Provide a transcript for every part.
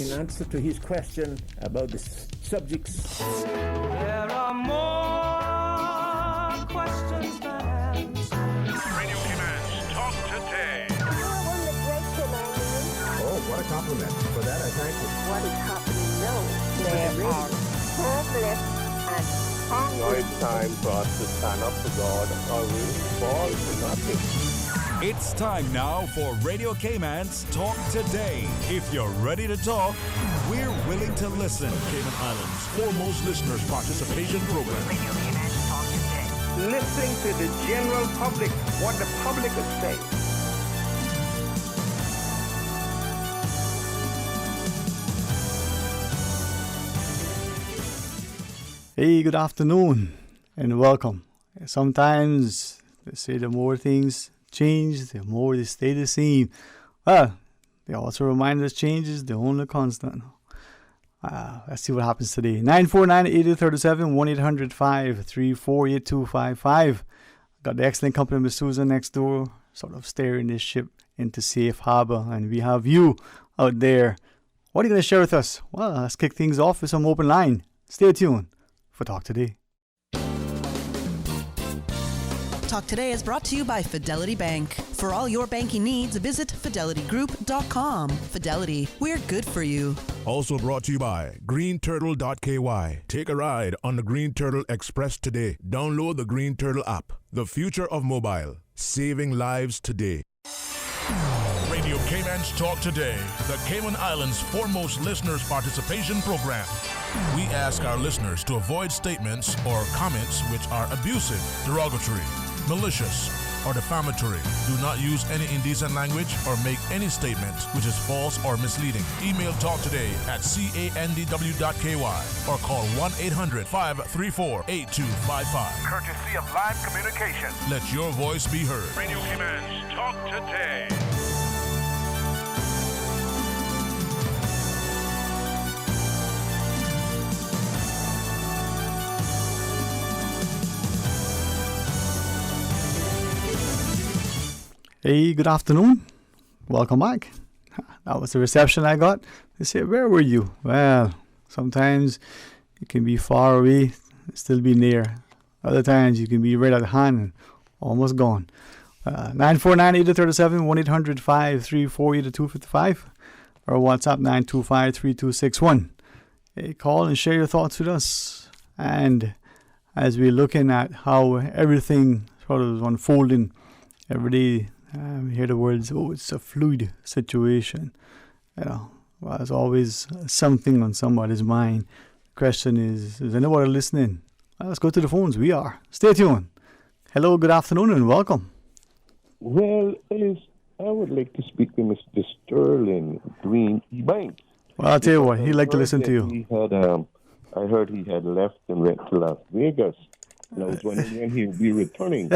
in answer to his question about the subjects. There are more questions than answers. Radio Cayman, talk today. Oh, what a compliment. For that, I thank you. What is happening now? There are homeless and hungry. Now it's time for us to stand up for God or we fall for nothing. It's time now for Radio Cayman's Talk Today. If you're ready to talk, we're willing to listen. Cayman Islands' foremost listeners participation program. Radio Cayman's Talk Today. Listening to the general public, what the public is saying. Hey, good afternoon and welcome. Sometimes they say the more things change, the more they stay the same. Well, they also remind us change is the only constant. Let's see what happens today. 949-8037, 1-800-534-8255. Got the excellent company of Miss Susan next door, sort of steering this ship into safe harbor. And we have you out there. What are you going to share with us? Well, let's kick things off with some open line. Stay tuned for Talk Today. Talk Today is brought to you by Fidelity Bank. For all your banking needs, visit fidelitygroup.com. Fidelity, we're good for you. Also brought to you by greenturtle.ky. Take a ride on the Green Turtle Express today. Download the Green Turtle app. The future of mobile. Saving lives today. Radio Cayman's Talk Today, the Cayman Islands' foremost listeners participation program. We ask our listeners to avoid statements or comments which are abusive, derogatory, malicious, or defamatory. Do not use any indecent language or make any statement which is false or misleading. Email talktoday@candw.ky or call 1-800-534-8255. Courtesy of Live Communication. Let your voice be heard. Radio Cayman's Talk Today. Hey, good afternoon. Welcome back. That was the reception I got. They say, where were you? Well, sometimes you can be far away, still be near. Other times you can be right at hand and almost gone. 949-8037, 1-800-534-8255 or WhatsApp 925-3261. Hey, call and share your thoughts with us. And as we're looking at how everything sort of is unfolding every day, we hear the words, it's a fluid situation. Well, there's always something on somebody's mind. The question is anybody listening? Well, let's go to the phones. We are. Stay tuned. Hello, good afternoon, and welcome. Well, Ellis, I would like to speak to Mr. Sterling Green Bank. Well, I'll tell you what, he'd like to listen to you. I heard he had left and went to Las Vegas. And I was wondering when he'll be returning.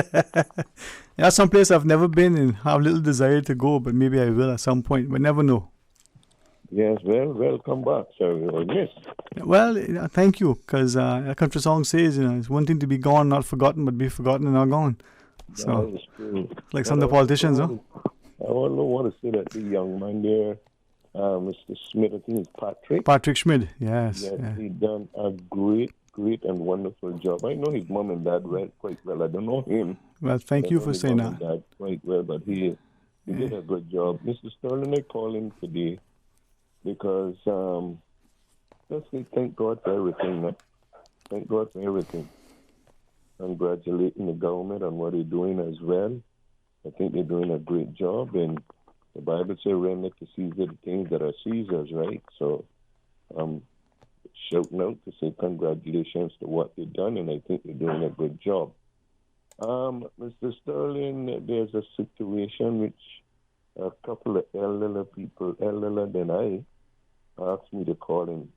Yeah, someplace I've never been and have little desire to go, but maybe I will at some point. But never know. Yes, well, come back, sir. Yes. Well, thank you, because a country song says, it's one thing to be gone, not forgotten, but be forgotten and not gone. So, that is true. Like some of the politicians, huh? I want to say that the young man there, Mr. Smith, I think it's Patrick. Patrick Schmidt, yes. Yes, he done a great and wonderful job. I know his mom and dad quite well. I don't know him. Well, thank you for saying that. Dad quite well, but he did a good job. Mr. Sterling, I called him today because let's say thank God for everything. Thank God for everything. Congratulating the government on what they're doing as well. I think they're doing a great job, and the Bible says, "Render to Caesar the things that are Caesar's," right? So, shouting out to say congratulations to what they've done, and I think they're doing a good job. Mr. Sterling, there's a situation which a couple of elderly people, elderly than I, asked me to call and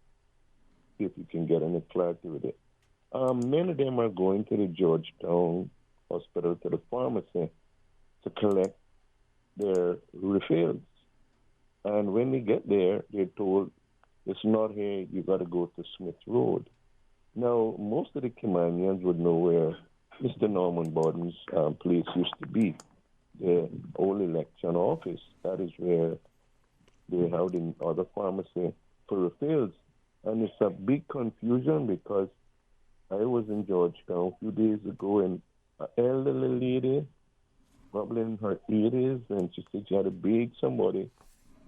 see if you can get any clarity with it. Many of them are going to the Georgetown Hospital, to the pharmacy, to collect their refills. And when they get there, they're told, it's not here, you got to go to Smith Road. Now, most of the Caymanians would know where Mr. Norman Borden's place used to be, the old election office. That is where they have in other pharmacy for refills. And it's a big confusion because I was in Georgetown a few days ago, and an elderly lady, probably in her 80s, and she said she had to beg somebody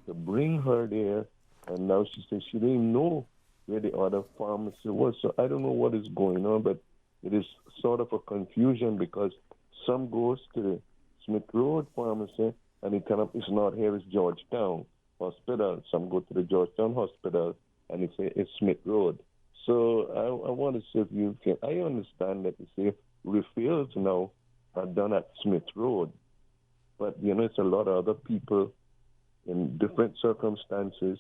to bring her there. And now she said she didn't know where the other pharmacy was. So I don't know what is going on, but it is sort of a confusion because some goes to the Smith Road Pharmacy, and it kind of is not here, it's Georgetown Hospital. Some go to the Georgetown Hospital, and it's Smith Road. So I want to see if you can. I understand that you say refills now are done at Smith Road, but it's a lot of other people in different circumstances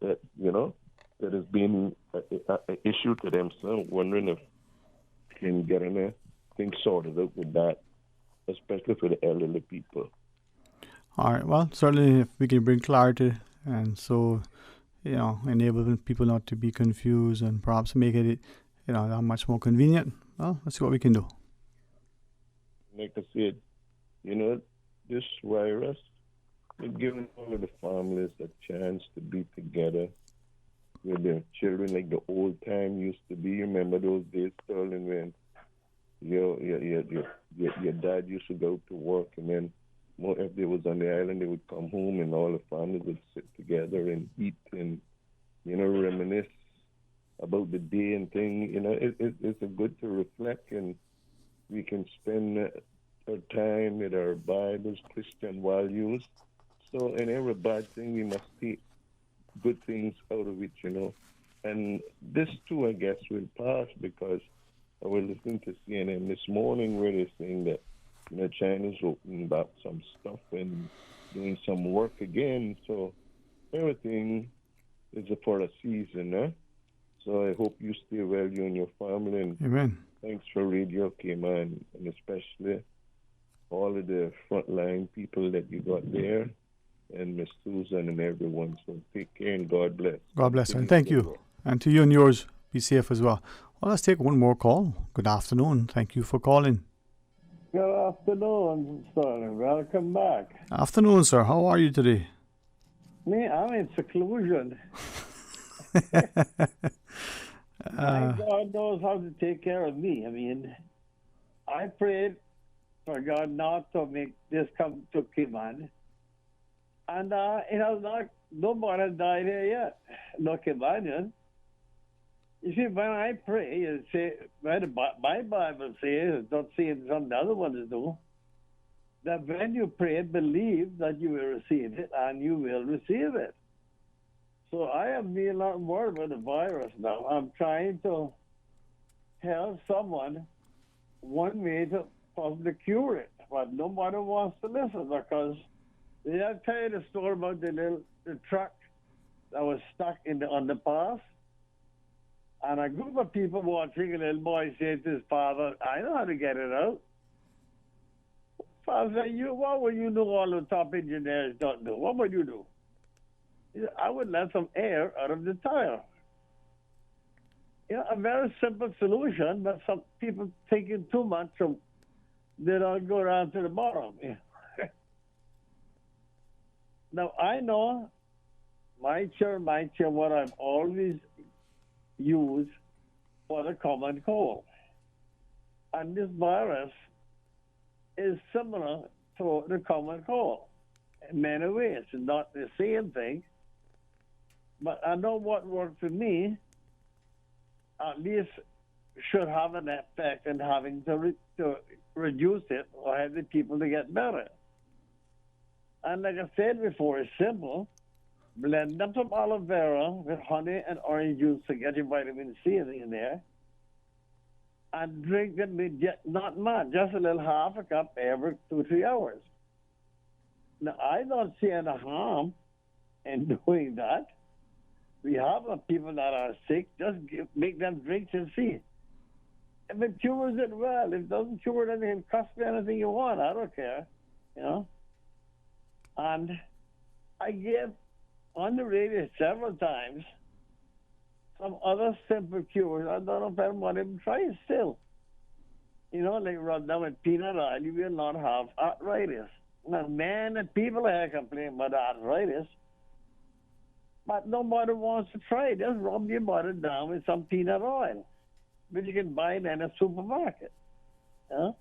that that has been an issue to them. So I'm wondering if can get anything sorted out with that, especially for the elderly people. All right. Well, certainly if we can bring clarity and so, enable people not to be confused and perhaps make it, that much more convenient. Well, let's see what we can do. Like I said, this virus, it's giving all of the families a chance to be together with their children like the old time used to be. Remember those days, Sterling, when your dad used to go to work, and then if they was on the island, they would come home and all the families would sit together and eat and, reminisce about the day and thing. It's a good to reflect, and we can spend our time with our Bibles, Christian values. So in every bad thing, we must take good things out of it, And this too, I guess, will pass because I was listening to CNN this morning where they're saying that, China's opening up some stuff and doing some work again. So everything is for a season, huh? So I hope you stay well, you and your family. And Amen. Thanks for Radio Cayman, and especially all of the frontline people that you got there, and Miss Susan and everyone. So take care and God bless. God bless, and thank you. And to you and yours, be safe as well. Well, let's take one more call. Good afternoon. Thank you for calling. Good afternoon, Sterling. Welcome back. Afternoon, sir. How are you today? Me, I'm in seclusion. My God knows how to take care of me. I mean, I prayed for God not to make this come to Cayman. And, nobody died here yet. No Caymanian. You see, when I pray, my Bible says, not saying some other ones do, that when you pray, believe that you will receive it, and you will receive it. So I am being not worried about the virus now. I'm trying to help someone one way to possibly cure it, but nobody wants to listen because I'll tell you the story about the truck that was stuck in the underpass. And a group of people watching, a little boy said to his father, I know how to get it out. Father said, what would you do all the top engineers don't do? What would you do? He said, I would let some air out of the tire. A very simple solution, but some people thinking too much, so they don't go down to the bottom. Now, I know my chair, what I've always used for the common cold. And this virus is similar to the common cold in many ways. It's not the same thing, but I know what worked for me at least should have an effect in having to reduce it or have the people to get better. And like I said before, it's simple. Blend up some aloe vera with honey and orange juice to get your vitamin C in there. And drink it with not much, just a little half a cup every 2-3 hours. Now, I don't see any harm in doing that. We have people that are sick, just make them drink and see. If it cures it, well. If it doesn't cure it, it can cost me anything you want. I don't care, And I gave on the radio several times some other simple cures. I don't know if anyone even try it still. Like rub down with peanut oil, you will not have arthritis. Now, man, and people are complaining about arthritis. But nobody wants to try it. Just rub your butter down with some peanut oil, which you can buy in a supermarket. Huh?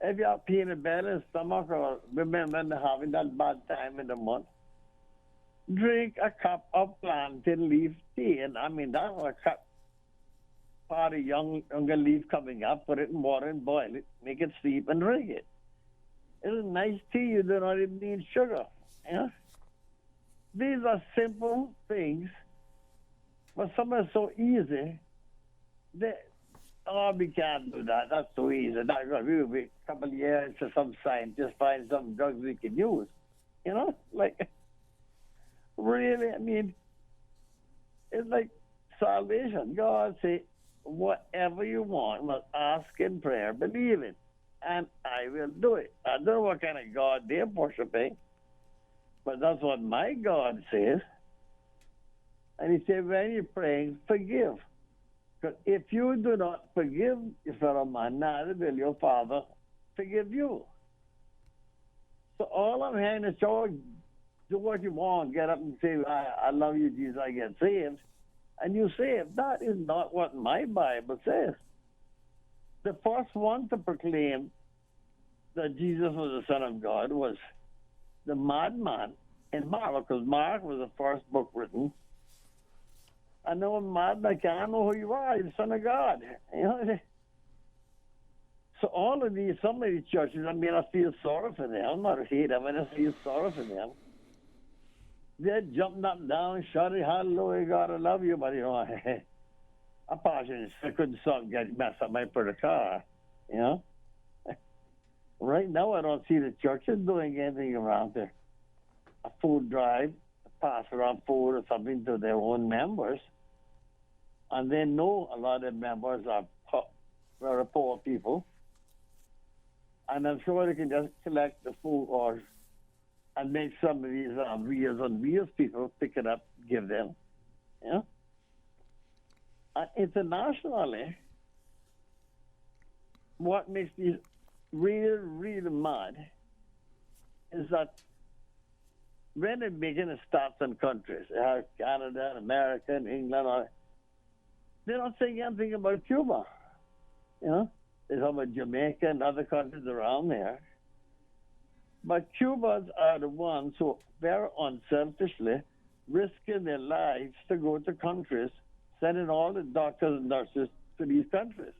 If you have peanut butter in the stomach or remember having that bad time in the month, drink a cup of plantain leaf tea. And I mean, that's a cup, part of younger leaf coming up, put it in water and boil it, make it steep and drink it. It's a nice tea. You do not even need sugar. Yeah? These are simple things, but some are so easy that, oh, we can't do that. That's so easy. That's going to be a couple of years to some scientists find some drugs we can use. You know? Like, really, I mean, it's like salvation. God say, whatever you want, must ask in prayer, believe it, and I will do it. I don't know what kind of God they're worshiping, but that's what my God says. And he said, when you're praying, forgive. Because if you do not forgive your fellow man, neither will your Father forgive you. So all I'm saying is, do what you want. Get up and say, I love you, Jesus, I get saved. And you saved. That is not what my Bible says. The first one to proclaim that Jesus was the Son of God was the madman in Mark, because Mark was the first book written. I know a madman, can't know who you are, you're the Son of God. You know? So all of these, some of these churches, I mean, I feel sorry for them. I'm not a hater, I mean, I feel sorry for them. They're jumping up and down, shouting, hallelujah, God, I love you. But, you know, I couldn't stop getting messed up my pretty car, you know. Right now, I don't see the churches doing anything around there. A food drive, pass around food or something to their own members. And they know a lot of members are very poor people. And I'm sure they can just collect the food and make some of these Wheels on Wheels people pick it up, give them. Yeah. Internationally, what makes these really, really mad is that when they begin to start in countries, Canada, America, and England, they don't say anything about Cuba. You know, they talk about Jamaica and other countries around there. But Cubans are the ones who very unselfishly risking their lives to go to countries, sending all the doctors and nurses to these countries.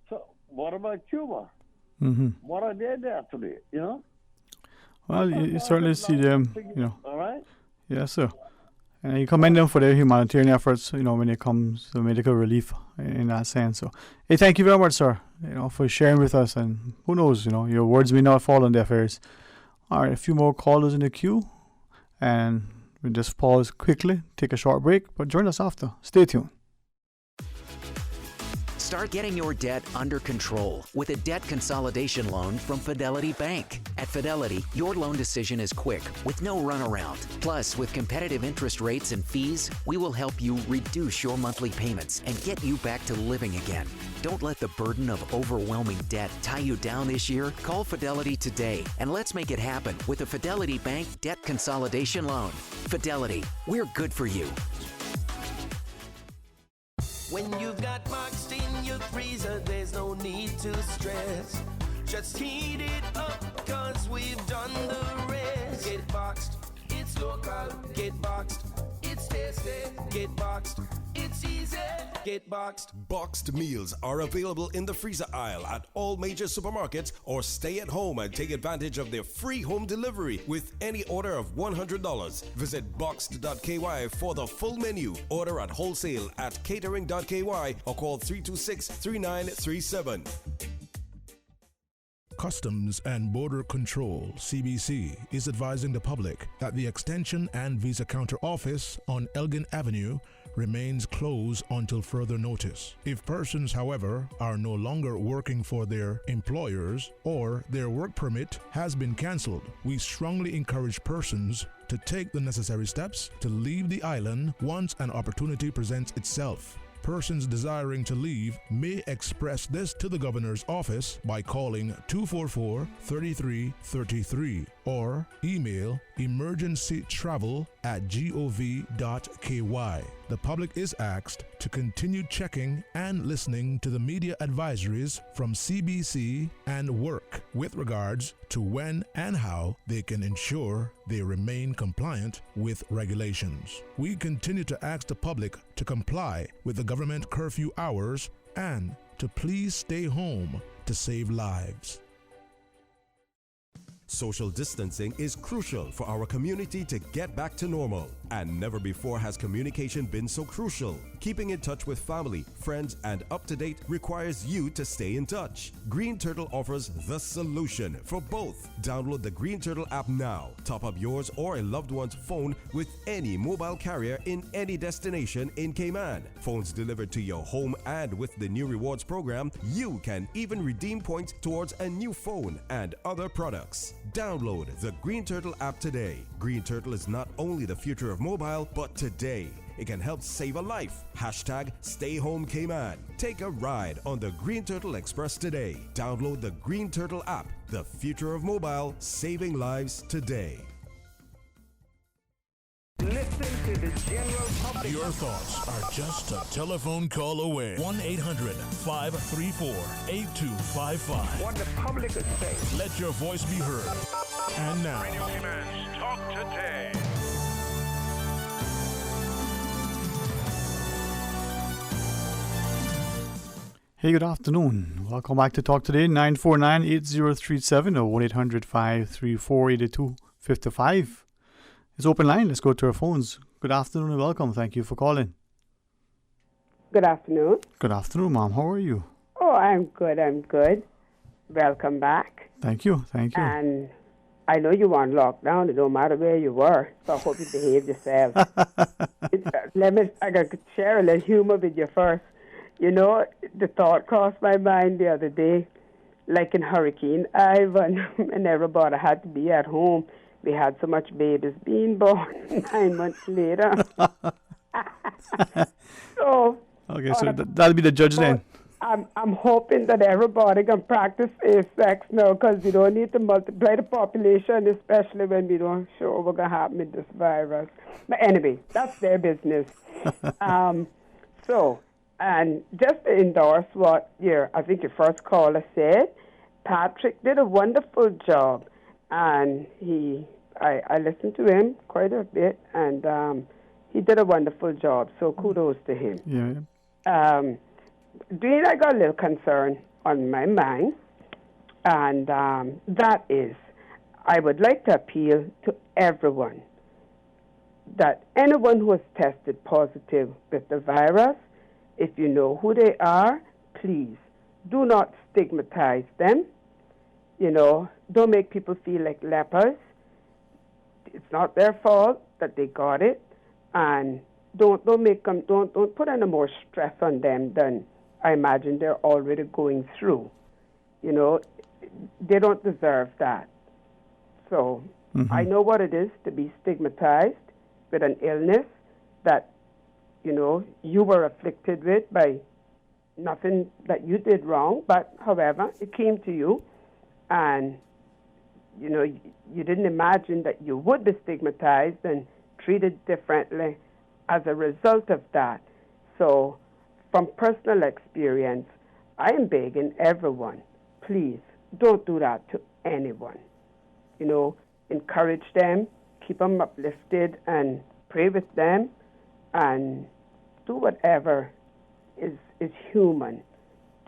So what about Cuba? Mm-hmm. What are they there to do, you know? Well, you certainly see them, you know. All right? Yes, sir. And you commend them for their humanitarian efforts, you know, when it comes to medical relief in that sense. So, hey, thank you very much, sir, you know, for sharing with us. And who knows, you know, your words may not fall on deaf ears. All right, a few more callers in the queue. And we'll just pause quickly, take a short break, but join us after. Stay tuned. Start getting your debt under control with a debt consolidation loan from Fidelity Bank. At Fidelity, your loan decision is quick with no runaround. Plus, with competitive interest rates and fees, we will help you reduce your monthly payments and get you back to living again. Don't let the burden of overwhelming debt tie you down this year. Call Fidelity today and let's make it happen with a Fidelity Bank debt consolidation loan. Fidelity, we're good for you. When you've got boxed in your freezer, there's no need to stress. Just heat it up, cause we've done the rest. Get boxed, it's local. Get boxed, it's tasty. Get boxed, it's easy. Get boxed. Boxed meals are available in the freezer aisle at all major supermarkets, or stay at home and take advantage of their free home delivery with any order of $100. Visit boxed.ky for the full menu. Order at wholesale at catering.ky or call 326-3937. Customs and Border Control, CBC, is advising the public that the Extension and Visa Counter Office on Elgin Avenue remains closed until further notice. If persons, however, are no longer working for their employers or their work permit has been cancelled, we strongly encourage persons to take the necessary steps to leave the island once an opportunity presents itself. Persons desiring to leave may express this to the Governor's office by calling 244-3333 or email emergencytravel@gov.ky. The public is asked to continue checking and listening to the media advisories from CBC and work with regards to when and how they can ensure they remain compliant with regulations. We continue to ask the public to comply with the government curfew hours and to please stay home to save lives. Social distancing is crucial for our community to get back to normal. And never before has communication been so crucial. Keeping in touch with family, friends, and up to date requires you to stay in touch. Green Turtle offers the solution for both. Download the Green Turtle app now. Top up yours or a loved one's phone with any mobile carrier in any destination in Cayman. Phones delivered to your home, and with the new rewards program, you can even redeem points towards a new phone and other products. Download the Green Turtle app today. Green Turtle is not only the future of mobile, but today it can help save a life. Hashtag Stay Home Cayman. Take a ride on the Green Turtle Express today. Download the Green Turtle app. The future of mobile, saving lives today. Listen to the general public. Your thoughts are just a telephone call away. 1-800-534-8255. What the public is saying. Let your voice be heard. And now, Radio Cayman's Talk Today. Hey, good afternoon. Welcome back to Talk Today, 949-8037 or 1-800-534-8255. It's open line. Let's go to our phones. Good afternoon and welcome. Thank you for calling. Good afternoon. Good afternoon, Mom. How are you? Oh, I'm good. Welcome back. Thank you. And I know you were on lockdown. It don't matter where you were. So I hope you behaved yourself. I got to share a little humor with you first. You know, the thought crossed my mind the other day, like in Hurricane Ivan, and everybody had to be at home. We had so much babies being born 9 months later. So that'll be the judge then. I'm hoping that everybody can practice safe sex now, because we don't need to multiply the population, especially when we don't sure what's going to happen with this virus. But anyway, that's their business. And just to endorse what I think your first caller said, Patrick did a wonderful job. And I listened to him quite a bit, and he did a wonderful job. So kudos to him. Yeah. Dwayne, I got a little concern on my mind, and that is, I would like to appeal to everyone that anyone who has tested positive with the virus, if you know who they are, please do not stigmatize them. You know, don't make people feel like lepers. It's not their fault that they got it, and don't put any more stress on them than I imagine they're already going through. You know, they don't deserve that. So I know what it is to be stigmatized with an illness that, you know, you were afflicted with by nothing that you did wrong, but however, it came to you. And, you know, you didn't imagine that you would be stigmatized and treated differently as a result of that. So, from personal experience, I am begging everyone, please don't do that to anyone. You know, encourage them, keep them uplifted, and pray with them, and do whatever is human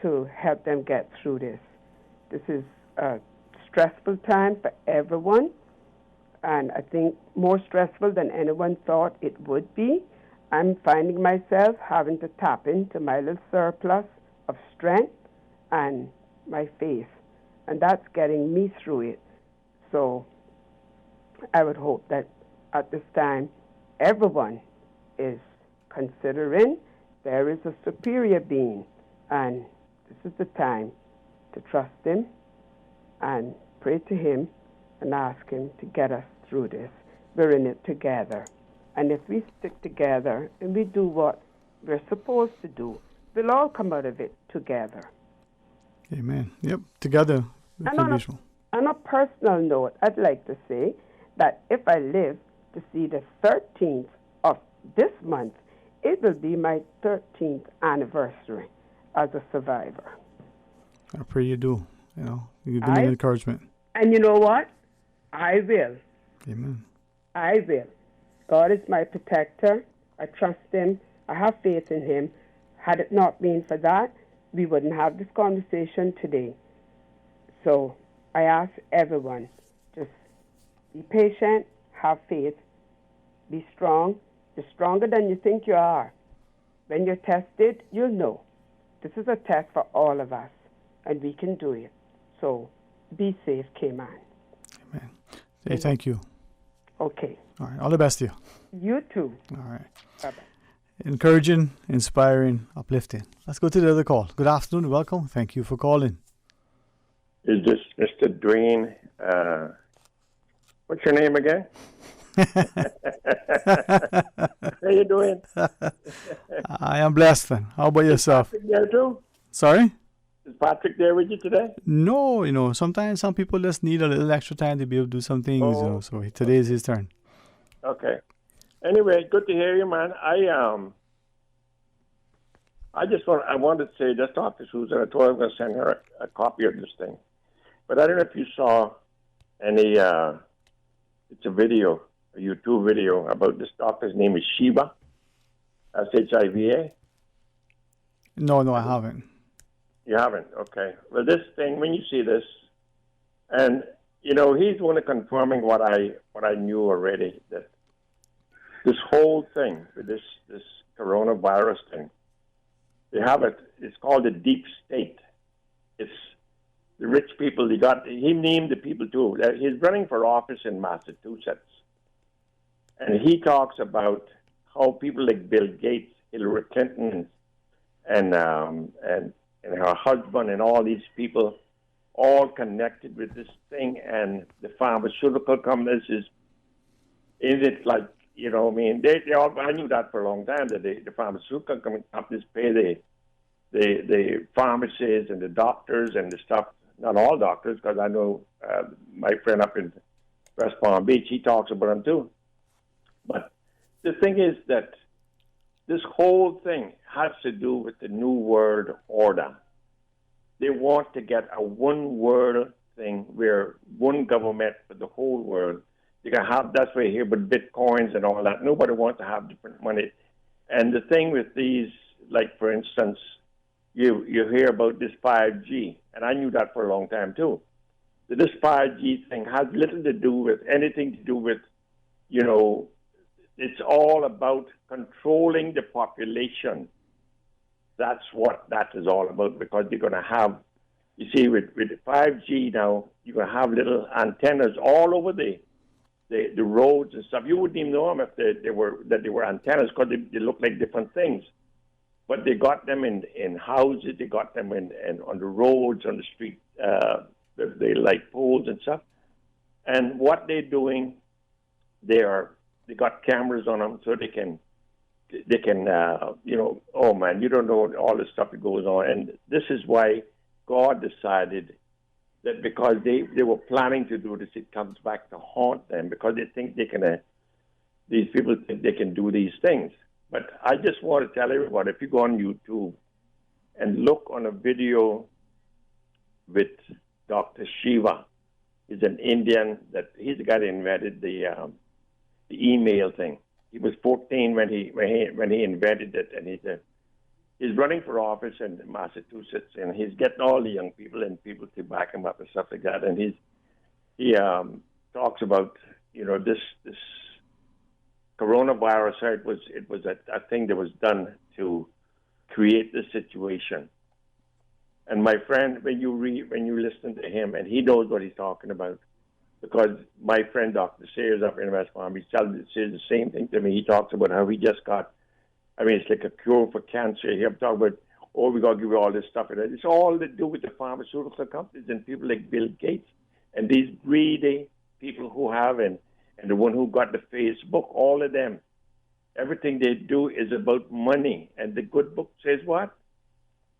to help them get through this. This is a stressful time for everyone, and I think more stressful than anyone thought it would be. I'm finding myself having to tap into my little surplus of strength and my faith, and that's getting me through it. So I would hope that at this time everyone is considering there is a superior being, and this is the time to trust him and pray to him and ask him to get us through this. We're in it together. And if we stick together and we do what we're supposed to do, we'll all come out of it together. Amen. Yep, together. And On a personal note, I'd like to say that if I live to see the 13th of this month, it will be my 13th anniversary as a survivor. I pray you do. You give me encouragement. And you know what? I will. Amen. I will. God is my protector. I trust him. I have faith in him. Had it not been for that, we wouldn't have this conversation today. So I ask everyone, just be patient, have faith, be strong. You're stronger than you think you are. When you're tested, you'll know. This is a test for all of us, and we can do it. So be safe, Cayman. Amen. Hey, thank you. Okay. All right. All the best to you. You too. All right. Bye-bye. Encouraging, inspiring, uplifting. Let's go to the other call. Good afternoon. Welcome. Thank you for calling. Is this Mr. Dwayne? What's your name again? How you doing? I am blessed. Then. How about yourself? Is Patrick there too? Sorry? Is Patrick there with you today? No, sometimes some people just need a little extra time to be able to do some things. So today is his turn. Okay. Anyway, good to hear you, man. I wanted to say, just talk to Susan. I told her I was going to send her a copy of this thing. But I don't know if you saw any, it's a video, a YouTube video about this doctor's name is Shiva, S-H-I-V-A. No, I haven't. You haven't? Okay. Well, this thing, when you see this, and, he's one of confirming what I knew already, that this whole thing with this coronavirus thing, they have it's called the deep state. It's the rich people, he named the people too. He's running for office in Massachusetts. And he talks about how people like Bill Gates, Hillary Clinton, and her husband and all these people all connected with this thing, and the pharmaceutical companies is it like, they all, I knew that for a long time, that the pharmaceutical companies pay the pharmacists and the doctors and the stuff, not all doctors, because I know my friend up in West Palm Beach, he talks about them too. But the thing is that this whole thing has to do with the New World Order. They want to get a one world thing where one government for the whole world. You can have, that's why you hear about bitcoins and all that. Nobody wants to have different money. And the thing with these, like for instance, you hear about this 5G, and I knew that for a long time too. So this 5G thing has little to do with anything to do with, it's all about controlling the population. That's what that is all about, because you're going to have, you see, with 5G now, you're going to have little antennas all over the roads and stuff. You wouldn't even know them if they were antennas, because they look like different things. But they got them in houses, they got them in on the roads, on the street, they light poles and stuff. And what they're doing, they got cameras on them so they can oh man, you don't know all the stuff that goes on. And this is why God decided that, because they were planning to do this, it comes back to haunt them, because they think these people think they can do these things. But I just want to tell everyone, if you go on YouTube and look on a video with Dr. Shiva, he's an Indian, he's the guy that invented the email thing. He was 14 when he invented it, and he's running for office in Massachusetts, and he's getting all the young people and people to back him up and stuff like that. And he talks about this coronavirus. It was a thing that was done to create this situation. And my friend, when you listen to him, and he knows what he's talking about, because my friend Dr. Sayers up in West Palm Beach says the same thing to me. He talks about how he just got, it's like a cure for cancer. He'll talk about, we got to give you all this stuff. It's all to do with the pharmaceutical companies and people like Bill Gates and these greedy people who have, and the one who got the Facebook, all of them. Everything they do is about money. And the good book says what?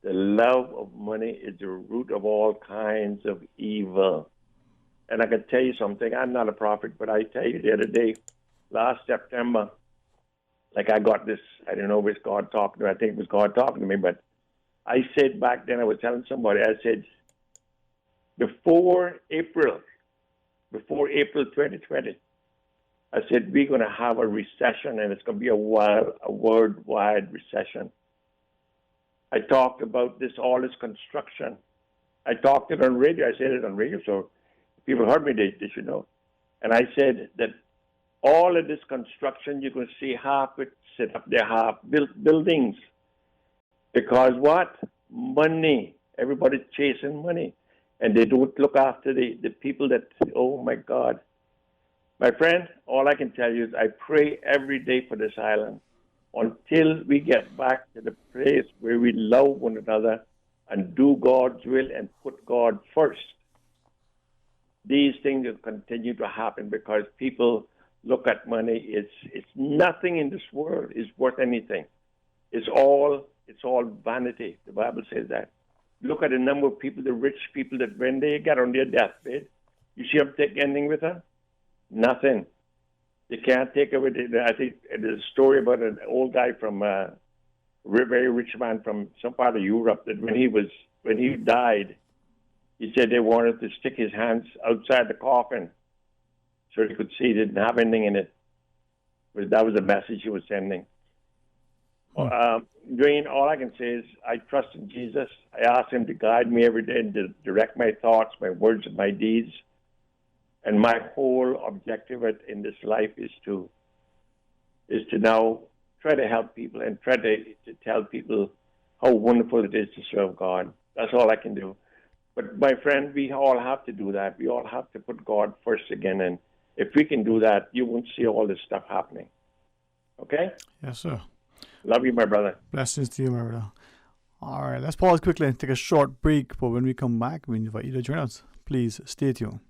The love of money is the root of all kinds of evil. And I can tell you something. I'm not a prophet, but I tell you the other day, last September, like I got this, I don't know if it's God talking to me. I think it was God talking to me, but I said back then, I was telling somebody, I said, before April 2020, I said, we're going to have a recession, and it's going to be a worldwide recession. I talked about all this construction. I talked it on radio. I said it on radio, so if people heard me, they should know. And I said that all of this construction, you're going to see half it set up there, half buildings. Because what? Money. Everybody's chasing money. And they don't look after the people that, oh my God. My friend, all I can tell you is I pray every day for this island until we get back to the place where we love one another and do God's will and put God first. These things will continue to happen because people look at money. It's nothing in this world is worth anything. It's all vanity. The Bible says that. Look at the number of people, the rich people that when they get on their deathbed, you see them take anything with them? Nothing. They can't take away. I think there's a story about an old guy from a very rich man from some part of Europe that when he died, he said they wanted to stick his hands outside the coffin so he could see he didn't have anything in it. But that was the message he was sending. Dwayne, all I can say is I trust in Jesus. I ask him to guide me every day and to direct my thoughts, my words, and my deeds. And my whole objective in this life is to now try to help people and try to tell people how wonderful it is to serve God. That's all I can do. But my friend, we all have to do that. We all have to put God first again. And if we can do that, you won't see all this stuff happening. Okay? Yes, sir. Love you, my brother. Blessings to you, my brother. All right, let's pause quickly and take a short break. But when we come back, we invite you to join us. Please stay tuned.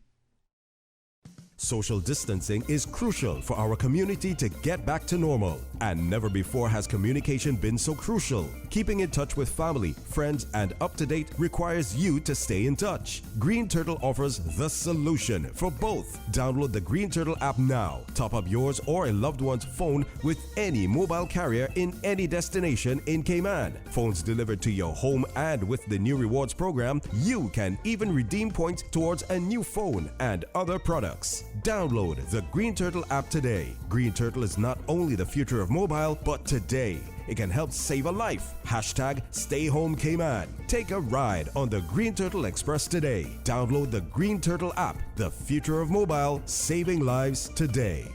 Social distancing is crucial for our community to get back to normal. And never before has communication been so crucial. Keeping in touch with family, friends, and up to date requires you to stay in touch. Green Turtle offers the solution for both. Download the Green Turtle app now. Top up yours or a loved one's phone with any mobile carrier in any destination in Cayman. Phones delivered to your home, and with the new rewards program, you can even redeem points towards a new phone and other products. Download the Green Turtle app today. Green Turtle is not only the future of mobile, but today it can help save a life. Hashtag Stay Home Cayman. Take a ride on the Green Turtle Express today. Download the Green Turtle app. The future of mobile, saving lives today.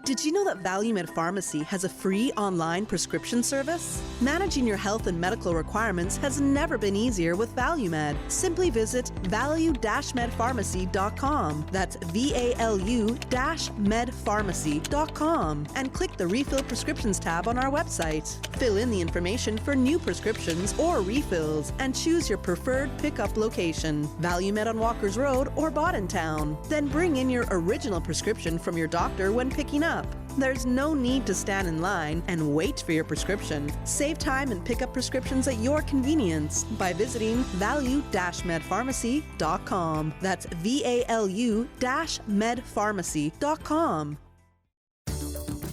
Did you know that ValueMed Pharmacy has a free online prescription service? Managing your health and medical requirements has never been easier with ValueMed. Simply visit value-medpharmacy.com. That's VALU-medpharmacy.com and click the Refill Prescriptions tab on our website. Fill in the information for new prescriptions or refills and choose your preferred pickup location. ValueMed on Walkers Road or Town. Then bring in your original prescription from your doctor when picking up. There's no need to stand in line and wait for your prescription. Save time and pick up prescriptions at your convenience by visiting value-medpharmacy.com. That's VALU-medpharmacy.com.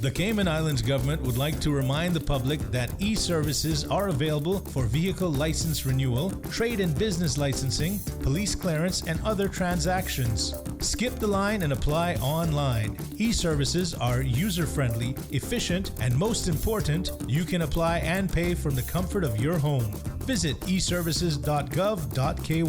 The Cayman Islands government would like to remind the public that e-services are available for vehicle license renewal, trade and business licensing, police clearance, and other transactions. Skip the line and apply online. E-services are user-friendly, efficient, and most important, you can apply and pay from the comfort of your home. Visit eservices.gov.ky.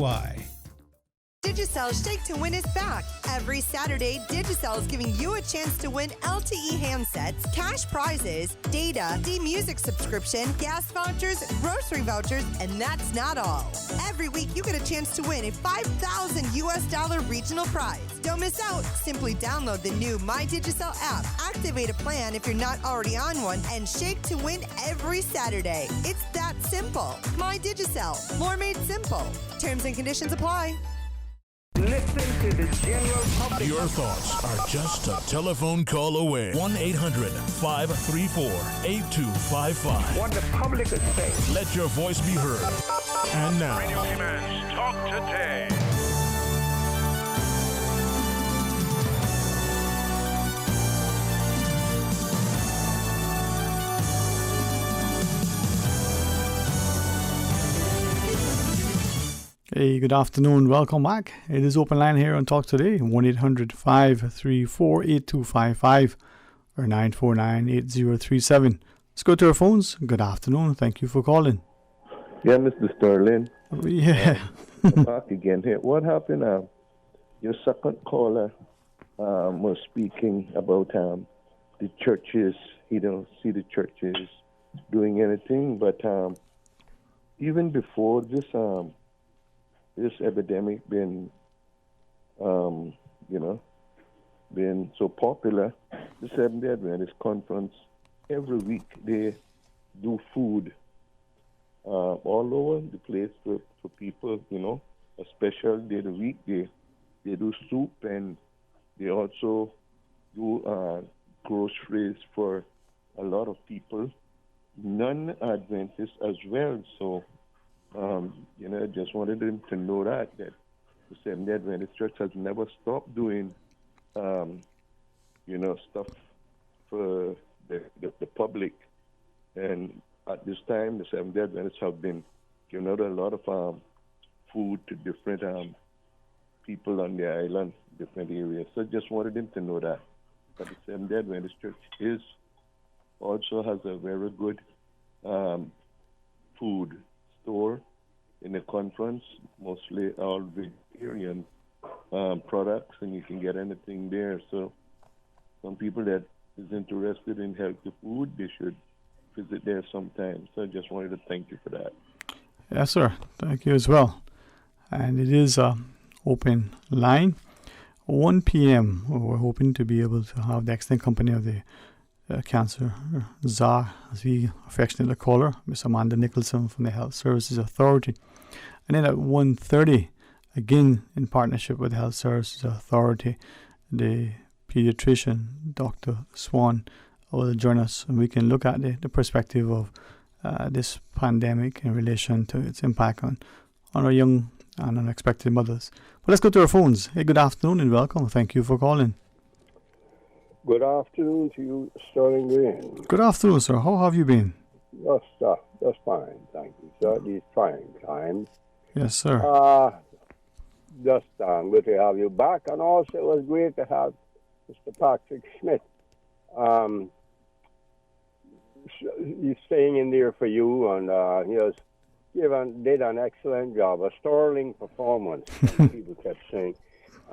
Digicel's Shake to Win is back. Every Saturday, Digicel is giving you a chance to win LTE handsets, cash prizes, data, D-Music subscription, gas vouchers, grocery vouchers, and that's not all. Every week, you get a chance to win a $5,000 regional prize. Don't miss out. Simply download the new My Digicel app, activate a plan if you're not already on one, and shake to win every Saturday. It's that simple. My Digicel. More made simple. Terms and conditions apply. Listen to the general public. Your thoughts are just a telephone call away. 1-800-534-8255. What the public is saying. Let your voice be heard. And now, Radio Cayman's Talk Today. Hey, good afternoon. Welcome back. It is open line here on Talk Today, 1-800-534-8255 or 949-8037. Let's go to our phones. Good afternoon. Thank you for calling. Yeah, Mr. Sterling. Yeah. I'm back again here. What happened? Your second caller was speaking about the churches. He don't see the churches doing anything, but even before this epidemic been been so popular, the Seventh-day Adventist Conference every week they do food all over the place for people. A special day of the week they do soup, and they also do groceries for a lot of people, non-Adventists as well. So, I just wanted them to know that the Seventh-day Adventist Church has never stopped doing, stuff for the public. And at this time, the Seventh-day Adventists have been giving out a lot of food to different people on the island, different areas. So just wanted them to know that the Seventh-day Adventist Church also has a very good food store in the conference, mostly all vegetarian products, and you can get anything there. So some people that is interested in healthy food, they should visit there sometime. So I just wanted to thank you for that. Yes, sir. Thank you as well. And it is open line, 1 p.m. We're hoping to be able to have the excellent company of the cancer czar, as we affectionately call her, Miss Amanda Nicholson from the Health Services Authority. And then at 1:30, again in partnership with the Health Services Authority, the pediatrician, Dr. Swan, will join us, and we can look at the perspective of this pandemic in relation to its impact on our young and unexpected mothers. But let's go to our phones. Hey, good afternoon and welcome. Thank you for calling. Good afternoon to you, Sterling Green. Good afternoon, sir. How have you been? Just fine, thank you, sir. These trying times. Yes, sir. Just good to have you back, and also it was great to have Mr. Patrick Schmidt. He's staying in there for you, and he did an excellent job, a sterling performance, people kept saying.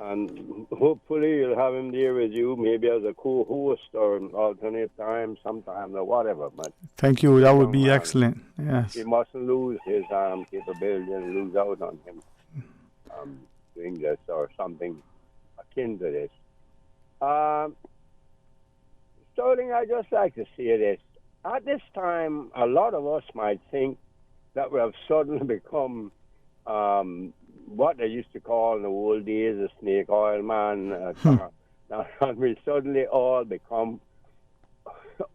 And hopefully you'll have him there with you, maybe as a co-host or an alternate time, sometime or whatever. But thank you. That would be excellent. Yes. He mustn't lose his capability and lose out on him doing this or something akin to this. Sterling, I just like to say this. At this time, a lot of us might think that we have suddenly become what they used to call in the old days a snake oil man. And we suddenly all become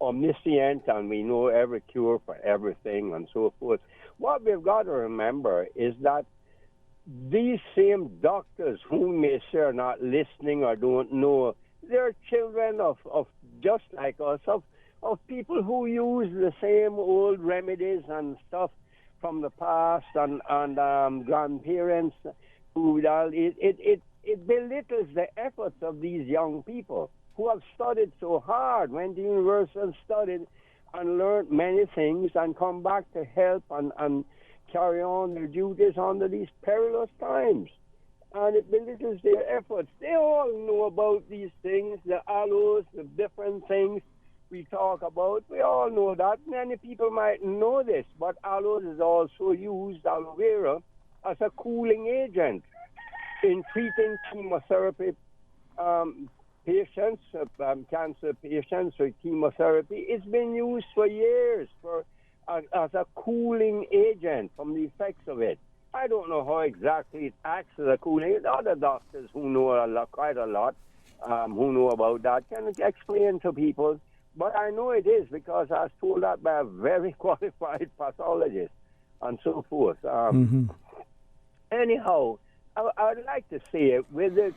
omniscient and we know every cure for everything and so forth. What we've got to remember is that these same doctors who may say are not listening or don't know, they're children of just like us, of people who use the same old remedies and stuff from the past and grandparents who it belittles the efforts of these young people who have studied so hard, went to university and studied and learned many things and come back to help and carry on their duties under these perilous times. And it belittles their efforts. They all know about these things, the aloes, the different things we talk about. We all know that. Many people might know this, but aloes is also used, aloe vera, as a cooling agent in treating chemotherapy patients, cancer patients with chemotherapy. It's been used for years as a cooling agent from the effects of it. I don't know how exactly it acts as a cooling. Other doctors who know quite a lot, who know about that, can explain to people. But I know it is because I was told that by a very qualified pathologist and so forth. Anyhow, I'd like to say with the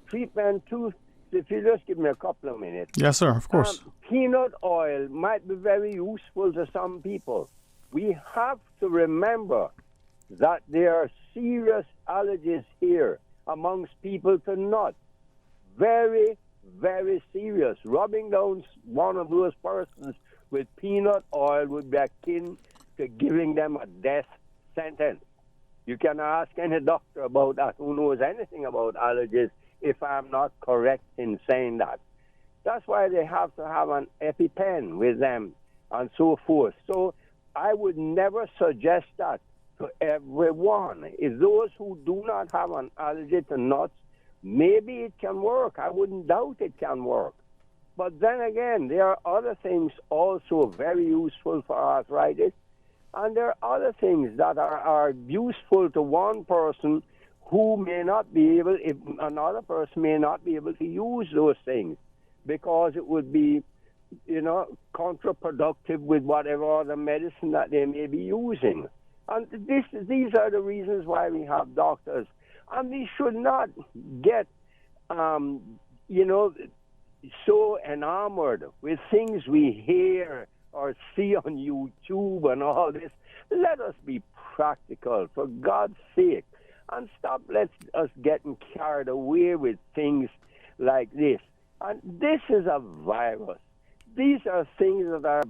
treatment tooth, if you just give me a couple of minutes. Yes, sir, of course. Peanut oil might be very useful to some people. We have to remember that there are serious allergies here amongst people to nuts. Very, very serious. Rubbing down one of those persons with peanut oil would be akin to giving them a death sentence. You can ask any doctor about that who knows anything about allergies if I'm not correct in saying that. That's why they have to have an EpiPen with them and so forth. So I would never suggest that to everyone. If those who do not have an allergy to nuts, maybe it can work. I wouldn't doubt it can work. But then again, there are other things also very useful for arthritis. And there are other things that are useful to one person who may not be able, if another person may not be able to use those things because it would be, counterproductive with whatever other medicine that they may be using. And these are the reasons why we have doctors. And we should not get, so enamored with things we hear or see on YouTube and all this. Let us be practical, for God's sake, and stop us getting carried away with things like this. And this is a virus. These are things that are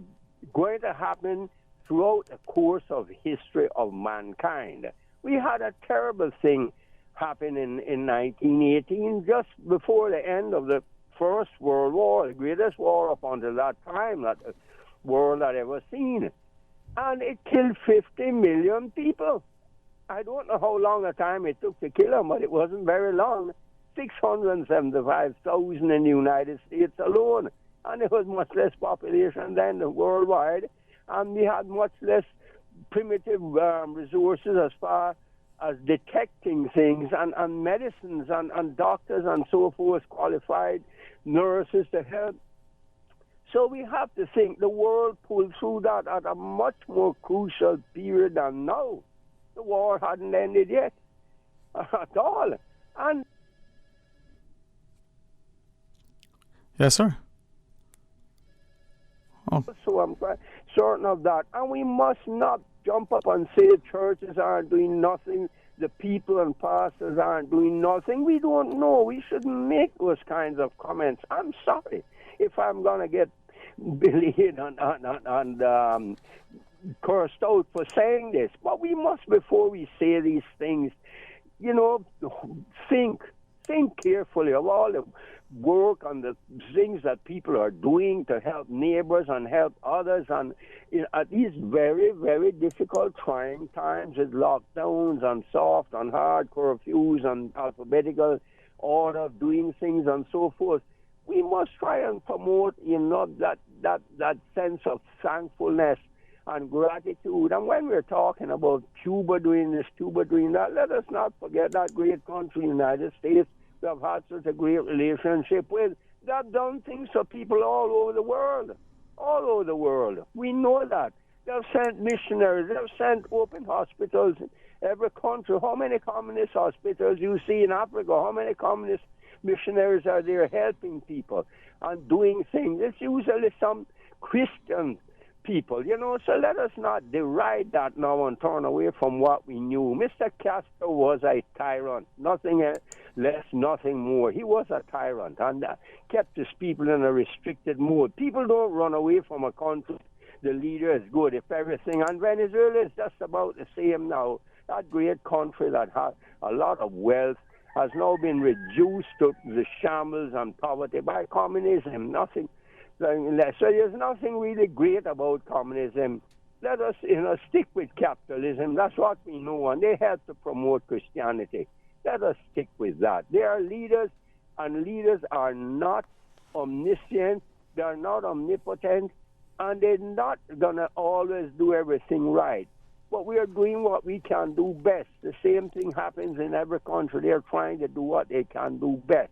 going to happen throughout the course of history of mankind. We had a terrible thing happen in 1918, just before the end of the First World War, the greatest war up until that time that the world had ever seen. And it killed 50 million people. I don't know how long a time it took to kill them, but it wasn't very long. 675,000 in the United States alone. And there was much less population than worldwide. And we had much less primitive resources as far as detecting things and medicines and doctors and so forth, qualified nurses to help. So we have to think the world pulled through that at a much more crucial period than now. The war hadn't ended yet at all. And yes, sir. Oh. So I'm quite certain of that. And we must not jump up and say churches aren't doing nothing, the people and pastors aren't doing nothing. We don't know. We shouldn't make those kinds of comments. I'm sorry if I'm going to get bullied and cursed out for saying this. But we must, before we say these things, think carefully of all the work and the things that people are doing to help neighbors and help others, and at these very, very difficult, trying times with lockdowns and soft and hard curfews and alphabetical order of doing things and so forth, we must try and promote, that sense of thankfulness and gratitude. And when we're talking about Cuba doing this, Cuba doing that, let us not forget that great country, United States, we have had such a great relationship with. They've done things for people all over the world. All over the world. We know that. They've sent missionaries. They've sent open hospitals in every country. How many communist hospitals you see in Africa? How many communist missionaries are there helping people and doing things? It's usually some Christian people, so let us not deride that now and turn away from what we knew. Mr. Castro was a tyrant, nothing less, nothing more. He was a tyrant and kept his people in a restricted mode. People don't run away from a country. The leader is good if everything, and Venezuela is just about the same now. That great country that has a lot of wealth has now been reduced to the shambles and poverty by communism. Nothing. So there's nothing really great about communism. Let us, stick with capitalism. That's what we know, and they help to promote Christianity. Let us stick with that. They are leaders, and leaders are not omniscient. They are not omnipotent, and they're not going to always do everything right. But we are doing what we can do best. The same thing happens in every country. They're trying to do what they can do best.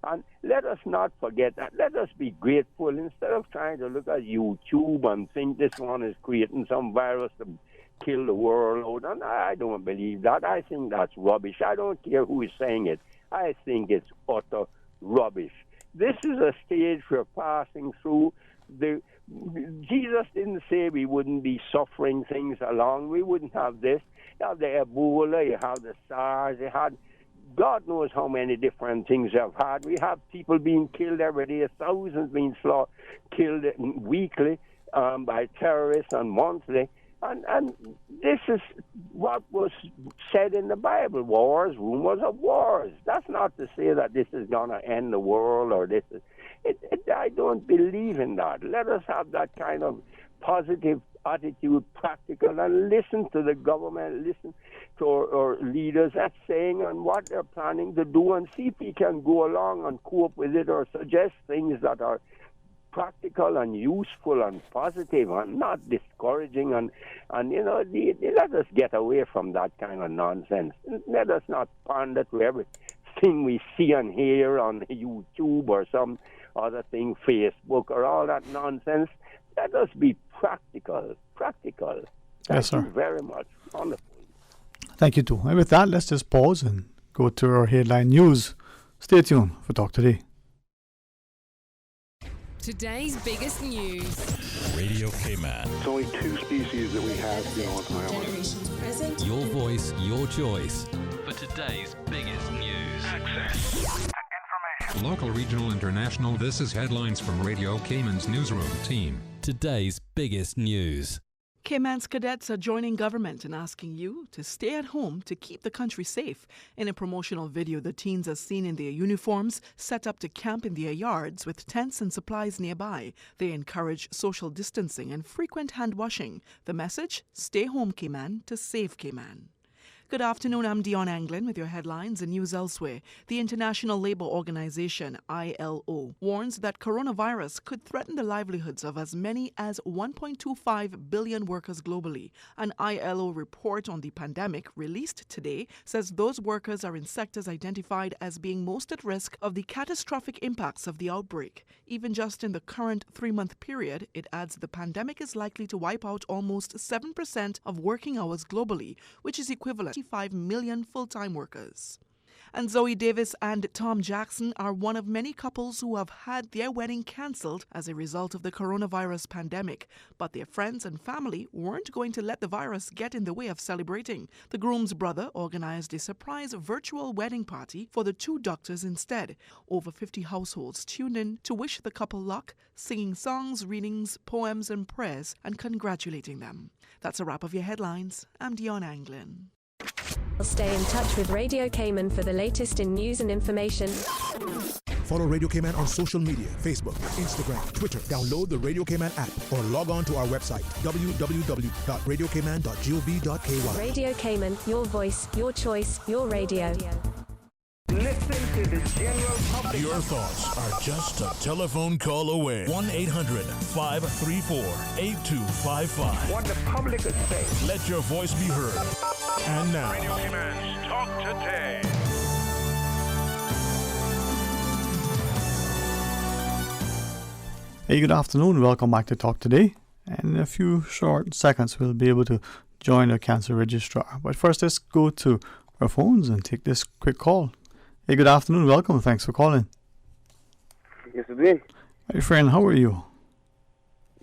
And let us not forget that. Let us be grateful instead of trying to look at YouTube and think this one is creating some virus to kill the world. And I don't believe that. I think that's rubbish. I don't care who is saying it. I think it's utter rubbish. This is a stage we're passing through. Jesus didn't say we wouldn't be suffering things along. We wouldn't have this. You have the Ebola, you have the SARS, you had God knows how many different things you've had. We have people being killed every day, thousands being killed weekly by terrorists and monthly. And this is what was said in the Bible, wars, rumors of wars. That's not to say that this is going to end the world or this is... I don't believe in that. Let us have that kind of positive attitude, practical, and listen to the government, listen to our leaders that's saying and what they're planning to do, and see if we can go along and cope with it or suggest things that are practical and useful and positive and not discouraging and let us get away from that kind of nonsense. Let us not pander to everything we see and hear on YouTube or some other thing, Facebook or all that nonsense. Let us be practical. Yes, sir. Thank you very much. Wonderful. Thank you too. And with that, let's just pause and go to our headline news. Stay tuned for Talk Today. Today's biggest news. Radio Cayman. It's only 2 species that we have here on Island. Generations present. Your voice, your choice. For today's biggest news. Access. Local, regional, international. This is headlines from Radio Cayman's newsroom team. Today's biggest news. Cayman's cadets are joining government in asking you to stay at home to keep the country safe. In a promotional video, the teens are seen in their uniforms, set up to camp in their yards with tents and supplies nearby. They encourage social distancing and frequent hand washing. The message: stay home, Cayman, to save Cayman. Good afternoon, I'm Dion Anglin with your headlines and news elsewhere. The International Labour Organization, ILO, warns that coronavirus could threaten the livelihoods of as many as 1.25 billion workers globally. An ILO report on the pandemic released today says those workers are in sectors identified as being most at risk of the catastrophic impacts of the outbreak. Even just in the current 3-month period, it adds the pandemic is likely to wipe out almost 7% of working hours globally, which is equivalent to 5 million full-time workers. And Zoe Davis and Tom Jackson are one of many couples who have had their wedding cancelled as a result of the coronavirus pandemic. But their friends and family weren't going to let the virus get in the way of celebrating. The groom's brother organized a surprise virtual wedding party for the 2 doctors instead. Over 50 households tuned in to wish the couple luck, singing songs, readings, poems, and prayers, and congratulating them. That's a wrap of your headlines. I'm Dion Anglin. Stay in touch with Radio Cayman for the latest in news and information. Follow Radio Cayman on social media, Facebook, Instagram, Twitter. Download the Radio Cayman app or log on to our website, www.radiocayman.gov.ky. Radio Cayman, your voice, your choice, your radio. Listen to the general public. Your thoughts are just a telephone call away. 1-800-534-8255. What the public is saying. Let your voice be heard. And now, Radio Cayman's Talk Today. Hey, good afternoon. Welcome back to Talk Today. And in a few short seconds, we'll be able to join our cancer registrar. But first, let's go to our phones and take this quick call. Hey, good afternoon. Welcome. Thanks for calling. Yes, it is. Hey, friend, how are you?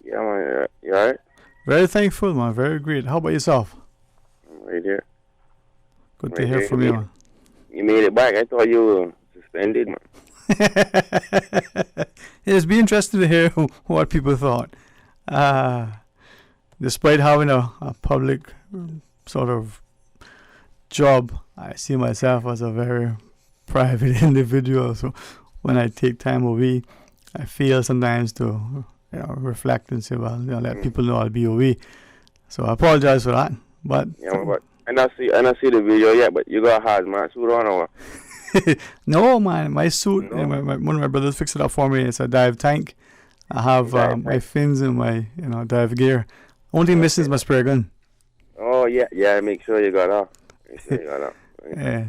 Yeah, man. You all right? Very thankful, man. Very great. How about yourself? Right there. Good to hear from you. You made it back. I thought you were suspended, man. It's be interesting to hear what people thought. Despite having a public sort of job, I see myself as a very private individual. So when I take time away, I feel sometimes to reflect and say, well, let people know I'll be away. So I apologize for that. But yeah, but I see the video yet. But you got a hazmat suit on or? No, man, my suit. No. One of my brothers fixed it up for me. It's a dive tank. I have my fins and my dive gear. Only thing missing is my spray gun. Oh yeah. Make sure you got that. Right? Yeah.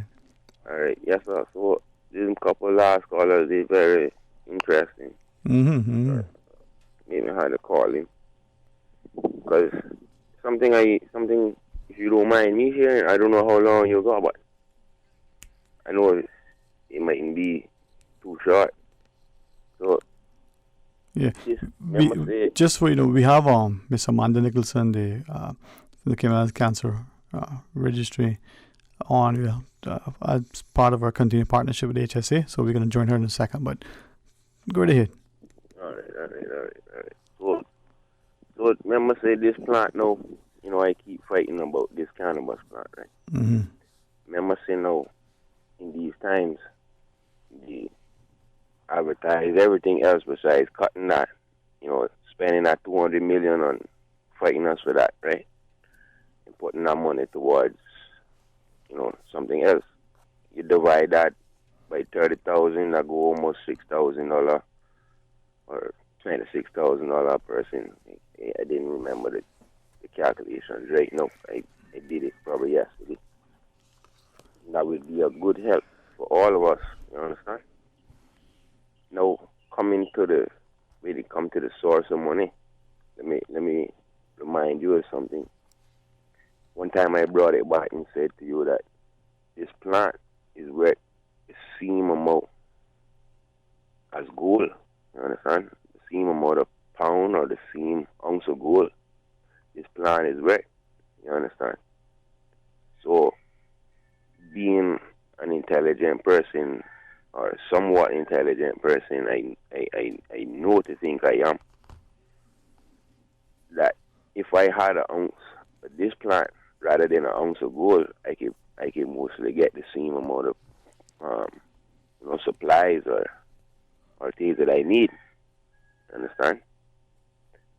All right. Yes, sir. So these couple last callers, they very interesting. Mm-hmm. Maybe I had to call him because something. If you don't mind me hearing, I don't know how long you got, but I know it mightn't be too short. So Yeah. remember say, Just so you know, we have Miss Amanda Nicholson, the Cayman Islands Cancer Registry, on as part of our continued partnership with HSA. So we're going to join her in a second. But go right ahead. all right. So remember say this plant now, you know, I keep fighting about this cannabis plant, right? Mm-hmm. Remember say now, in these times, the advertise everything else besides cutting that, you know, spending that $200 million on fighting us for that, right? And putting that money towards, you know, something else. You divide that by 30,000, that go almost $6,000 or $26,000 a person. I didn't remember the calculations right now. I did it probably yesterday. That would be a good help for all of us. You understand? Now, when it comes to the source of money, let me remind you of something. One time I brought it back and said to you that this plant is worth the same amount as gold. You understand? The same amount of pound or the same ounce of gold. This plant is worth. You understand? So, being an intelligent person or somewhat intelligent person, I know to think I am, that if I had an ounce of this plant rather than an ounce of gold, I could mostly get the same amount of supplies or things that I need. Understand?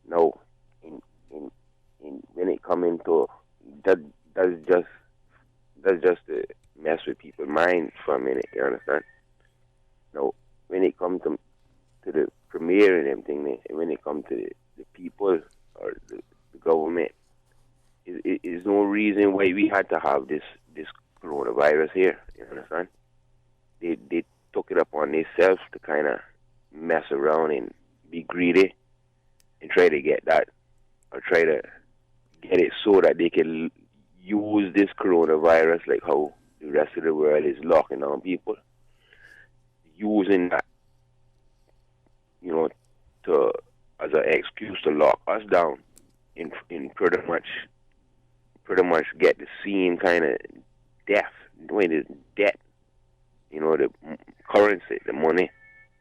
Now, when it comes into that's just to mess with people's minds for a minute. You understand? Now, when it comes to the premier and everything, when it comes to the people or the government, is no reason why we had to have this coronavirus here. You understand? They took it upon themselves to kind of mess around and be greedy and try to get that, or try to get it so that they can use this coronavirus like how the rest of the world is locking down people, using that, you know, as an excuse to lock us down and pretty much get the same kind of death. When it's debt, you know, the currency, the money.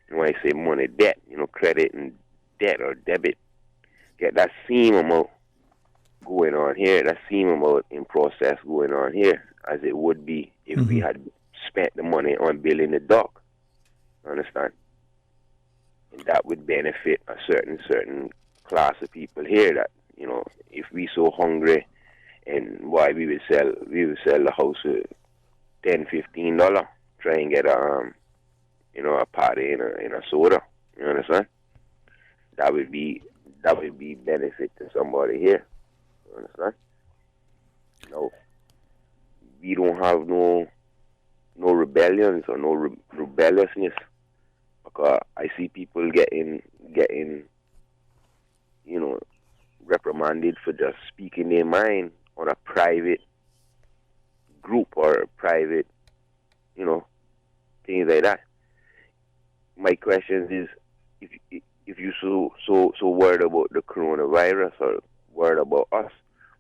And when I say money, debt, you know, credit and debt or debit, get that same amount going on here, that same amount in process going on here as it would be if we had spent the money on building the dock. Understand? And that would benefit a certain class of people here that, you know, if we so hungry, and why we would sell the house for $10-15, try and get a party and a soda. You understand? That would be benefit to somebody here. You understand? No, we don't have no rebellions or no rebelliousness, because I see people getting you know, reprimanded for just speaking their mind on a private group or a private, you know, things like that. My question is, if you so worried about the coronavirus or worried about us,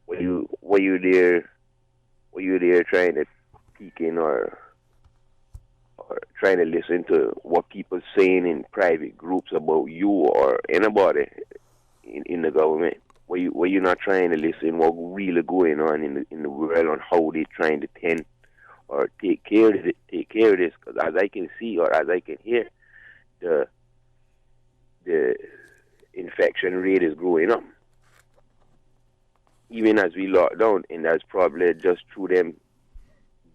were you there trying to peek in or trying to listen to what people saying in private groups about you or anybody in the government? Were you not trying to listen what really going on in the world on how they trying to tend or take care of this? Because as I can see or as I can hear, the infection rate is growing up. Even as we lock down, and that's probably just through them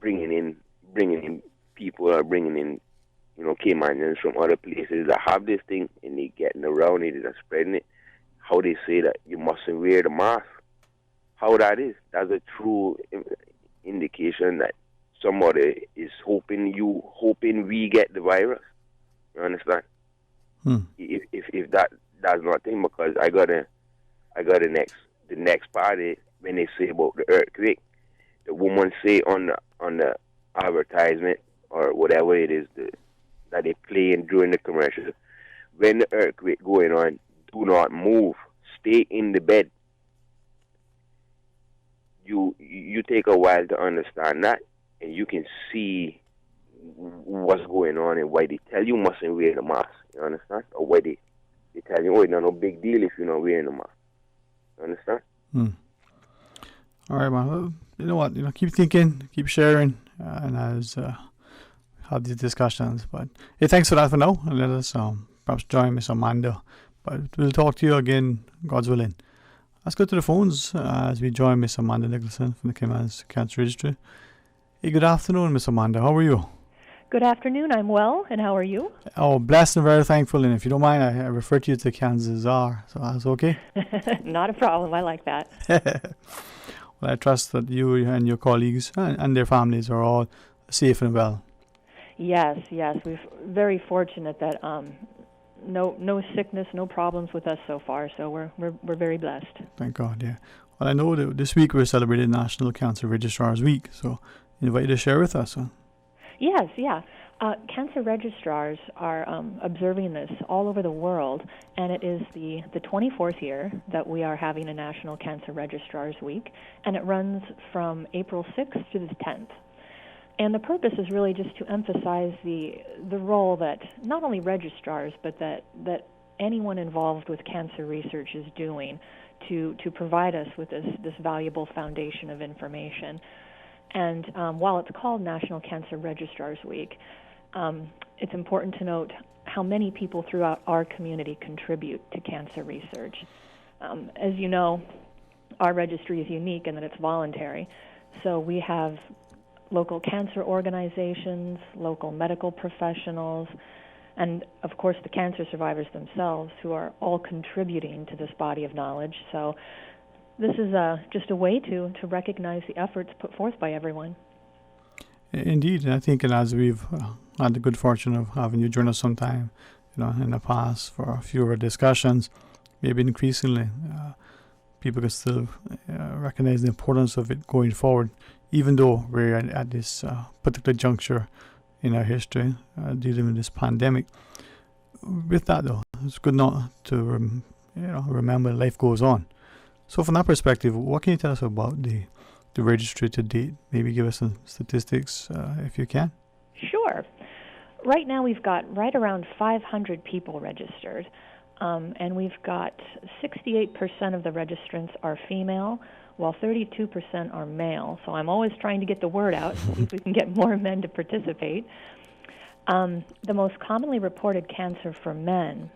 bringing in people or bringing in, you know, Caymanians from other places that have this thing and they getting around it and spreading it. How they say that you mustn't wear the mask. How that is, that's a true indication that somebody is hoping we get the virus. You understand? If that's not thing, because I got the next party when they say about the earthquake, the woman say on the advertisement or whatever it is that they play in during the commercial, when the earthquake going on, do not move. Stay in the bed. You take a while to understand that, and you can see what's going on and why they tell you mustn't wear the mask. You understand? Or why they tell you, it's not no big deal if you're not wearing the mask. You understand? All right, man. Well, you know what? Keep thinking, keep sharing, and as have these discussions. But hey, thanks for that for now. And let us perhaps join Miss Amanda. But we'll talk to you again, God's willing. Let's go to the phones as we join Miss Amanda Nicholson from the Cayman Cancer Registry. Hey, good afternoon, Miss Amanda. How are you? Good afternoon. I'm well, and how are you? Oh, blessed and very thankful. And if you don't mind, I refer to you to Kansas Czar, so that's okay? Not a problem. I like that. Well, I trust that you and your colleagues and their families are all safe and well. Yes. We're very fortunate that no sickness, no problems with us so far. So we're very blessed. Thank God. Yeah. Well, I know that this week we're celebrating National Cancer Registrars Week, so I invite you to share with us. Huh? Yes. Cancer registrars are observing this all over the world, and it is the 24th year that we are having a National Cancer Registrars Week, and it runs from April 6th to the 10th. And the purpose is really just to emphasize the role that not only registrars, but that anyone involved with cancer research is doing to provide us with this valuable foundation of information. And while it's called National Cancer Registrars Week, it's important to note how many people throughout our community contribute to cancer research. As you know, our registry is unique in that it's voluntary. So we have local cancer organizations, local medical professionals, and of course the cancer survivors themselves who are all contributing to this body of knowledge. So this is just a way to recognize the efforts put forth by everyone. Indeed, and I think as we've had the good fortune of having you join us sometime, in the past for a few of our discussions, maybe increasingly people can still recognize the importance of it going forward, even though we're at this particular juncture in our history dealing with this pandemic. With that, though, it's good not to remember life goes on. So from that perspective, what can you tell us about the registry to date? Maybe give us some statistics if you can. Sure. Right now we've got right around 500 people registered, and we've got 68% of the registrants are female, while 32% are male. So I'm always trying to get the word out, see if we can get more men to participate. The most commonly reported cancer for men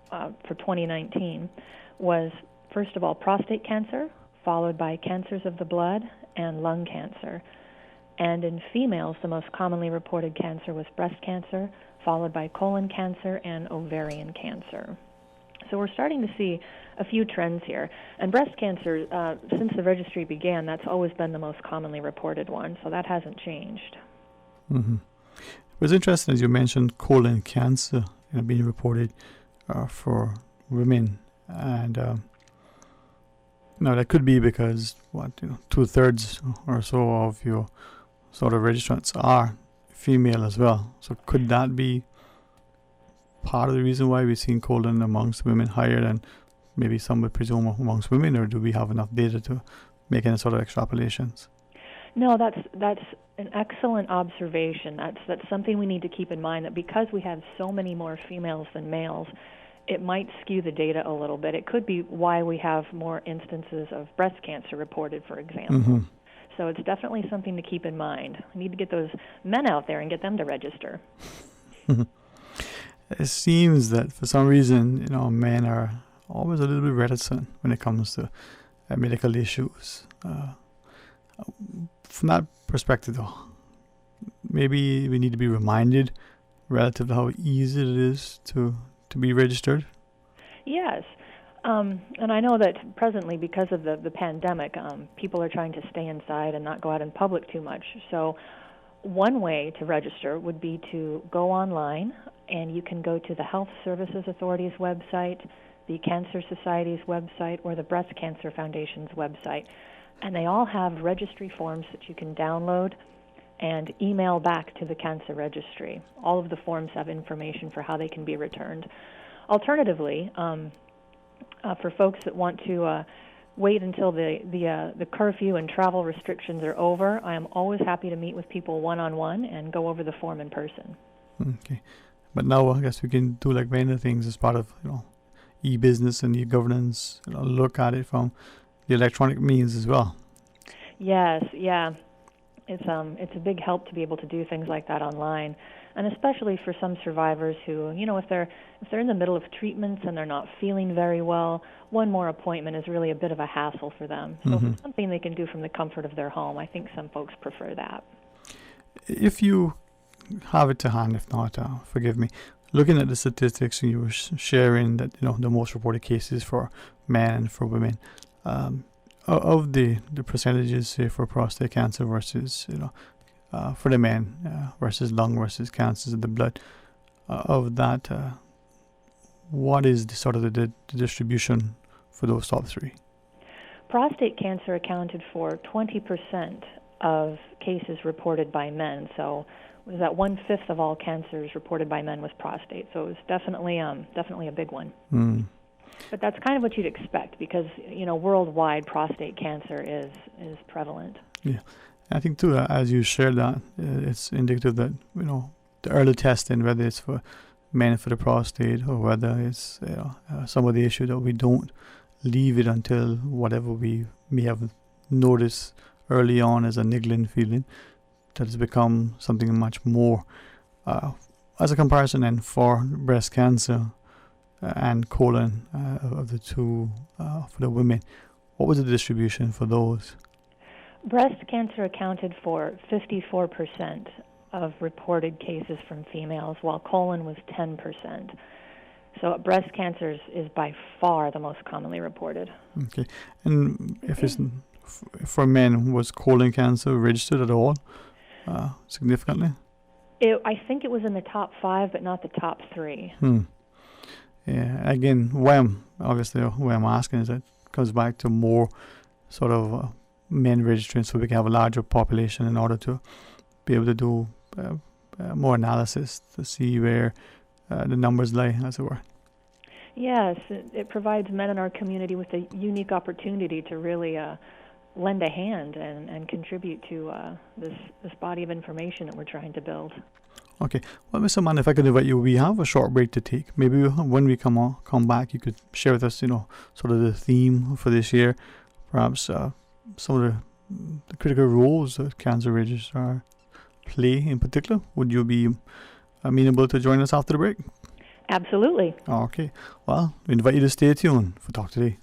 for 2019 was, first of all, prostate cancer, followed by cancers of the blood and lung cancer. And in females, the most commonly reported cancer was breast cancer, followed by colon cancer and ovarian cancer. So we're starting to see a few trends here. And breast cancer, since the registry began, that's always been the most commonly reported one, so that hasn't changed. Mm-hmm. It was interesting, as you mentioned, colon cancer being reported for women. And that could be because, 2/3 or so of your sort of registrants are female as well. So could that be part of the reason why we're seeing colon amongst women higher than maybe some would presume amongst women, or do we have enough data to make any sort of extrapolations? No, that's an excellent observation. That's something we need to keep in mind, that because we have so many more females than males, it might skew the data a little bit. It could be why we have more instances of breast cancer reported, for example. Mm-hmm. So it's definitely something to keep in mind. We need to get those men out there and get them to register. It seems that for some reason, men are always a little bit reticent when it comes to medical issues. From that perspective, though, maybe we need to be reminded relative to how easy it is to be registered. Yes. And I know that presently, because of the pandemic, people are trying to stay inside and not go out in public too much. So one way to register would be to go online, and you can go to the Health Services Authority's website, the Cancer Society's website, or the Breast Cancer Foundation's website. And they all have registry forms that you can download. and email back to the cancer registry. All of the forms have information for how they can be returned. Alternatively, for folks that want to wait until the curfew and travel restrictions are over, I am always happy to meet with people one-on-one and go over the form in person. Okay. But now I guess we can do like many things as part of, e-business and e-governance, look at it from the electronic means as well. Yes, yeah. It's a big help to be able to do things like that online, and especially for some survivors who, if they're in the middle of treatments and they're not feeling very well, one more appointment is really a bit of a hassle for them. So if it's something they can do from the comfort of their home, I think some folks prefer that. If you have it to hand, if not, forgive me. Looking at the statistics you were sharing that the most reported cases for men and for women, of the percentages, say, for prostate cancer versus for the men versus lung versus cancers of the blood, of that, what is the sort of the distribution for those top three? Prostate cancer accounted for 20% of cases reported by men. So was that 1/5 of all cancers reported by men was prostate. So it was definitely a big one. But that's kind of what you'd expect because worldwide prostate cancer is prevalent. Yeah, I think too, as you shared that, it's indicative that the early testing, whether it's for men for the prostate or whether it's some of the issue that we don't leave it until whatever we may have noticed early on as a niggling feeling, that has become something much more. As a comparison, then for breast cancer and colon of the two for the women, what was the distribution for those? Breast cancer accounted for 54% of reported cases from females, while colon was 10%. So breast cancer is by far the most commonly reported. Okay. And if it's for men, was colon cancer registered at all significantly? I think it was in the top 5, but not the top 3. Yeah. Again, why I'm asking is that it comes back to more sort of men registering, so we can have a larger population in order to be able to do more analysis to see where the numbers lie, as it were. Yes, it provides men in our community with a unique opportunity to really lend a hand and contribute to this body of information that we're trying to build. Okay. Well, Mr. Mann, if I could invite you, we have a short break to take. Maybe when we come back, you could share with us, sort of the theme for this year, perhaps some of the critical roles that cancer registrars play in particular. Would you be amenable to join us after the break? Absolutely. Okay. Well, we invite you to stay tuned for Talk Today.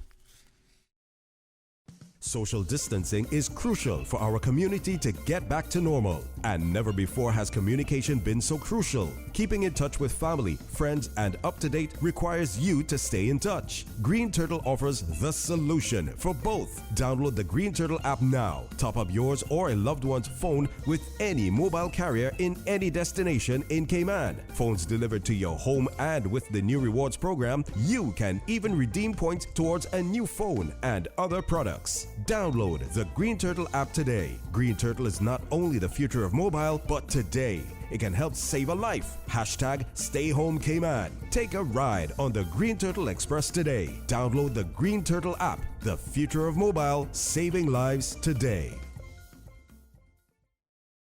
Social distancing is crucial for our community to get back to normal. And never before has communication been so crucial. Keeping in touch with family, friends, and up to date requires you to stay in touch. Green Turtle offers the solution for both. Download the Green Turtle app now. Top up yours or a loved one's phone with any mobile carrier in any destination in Cayman. Phones delivered to your home, and with the new rewards program, you can even redeem points towards a new phone and other products. Download the Green Turtle app today. Green Turtle is not only the future of mobile, but today it can help save a life. Hashtag Stay Home Cayman. Take a ride on the Green Turtle Express today. Download the Green Turtle app. The future of mobile, saving lives today.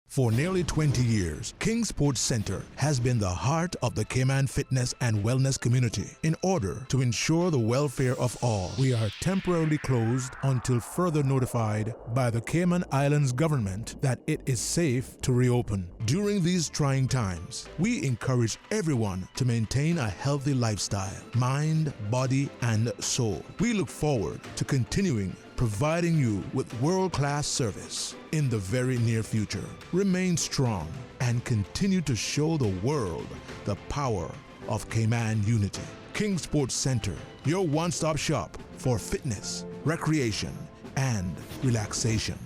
For nearly 20 years, Kingsport Center has been the heart of the Cayman fitness and wellness community. In order to ensure the welfare of all, we are temporarily closed until further notified by the Cayman Islands government that it is safe to reopen. During these trying times, we encourage everyone to maintain a healthy lifestyle, mind, body, and soul. We look forward to continuing providing you with world-class service in the very near future. Remain strong and continue to show the world the power of Cayman unity. Kingsport Center, your one-stop shop for fitness, recreation, and relaxation.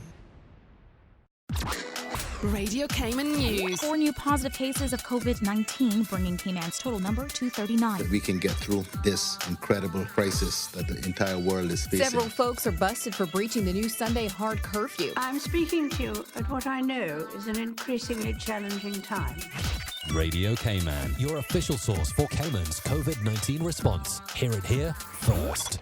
Radio Cayman News. 4 new positive cases of COVID-19, bringing Cayman's total number to 39. That we can get through this incredible crisis that the entire world is facing. Several folks are busted for breaching the new Sunday hard curfew. I'm speaking to you at what I know is an increasingly challenging time. Radio Cayman, your official source for Cayman's COVID-19 response. Hear it here first.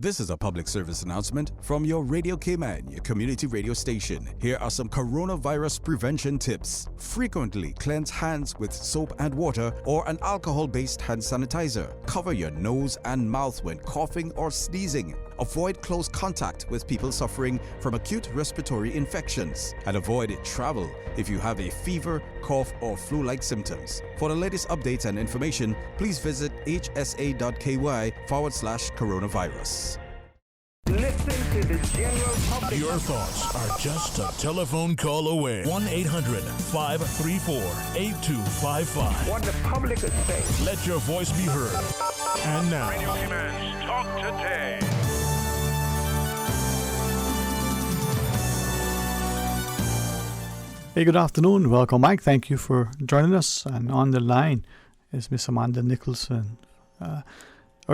This is a public service announcement from your Radio Cayman, your community radio station. Here are some coronavirus prevention tips. Frequently cleanse hands with soap and water or an alcohol-based hand sanitizer. Cover your nose and mouth when coughing or sneezing. Avoid close contact with people suffering from acute respiratory infections. And avoid travel if you have a fever, cough, or flu-like symptoms. For the latest updates and information, please visit hsa.ky/coronavirus. Listen to the general public. Your thoughts are just a telephone call away. 1-800-534-8255. What the public is saying. Let your voice be heard. And now, Radio Cayman's Talk Today. Hey, good afternoon. Welcome back. Thank you for joining us. And on the line is Miss Amanda Nicholson, our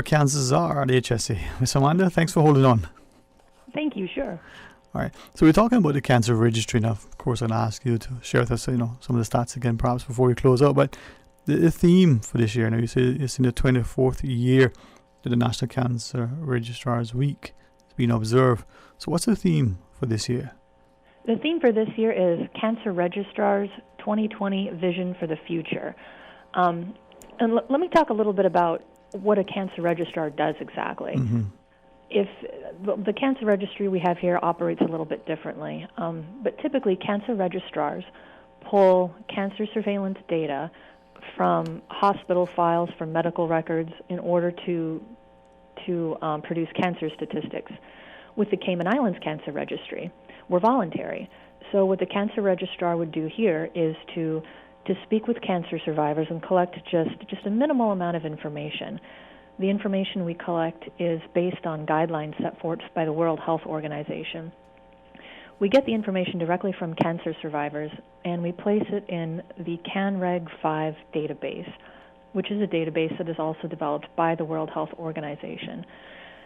Kansas Czar at HSA. Miss Amanda, thanks for holding on. Thank you, sure. All right. So we're talking about the cancer registry now. Of course, I'll ask you to share with us, some of the stats again, perhaps before we close out. But the theme for this year, now you say it's in the 24th year that the National Cancer Registrars Week is being observed. So what's the theme for this year? The theme for this year is Cancer Registrars 2020 Vision for the Future. And let me talk a little bit about what a cancer registrar does exactly. Mm-hmm. If the cancer registry we have here operates a little bit differently, but typically cancer registrars pull cancer surveillance data from hospital files, from medical records, in order to produce cancer statistics. With the Cayman Islands Cancer Registry, we're voluntary. So what the cancer registrar would do here is to speak with cancer survivors and collect just a minimal amount of information. The information we collect is based on guidelines set forth by the World Health Organization. We get the information directly from cancer survivors, and we place it in the CanReg5 database, which is a database that is also developed by the World Health Organization.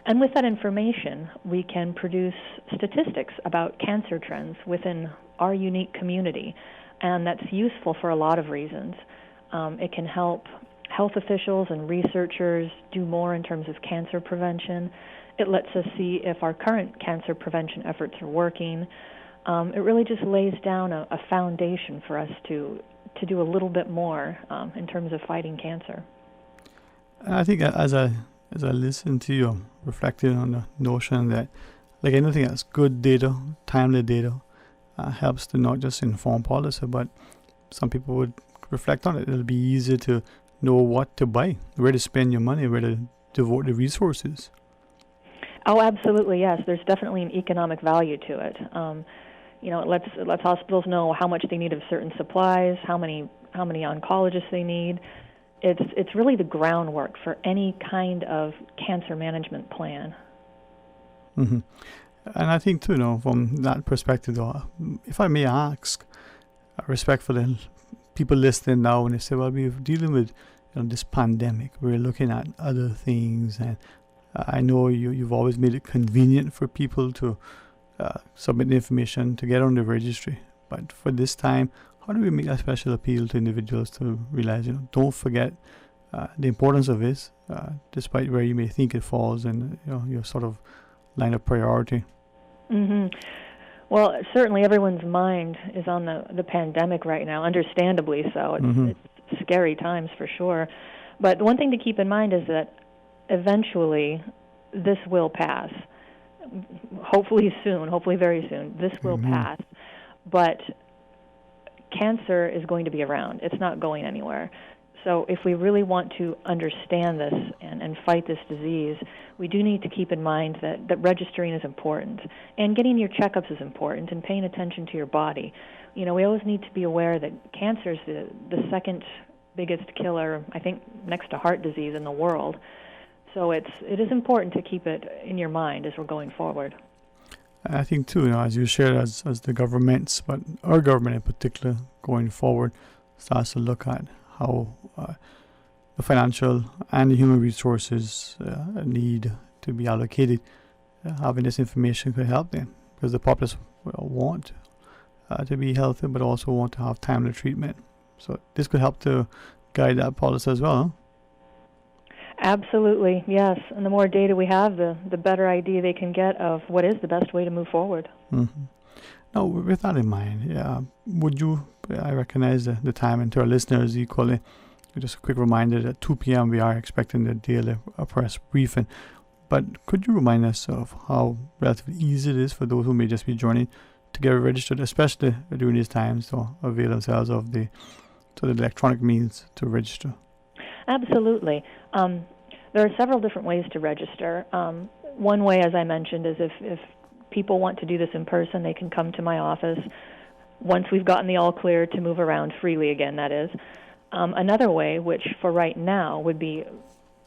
And with that information, we can produce statistics about cancer trends within our unique community, and that's useful for a lot of reasons. It can help health officials and researchers do more in terms of cancer prevention. It lets us see if our current cancer prevention efforts are working. It really just lays down a foundation for us to do a little bit more in terms of fighting cancer. I think as I listen to you reflecting on the notion that, like anything else, good data, timely data, helps to not just inform policy, but some people would reflect on it. It'll be easier to know what to buy, where to spend your money, where to devote the resources. Oh, absolutely, yes. There's definitely an economic value to it. It lets hospitals know how much they need of certain supplies, how many oncologists they need. It's really the groundwork for any kind of cancer management plan. Mm-hmm. And I think, too, from that perspective, though, if I may ask, respect for the people listening now, when they say, well, we're dealing with this pandemic, we're looking at other things, and I know you've always made it convenient for people to submit the information to get on the registry. But for this time, how do we make a special appeal to individuals to realize, don't forget the importance of this, despite where you may think it falls in your sort of line of priority? Mm-hmm. Well, certainly everyone's mind is on the pandemic right now, understandably so. It's scary times for sure. But one thing to keep in mind is that eventually this will pass. Hopefully soon, hopefully very soon, this will pass. But cancer is going to be around. It's not going anywhere. So if we really want to understand this and fight this disease, we do need to keep in mind that registering is important, and getting your checkups is important, and paying attention to your body. We always need to be aware that cancer is the second biggest killer, I think, next to heart disease in the world. So it is important to keep it in your mind as we're going forward. I think too, as you shared, as the governments, but our government in particular, going forward, starts to look at how the financial and the human resources need to be allocated. Having this information could help them, because the populace want to be healthy, but also want to have timely treatment. So this could help to guide that policy as well. Huh? Absolutely, yes. And the more data we have, the better idea they can get of what is the best way to move forward. Mm-hmm. Now, with that in mind, would you, I recognize the time, and to our listeners equally, just a quick reminder that 2 p.m. we are expecting the daily press briefing. But could you remind us of how relatively easy it is for those who may just be joining to get registered, especially during these times, to avail themselves of the electronic means to register? Absolutely. There are several different ways to register. One way, as I mentioned, is if people want to do this in person, they can come to my office once we've gotten the all clear to move around freely again, that is. Another way, which for right now would be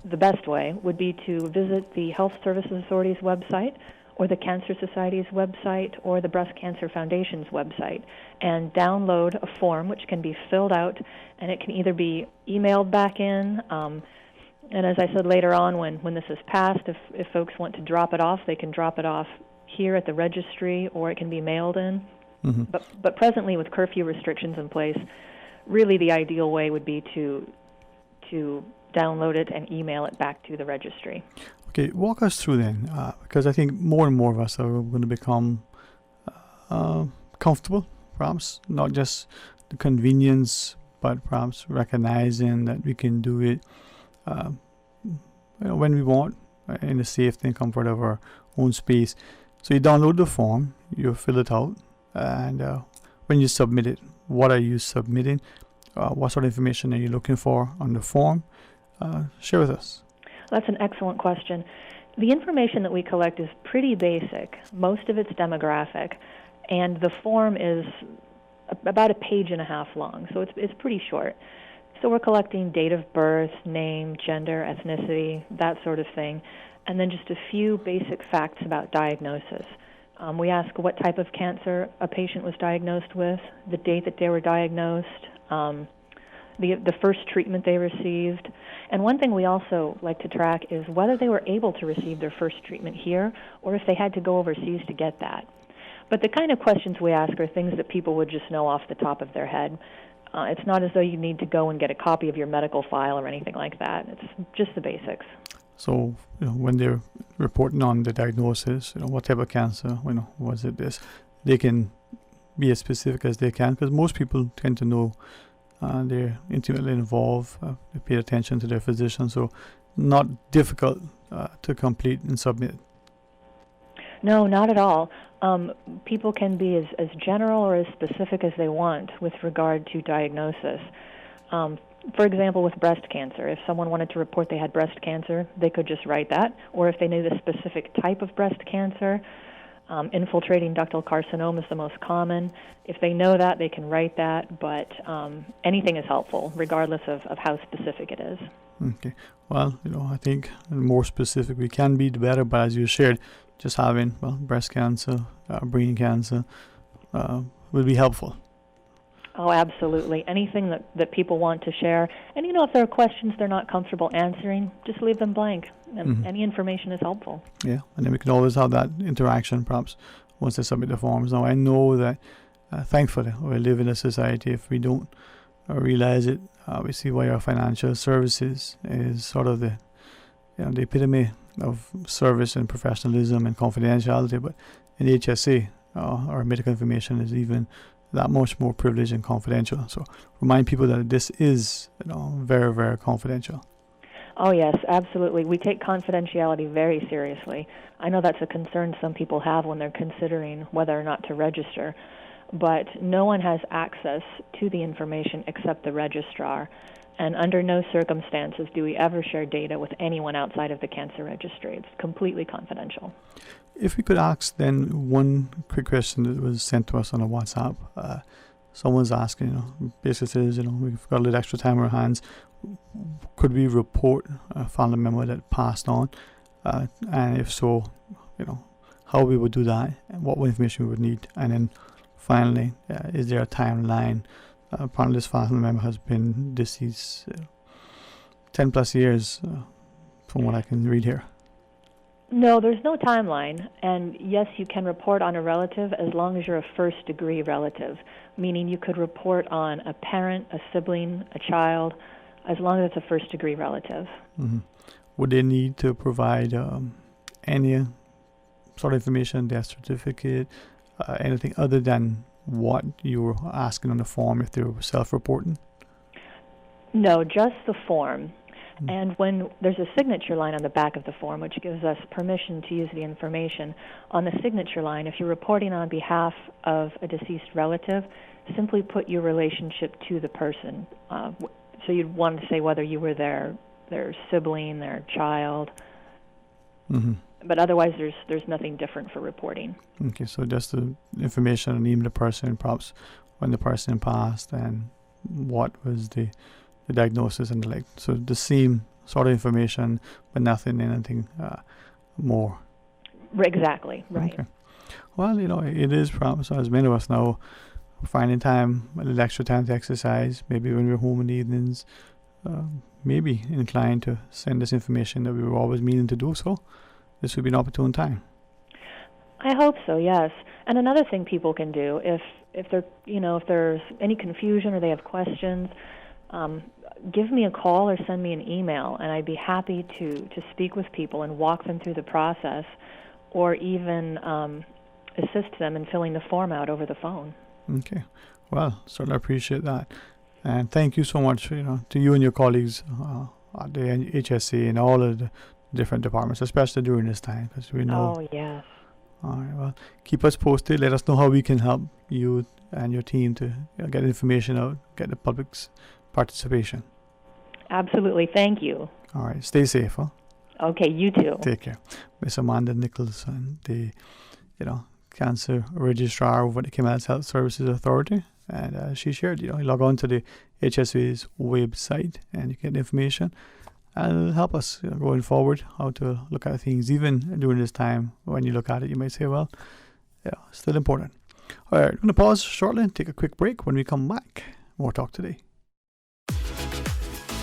the best way, would be to visit the Health Services Authority's website, or the Cancer Society's website, or the Breast Cancer Foundation's website, and download a form which can be filled out, and it can either be emailed back in, and as I said later on, when this is passed, if folks want to drop it off, they can drop it off here at the registry, or it can be mailed in. Mm-hmm. But presently, with curfew restrictions in place, really the ideal way would be to download it and email it back to the registry. Okay, walk us through then, because I think more and more of us are going to become comfortable, perhaps, not just the convenience, but perhaps recognizing that we can do it when we want, in the safety and comfort of our own space. So you download the form, you fill it out, and when you submit it, what are you submitting? What sort of information are you looking for on the form? Share with us. That's an excellent question. The information that we collect is pretty basic. Most of it's demographic, and the form is about a page and a half long, so it's pretty short. So we're collecting date of birth, name, gender, ethnicity, that sort of thing, and then just a few basic facts about diagnosis. We ask what type of cancer a patient was diagnosed with, the date that they were diagnosed, the first treatment they received. And one thing we also like to track is whether they were able to receive their first treatment here or if they had to go overseas to get that. But the kind of questions we ask are things that people would just know off the top of their head. It's not as though you need to go and get a copy of your medical file or anything like that. It's just the basics. So, when they're reporting on the diagnosis, what type of cancer, was it this, they can be as specific as they can, because most people tend to know. They're intimately involved. They pay attention to their physician, so not difficult to complete and submit. No, not at all. People can be as general or as specific as they want with regard to diagnosis. For example, with breast cancer, if someone wanted to report they had breast cancer, they could just write that. Or if they knew the specific type of breast cancer, infiltrating ductal carcinoma is the most common. If they know that, they can write that, but anything is helpful, regardless of how specific it is. Okay. Well, I think the more specific we can be, the better, but as you shared, just having, breast cancer, brain cancer will be helpful. Oh, absolutely. Anything that people want to share. And, if there are questions they're not comfortable answering, just leave them blank. And any information is helpful. Yeah, and then we can always have that interaction, perhaps, once they submit the forms. Now, I know that, thankfully, we live in a society, if we don't realize it, we see why our financial services is sort of the epitome of service and professionalism and confidentiality. But in HSA, our medical information is even that much more privileged and confidential. So remind people that this is very, very confidential. Oh, yes, absolutely. We take confidentiality very seriously. I know that's a concern some people have when they're considering whether or not to register, but no one has access to the information except the registrar. And under no circumstances do we ever share data with anyone outside of the cancer registry. It's completely confidential. If we could ask then one quick question that was sent to us on a WhatsApp. Someone's asking, basically says, we've got a little extra time on our hands. Could we report a family member that passed on? And if so, how we would do that, and what information we would need, and then finally, is there a timeline? Apparently, this family member has been deceased 10 plus years, from what I can read here. No, there's no timeline. And yes, you can report on a relative as long as you're a first-degree relative, meaning you could report on a parent, a sibling, a child, as long as it's a first-degree relative. Mm-hmm. Would they need to provide any sort of information, death certificate, anything other than what you were asking on the form if they were self-reporting? No, just the form. And when there's a signature line on the back of the form, which gives us permission to use the information, on the signature line, if you're reporting on behalf of a deceased relative, simply put your relationship to the person. So you'd want to say whether you were their sibling, their child. Mm-hmm. But otherwise, there's nothing different for reporting. Okay, so just the information on the person, perhaps when the person passed and what was the diagnosis and the like. So the same sort of information, but anything more. Exactly, right. Okay. Well, it is perhaps, as many of us know, finding time, a little extra time to exercise, maybe when we're home in the evenings, maybe inclined to send this information that we were always meaning to do so. This would be an opportune time. I hope so, yes. And another thing people can do, if there's any confusion or they have questions, give me a call or send me an email, and I'd be happy to speak with people and walk them through the process, or even assist them in filling the form out over the phone. Okay. Well, certainly appreciate that. And thank you so much, to you and your colleagues at the HSC and all of the different departments, especially during this time, because we know. Oh, yes. All right. Well, keep us posted. Let us know how we can help you and your team to get information out, get the public's participation. Absolutely. Thank you. All right. Stay safe, huh? Okay, you too. Take care. Miss Amanda Nicholson, the cancer registrar over the Cayman Health Services Authority, and she shared, you log on to the HSV's website and you get information, and it'll help us going forward how to look at things. Even during this time, when you look at it, you might say, well, still important. All right, I'm going to pause shortly and take a quick break. When we come back, more Talk Today.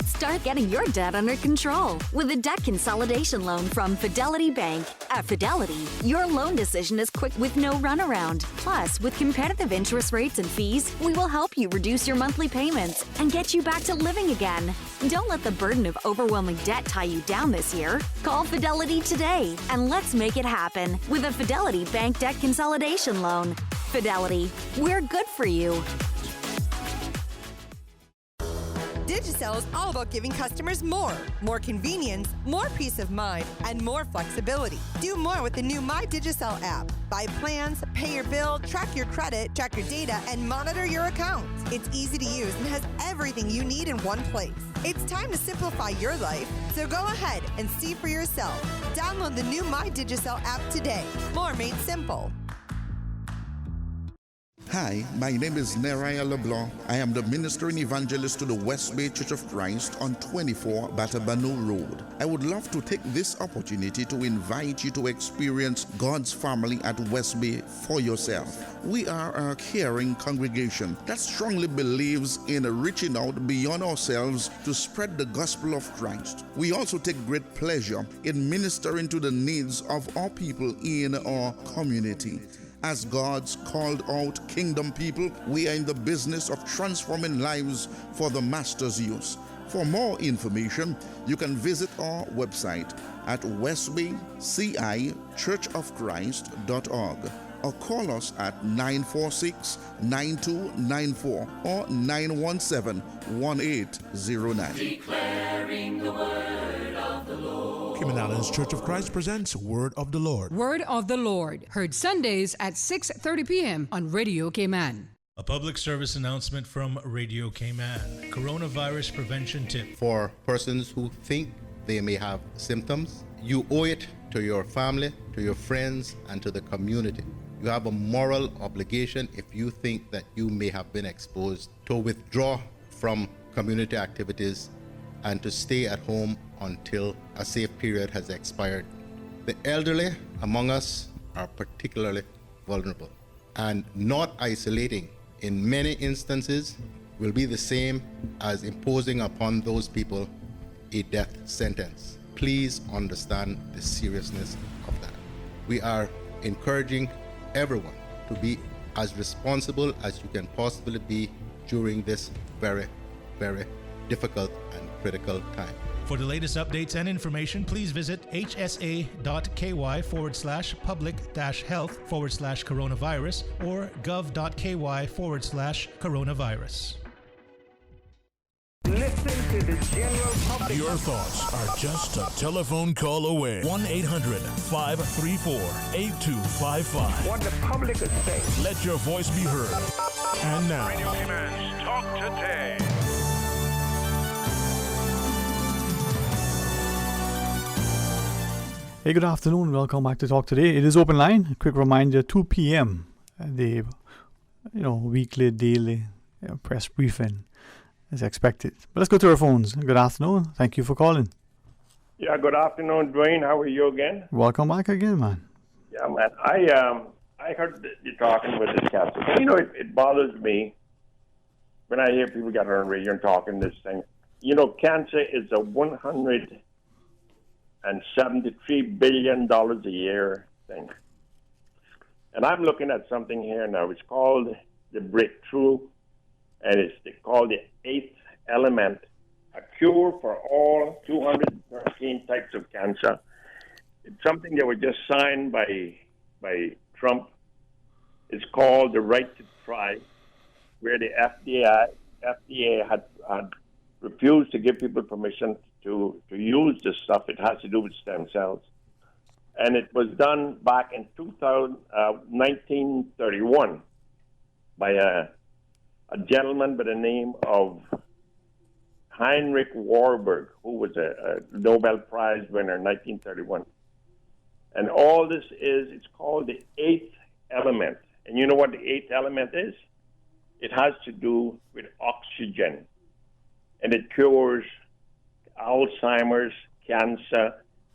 Start getting your debt under control with a debt consolidation loan from Fidelity Bank. At Fidelity, your loan decision is quick with no runaround. Plus, with competitive interest rates and fees, we will help you reduce your monthly payments and get you back to living again. Don't let the burden of overwhelming debt tie you down this year. Call Fidelity today and let's make it happen with a Fidelity Bank debt consolidation loan. Fidelity, we're good for you. Digicel is all about giving customers more convenience, more peace of mind, and more flexibility. Do more with the new My Digicel app. Buy plans, pay your bill, track your credit, track your data, and monitor your account. It's easy to use and has everything you need in one place. It's time to simplify your life, so go ahead and see for yourself. Download the new My Digicel app today. More made simple. Hi, my name is Neraya LeBlanc. I am the minister and evangelist to the West Bay Church of Christ on 24 Batabano Road. I would love to take this opportunity to invite you to experience God's family at West Bay for yourself. We are a caring congregation that strongly believes in reaching out beyond ourselves to spread the gospel of Christ. We also take great pleasure in ministering to the needs of our people in our community. As God's called out kingdom people, we are in the business of transforming lives for the Master's use. For more information, you can visit our website at westbaycichurchofchrist.org or call us at 946-9294 or 917-1809. Declaring the word of the Lord. Cayman Islands Church of Christ presents Word of the Lord. Word of the Lord, heard Sundays at 6:30 p.m. on Radio Cayman. A public service announcement from Radio Cayman. Coronavirus prevention tip. For persons who think they may have symptoms, you owe it to your family, to your friends, and to the community. You have a moral obligation, if you think that you may have been exposed, to withdraw from community activities and to stay at home until a safe period has expired. The elderly among us are particularly vulnerable. And not isolating in many instances will be the same as imposing upon those people a death sentence. Please understand the seriousness of that. We are encouraging everyone to be as responsible as you can possibly be during this very, very difficult and critical time. For the latest updates and information, please visit hsa.ky/public-health/coronavirus or gov.ky/coronavirus. Listen to the general public. Your thoughts are just a telephone call away. 1-800-534-8255. What the public is saying. Let your voice be heard. And now, Radio Cayman's Talk Today. Hey, good afternoon. Welcome back to Talk Today. It is open line. A quick reminder, 2 p.m. The weekly, daily press briefing is expected. But let's go to our phones. Good afternoon. Thank you for calling. Yeah, good afternoon, Dwayne. How are you again? Welcome back again, man. Yeah, man. I heard that you're talking with this cancer. You know, it bothers me when I hear people get on radio and talking this thing. You know, cancer is a $173 billion a year thing. And I'm looking at something here now. It's called the breakthrough, and it's called the 8th element, a cure for all 213 types of cancer. It's something that was just signed by Trump. It's called the right to try, where the FDA had refused to give people permission to use this stuff. It has to do with stem cells. And it was done back in 1931 by a gentleman by the name of Heinrich Warburg, who was a Nobel Prize winner in 1931. And all this it's called the 8th element. And you know what the 8th element is? It has to do with oxygen. And it cures Alzheimer's, cancer,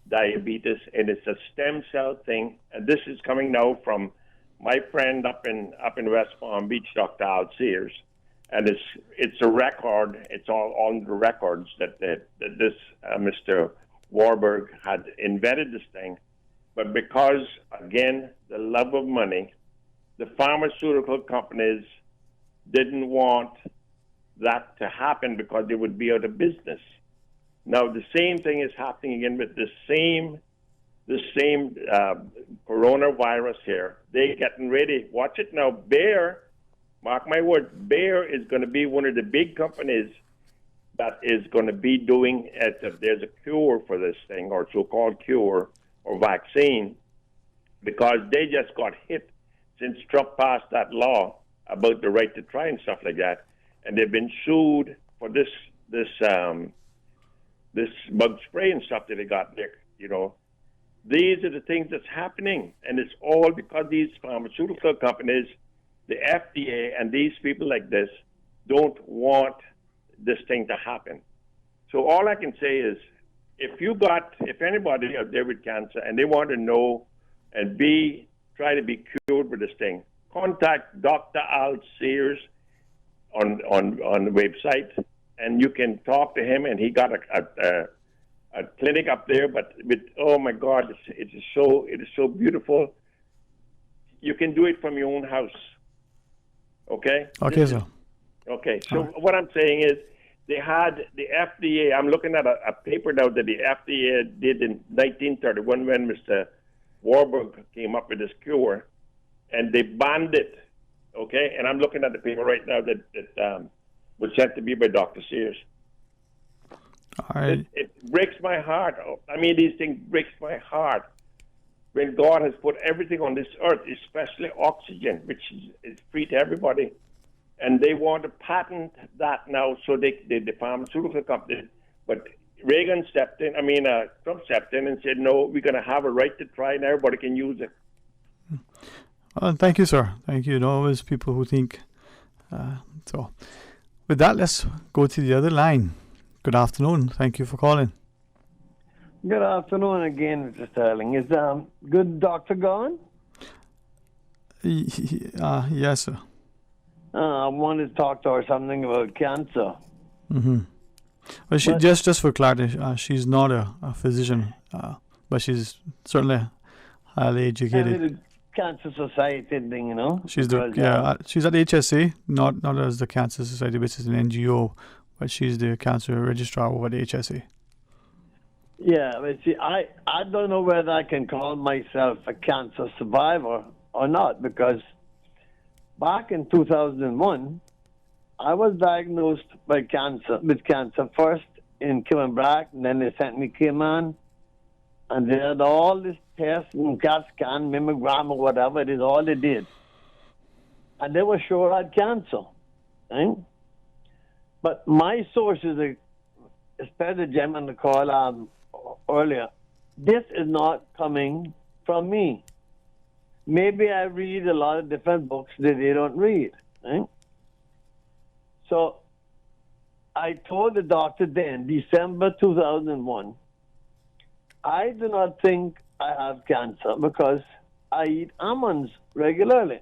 diabetes, and it's a stem cell thing. And this is coming now from my friend up in West Palm Beach, Dr. Al Sears. And it's a record. It's all on the records that this Mr. Warburg had invented this thing. But because, again, the love of money, the pharmaceutical companies didn't want that to happen because they would be out of business. Now, the same thing is happening again with the same coronavirus here. They're getting ready. Watch it now. Bayer, mark my words, Bayer is going to be one of the big companies that is going to be doing it. If there's a cure for this thing, or so-called cure or vaccine, because they just got hit since Trump passed that law about the right to try and stuff like that, and they've been sued for this bug spray and stuff that they got there. You know, these are the things that's happening, and it's all because these pharmaceutical companies, the FDA, and these people like this don't want this thing to happen. So all I can say is, if anybody out there with cancer and they want to know and try to be cured with this thing, contact Dr. Al Sears on the website, and you can talk to him. And he got a clinic up there, but oh my God, it is so beautiful. You can do it from your own house. Okay. Okay, sir. Okay. So what I'm saying is, they had the FDA. I'm looking at a paper now that the FDA did in 1931 when Mr. Warburg came up with this cure, and they banned it. Okay, and I'm looking at the paper right now that was sent to me by Dr. Sears. All right. It breaks my heart. I mean, these things breaks my heart when God has put everything on this earth, especially oxygen, which is free to everybody. And they want to patent that now, so the pharmaceutical company. But Trump stepped in and said, no, we're going to have a right to try and everybody can use it. Thank you, sir. Thank you. Always people who think. So with that, let's go to the other line. Good afternoon. Thank you for calling. Good afternoon again, Mr. Sterling. Is good doctor gone? Yes, sir. I wanted to talk to her something about cancer. Mm-hmm. Well, just for clarity, she's not a physician, but she's certainly highly educated. The Cancer Society thing, you know. She's because, she's at HSA, not as the Cancer Society, which is an NGO, but she's the cancer registrar over at HSA. Yeah, but see, I don't know whether I can call myself a cancer survivor or not, because back in 2001, I was diagnosed with cancer first in Cayman, and then they sent me Cayman, and they had all this tests and CAT scan, mammogram, or whatever it is, all they did. And they were sure I had cancer. Right? But my sources, especially the gentleman to call earlier, this is not coming from me. Maybe I read a lot of different books that they don't read. Right? So I told the doctor then, December 2001, I do not think I have cancer because I eat almonds regularly.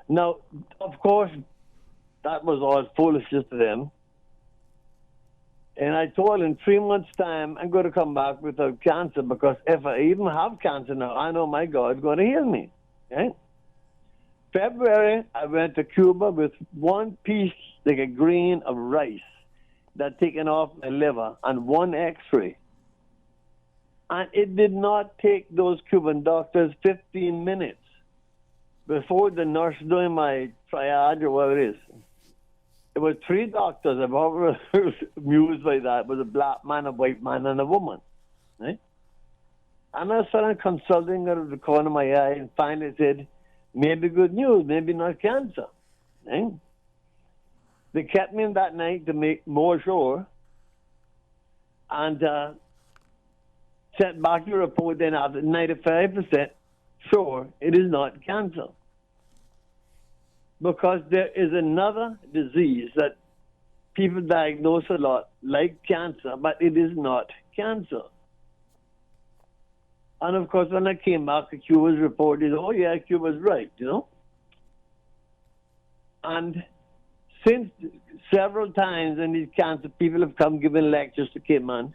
Now, of course, that was all foolishness to them. And I told in 3 months' time, I'm going to come back without cancer, because if I even have cancer now, I know my God is going to heal me. Okay? February, I went to Cuba with one piece, like a grain of rice, that taken off my liver, and one X-ray. And it did not take those Cuban doctors 15 minutes before the nurse doing my triage or whatever it is. It was 3 doctors. I was amused by that. It was a black man, a white man, and a woman. Right? And I started consulting out of the corner of my eye and finally said, maybe good news, maybe not cancer. Right? They kept me in that night to make more sure, and sent back the report then after 95% sure it is not cancer. Because there is another disease that people diagnose a lot, like cancer, but it is not cancer. And of course, when I came back, Cuba's reported, oh yeah, Cuba's right, you know. And since several times when these cancer people have come giving lectures to Cayman,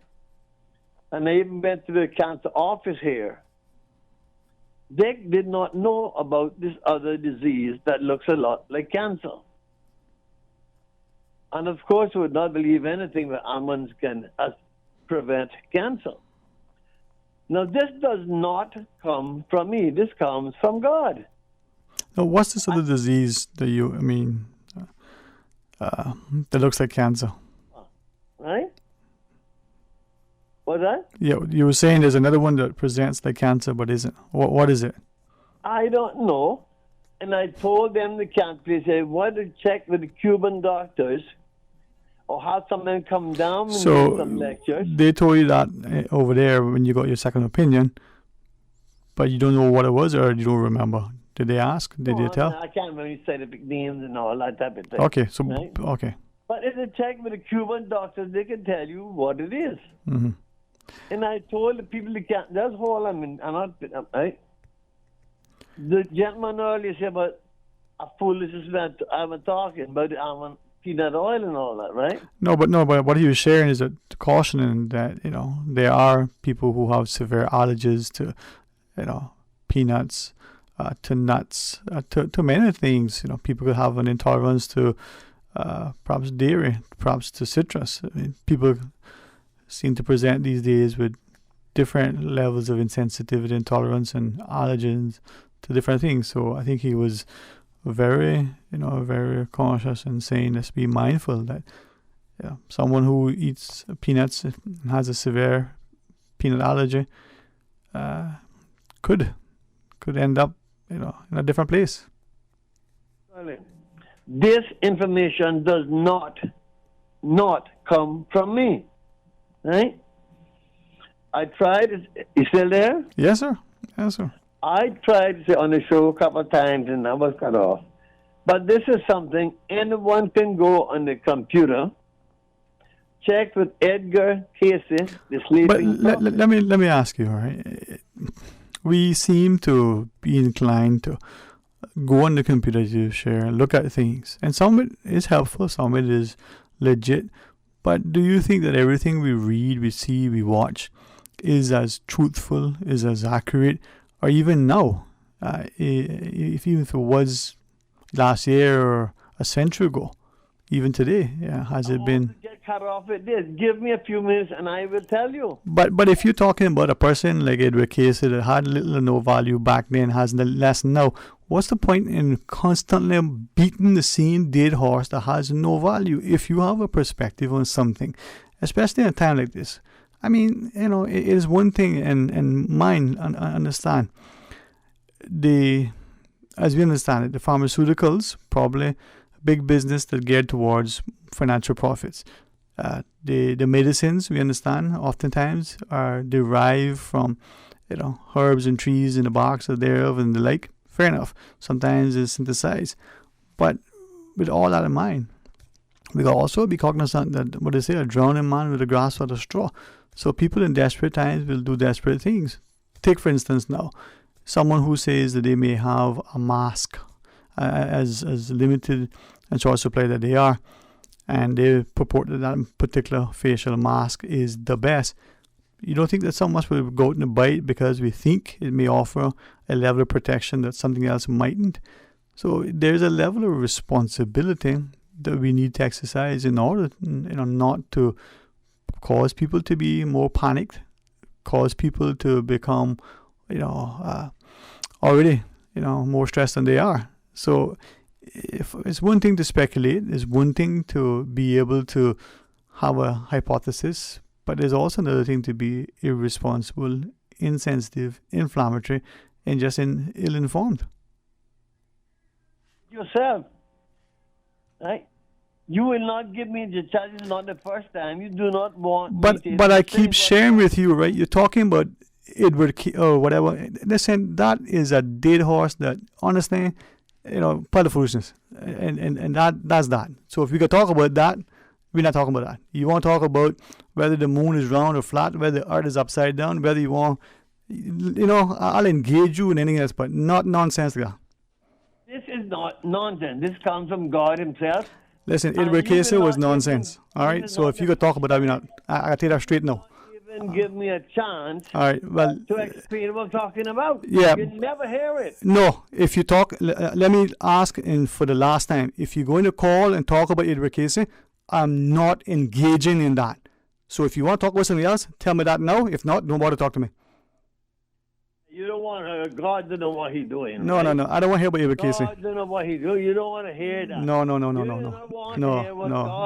and I even went to the cancer office here, they did not know about this other disease that looks a lot like cancer. And of course, we would not believe anything that almonds can prevent cancer. Now, this does not come from me. This comes from God. Now, what's this other disease that that looks like cancer? Right? What's that? Yeah, you were saying there's another one that presents like cancer but isn't. What is it? I don't know. And I told them the cancer, they said, why don't you check with the Cuban doctors or have someone come down and do some lectures. They told you that over there when you got your second opinion, but you don't know what it was, or you don't remember. Did they ask? Did they tell? I can't remember scientific names and all that type of thing. Okay, so, right? Okay. But if they check with the Cuban doctors, they can tell you what it is. Mm-hmm. And I told the people they can't. That's all I'm not, right? The gentleman earlier said about a foolishness that I'm talking about the almond peanut oil and all that, right? No, but what he was sharing is that cautioning that, there are people who have severe allergies to, peanuts, to nuts, to many things. People could have an intolerance to perhaps dairy, perhaps to citrus. I mean, people seem to present these days with different levels of insensitivity, intolerance, and allergens to different things. So I think he was very conscious and saying, let's be mindful that someone who eats peanuts and has a severe peanut allergy could end up in a different place. This information does not come from me, right? I tried. You still there? Yes, sir. Yes, sir. I tried to say on the show a couple of times and I was cut off. But this is something anyone can go on the computer, check with Edgar Casey, the sleeping. But let me ask you, all right? we seem to be inclined to go on the computer to share, look at things. And some of it is helpful, some of it is legit. But do you think that everything we read, we see, we watch is as truthful, is as accurate, or even now, even if it was last year or a century ago, even today, has it been? Get cut off at this. Give me a few minutes and I will tell you. But if you're talking about a person like Edward Cayce that had little or no value back then, has less now, what's the point in constantly beating the same dead horse that has no value? If you have a perspective on something, especially in a time like this, I mean, it is one thing, and mine, understand, as we understand it, the pharmaceuticals, probably big business that geared towards financial profits. The medicines, we understand, oftentimes are derived from, herbs and trees in the barks thereof and the like. Fair enough. Sometimes it's synthesized. But with all that in mind, we can also be cognizant that, what they say, a drowning man with a grasp of a straw. So people in desperate times will do desperate things. Take, for instance, now, someone who says that they may have a mask as limited and short supply that they are, and they purport that particular facial mask is the best. You don't think that some of us will go out and buy it because we think it may offer a level of protection that something else mightn't? So there's a level of responsibility that we need to exercise in order, not to cause people to be more panicked, cause people to become, already, more stressed than they are. So if it's one thing to speculate, it's one thing to be able to have a hypothesis, but there's also another thing to be irresponsible, insensitive, inflammatory, and just ill-informed. Yourself, right? You will not give me the chance. It's not the first time. You do not want. But I keep sharing with you, right? You're talking about Edward or whatever. Listen, that is a dead horse. That honestly, part of foolishness, and that's that. So if we could talk about that, we're not talking about that. You want to talk about whether the moon is round or flat, whether the earth is upside down, whether you want, I'll engage you in anything else, but not nonsense like that. This is not nonsense. This comes from God Himself. Listen, Edward Cayce was nonsense. All right, so if you could talk about that, we're not. I tell you that straight now. Even give me a chance. All right, well, to explain what I'm talking about. Yeah. You never hear it. No, if you talk, let me ask for the last time. If you're going to call and talk about Edward Cayce, I'm not engaging in that. So if you want to talk about something else, tell me that now. If not, don't bother to talk to me. You don't want God to know what He's doing. No, right? no. I don't want to hear about Edward Cayce. God don't know what He's doing. You don't want to hear that. No. No.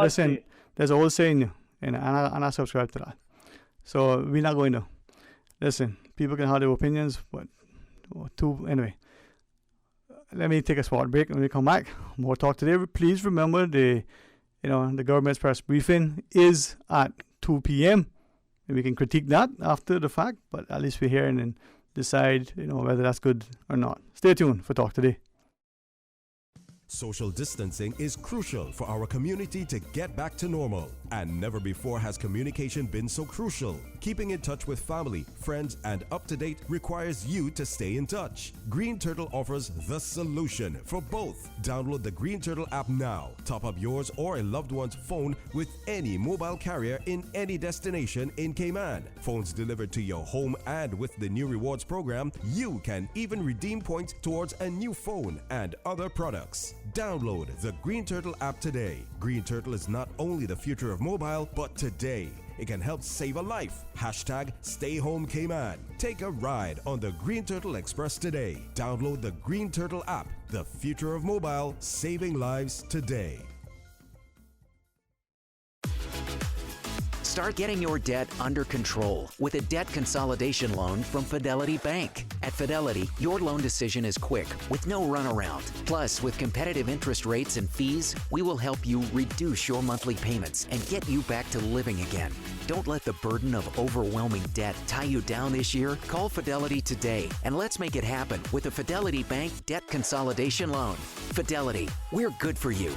Listen, there's a old saying, and I subscribe to that. So we're not going to. Listen, people can have their opinions, but anyway. Let me take a short break. When we come back, more talk today. Please remember the government's press briefing is at 2 p.m. And we can critique that after the fact, but at least we're here and decide, whether that's good or not. Stay tuned for Talk Today. Social distancing is crucial for our community to get back to normal. And never before has communication been so crucial. Keeping in touch with family, friends, and up to date requires you to stay in touch. Green Turtle offers the solution for both. Download the Green Turtle app now. Top up yours or a loved one's phone with any mobile carrier in any destination in Cayman. Phones delivered to your home, and with the new rewards program, you can even redeem points towards a new phone and other products. Download the Green Turtle app today. Green Turtle is not only the future of mobile, but today it can help save a life. Hashtag Stay Home Cayman. Take a ride on the Green Turtle Express today. Download the Green Turtle app. The future of mobile, saving lives today. Start getting your debt under control with a debt consolidation loan from Fidelity Bank. At Fidelity, your loan decision is quick with no runaround. Plus, with competitive interest rates and fees, we will help you reduce your monthly payments and get you back to living again. Don't let the burden of overwhelming debt tie you down this year. Call Fidelity today and let's make it happen with a Fidelity Bank debt consolidation loan. Fidelity, we're good for you.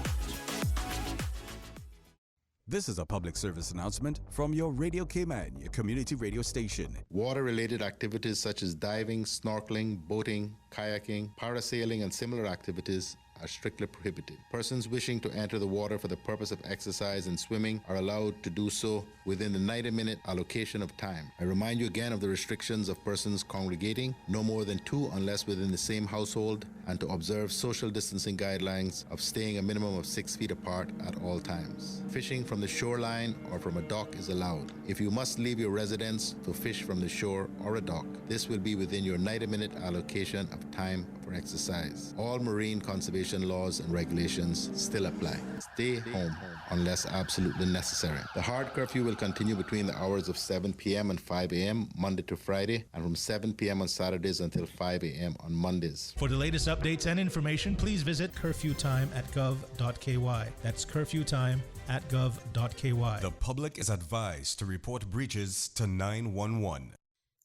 This is a public service announcement from your Radio Cayman, your community radio station. Water-related activities such as diving, snorkeling, boating, kayaking, parasailing, and similar activities are strictly prohibited. Persons wishing to enter the water for the purpose of exercise and swimming are allowed to do so within the 90-minute allocation of time. I remind you again of the restrictions of persons congregating, no more than 2 unless within the same household, and to observe social distancing guidelines of staying a minimum of 6 feet apart at all times. Fishing from the shoreline or from a dock is allowed. If you must leave your residence to fish from the shore or a dock, this will be within your 90-minute allocation of time for exercise. All marine conservation laws and regulations still apply. Stay home unless absolutely necessary. The hard curfew will continue between the hours of 7 p.m. and 5 a.m. Monday to Friday, and from 7 p.m. on Saturdays until 5 a.m. on Mondays. For the latest updates and information, please visit curfewtime@gov.ky. That's curfewtime@gov.ky. The public is advised to report breaches to 911.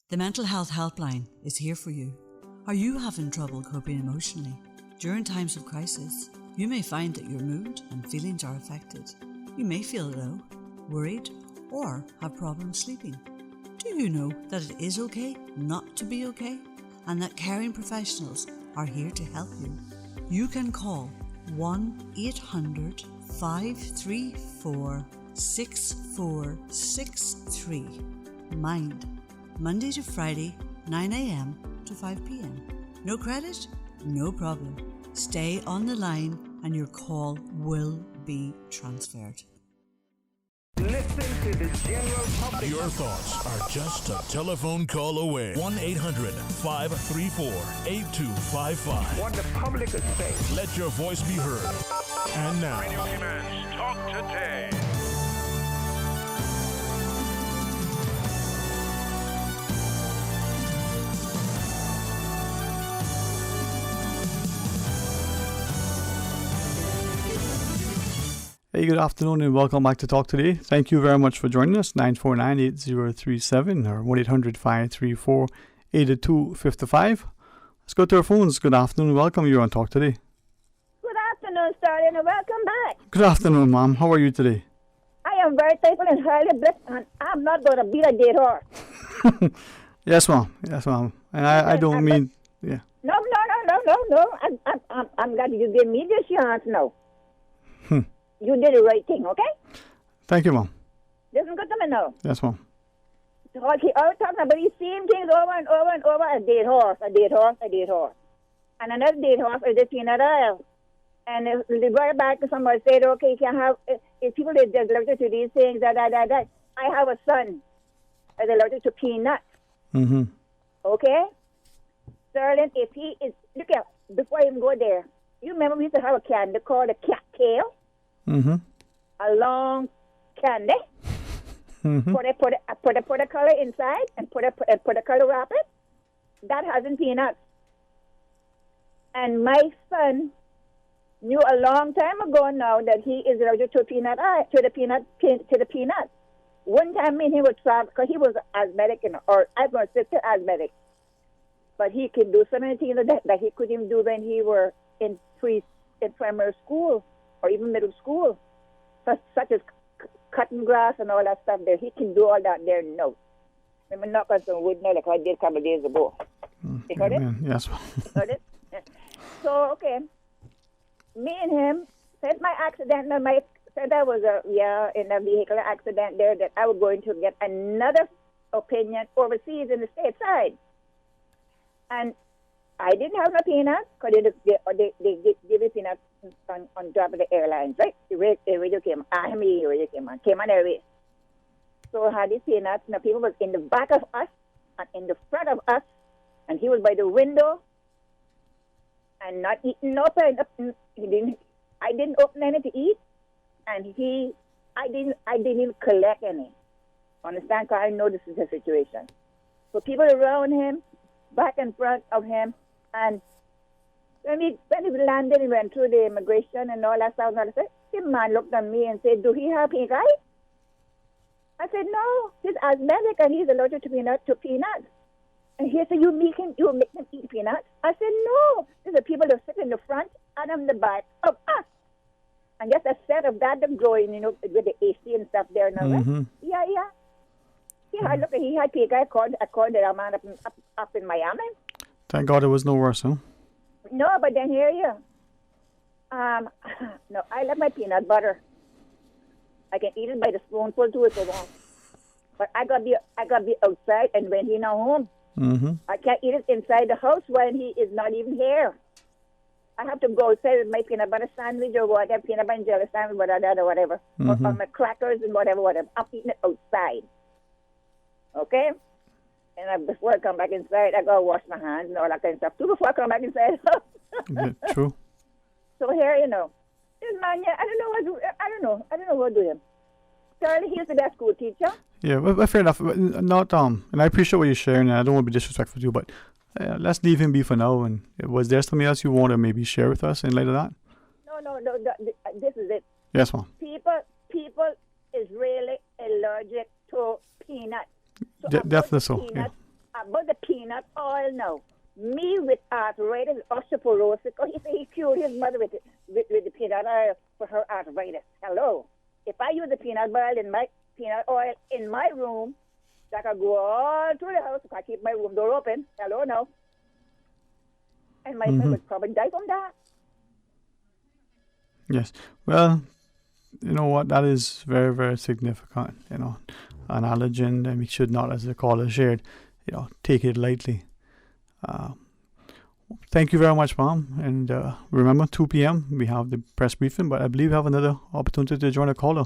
The Mental Health Helpline is here for you. Are you having trouble coping emotionally? During times of crisis, you may find that your mood and feelings are affected. You may feel low, worried, or have problems sleeping. Do you know that it is okay not to be okay, and that caring professionals are here to help you? You can call 1-800-534-6463. Mind, Monday to Friday, 9 a.m. to 5 p.m. No credit? No problem. Stay on the line and your call will be transferred. Listen to the general public. Your thoughts are just a telephone call away. 1-800-534-8255. What the public is saying. Let your voice be heard. And now, Radio Cayman's Talk Today. Hey, good afternoon and welcome back to Talk Today. Thank you very much for joining us. 949-8037 or 1-800-534-8255. Let's go to our phones. Good afternoon. Welcome. You're on Talk Today. Good afternoon, Sterling, and welcome back. Good afternoon, Mom. How are you today? I am very thankful and highly blessed, and I'm not going to beat a dead horse. Yes, Mom. Yes, Mom. And I don't mean, yeah. No. I'm glad you gave me this chance now. You did the right thing, okay? Thank you, Mom. Listen good to me now. Yes, Mom. So I keep always talking about these same things over and over and over. A dead horse, a dead horse, a dead horse. And another dead horse is the peanut oil. And if they go back to somebody said, okay, you can have, if people are allergic to these things, that. I have a son that's allergic to peanuts. Mm-hmm. Okay? Sterling, if he is, look at, before I even go there, you remember we used to have a candy called a cat tail? Mm-hmm. A long candy. Mm-hmm. Put a color inside and put a color wrap it. That hasn't peanuts. And my son knew a long time ago now that he is allergic to the peanut. One time me and he would travel because he was asthmatic or I was sister asthmatic, but he could do so many things that he couldn't do when he were in primary school or even middle school, such as cutting grass and all that stuff there. He can do all that there now. I'm not on some wood now like I did a couple of days ago. You heard it? Yes. Heard it? So, okay. Me and him, since my accident, since I was in a vehicular accident there, that I was going to get another opinion overseas in the stateside. And I didn't have no peanuts because they give you peanuts on top of the airlines, right? The radio came on Airways. So I had these peanuts, and the people was in the back of us and in the front of us, and he was by the window and not eating no peanuts. I didn't open any to eat, and I didn't even collect any. Understand? Because I know this is a situation. So people around him, back in front of him, and when we landed and went through the immigration and all that stuff, the man looked at me and said, "Do he have pink eye?" I said, "No, he's asthmatic and he's allergic to peanuts." And he said, "You make him eat peanuts?" I said, "No, these are people that sit in the front and in the back of us." And just a set of that growing, with the AC and stuff there now. Mm-hmm. Right? Yeah. Yeah, look, he had people. I called the man up in Miami. Thank God it was no worse, huh? No, but then here you. No, I love my peanut butter. I can eat it by the spoonful too if I want. But I got to be outside, and when he's not home, Mm-hmm. I can't eat it inside the house when he is not even here. I have to go outside with my peanut butter sandwich or whatever, peanut butter and jelly sandwich, whatever, Mm-hmm. or my crackers and whatever. I'm eating it outside. Okay? And before I come back inside, I go wash my hands and all that kind of stuff too before I come back inside. Yeah, true. So here, this man, I don't know what to do him. Charlie, he's the best school teacher. Yeah, well, fair enough. Not and I appreciate what you're sharing. And I don't want to be disrespectful to you, but let's leave him be for now. And was there something else you want to maybe share with us in light of that? No. This is it. Yes, ma'am. People is really allergic to peanuts. So Definitely so. Peanuts, about the peanut oil now. Me with arthritis, osteoporosis, because he cured his mother with the peanut oil for her arthritis. Hello. If I use the peanut oil in my room, that can go all through the house if I keep my room door open. Hello, no. And my son would probably die from that. Yes. Well, you know what? That is very, very significant. An allergen, and we should not, as the caller shared, take it lightly. Thank you very much, Mom. And remember, 2 p.m. we have the press briefing, but I believe we have another opportunity to join a caller.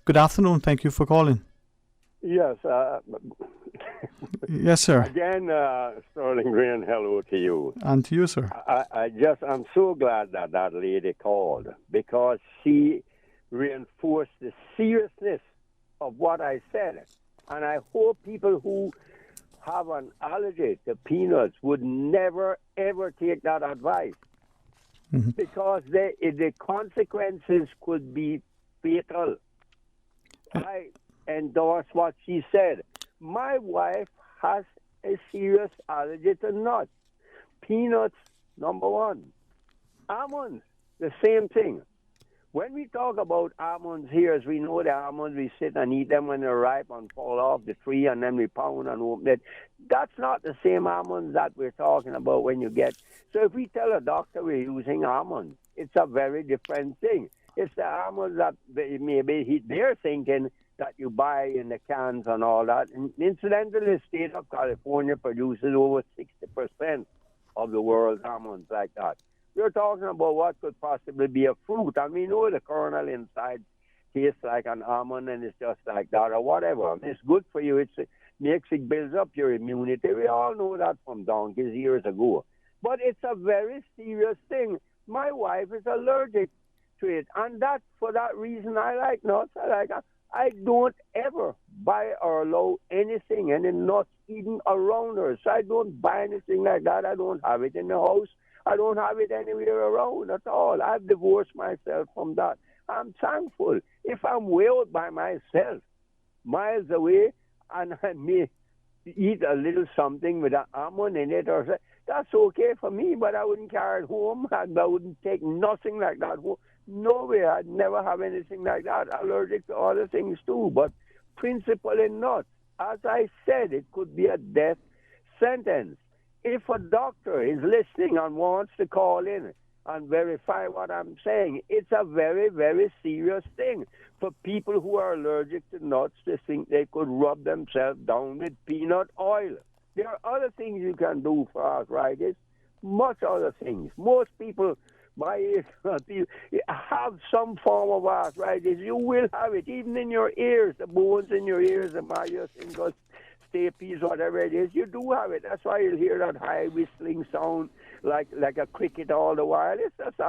Good afternoon. Thank you for calling. Yes. Yes, sir. Again, Sterling Green, hello to you. And to you, sir. I'm so glad that lady called, because she reinforced the seriousness of what I said. And I hope people who have an allergy to peanuts would never, ever take that advice. Mm-hmm. Because the consequences could be fatal. I endorse what she said. My wife has a serious allergy to nuts. Peanuts, number one. Almonds, the same thing. When we talk about almonds here, as we know the almonds, we sit and eat them when they're ripe and fall off the tree, and then we pound and open it. That's not the same almonds that we're talking about when you get. So if we tell a doctor we're using almonds, it's a very different thing. It's the almonds that maybe they're thinking that you buy in the cans and all that. And incidentally, the state of California produces over 60% of the world's almonds like that. We're talking about what could possibly be a fruit, and we know the kernel inside tastes like an almond, and it's just like that or whatever. It's good for you. It builds up your immunity. We all know that from donkeys years ago. But it's a very serious thing. My wife is allergic to it, and for that reason I like nuts. I don't ever buy or allow anything, any nuts even around her. So I don't buy anything like that. I don't have it in the house. I don't have it anywhere around at all. I've divorced myself from that. I'm thankful. If I'm way out by myself, miles away, and I may eat a little something with an almond in it, that's okay for me, but I wouldn't carry it home, and I wouldn't take nothing like that home. No way. I'd never have anything like that. Allergic to other things too, but principally nuts. As I said, it could be a death sentence. If a doctor is listening and wants to call in and verify what I'm saying, it's a very, very serious thing for people who are allergic to nuts to think they could rub themselves down with peanut oil. There are other things you can do for arthritis, much other things. Most people my age have some form of arthritis. You will have it, even in your ears, the bones in your ears, the myosincus, stapes, whatever it is, you do have it. That's why you'll hear that high whistling sound like a cricket all the while. It's just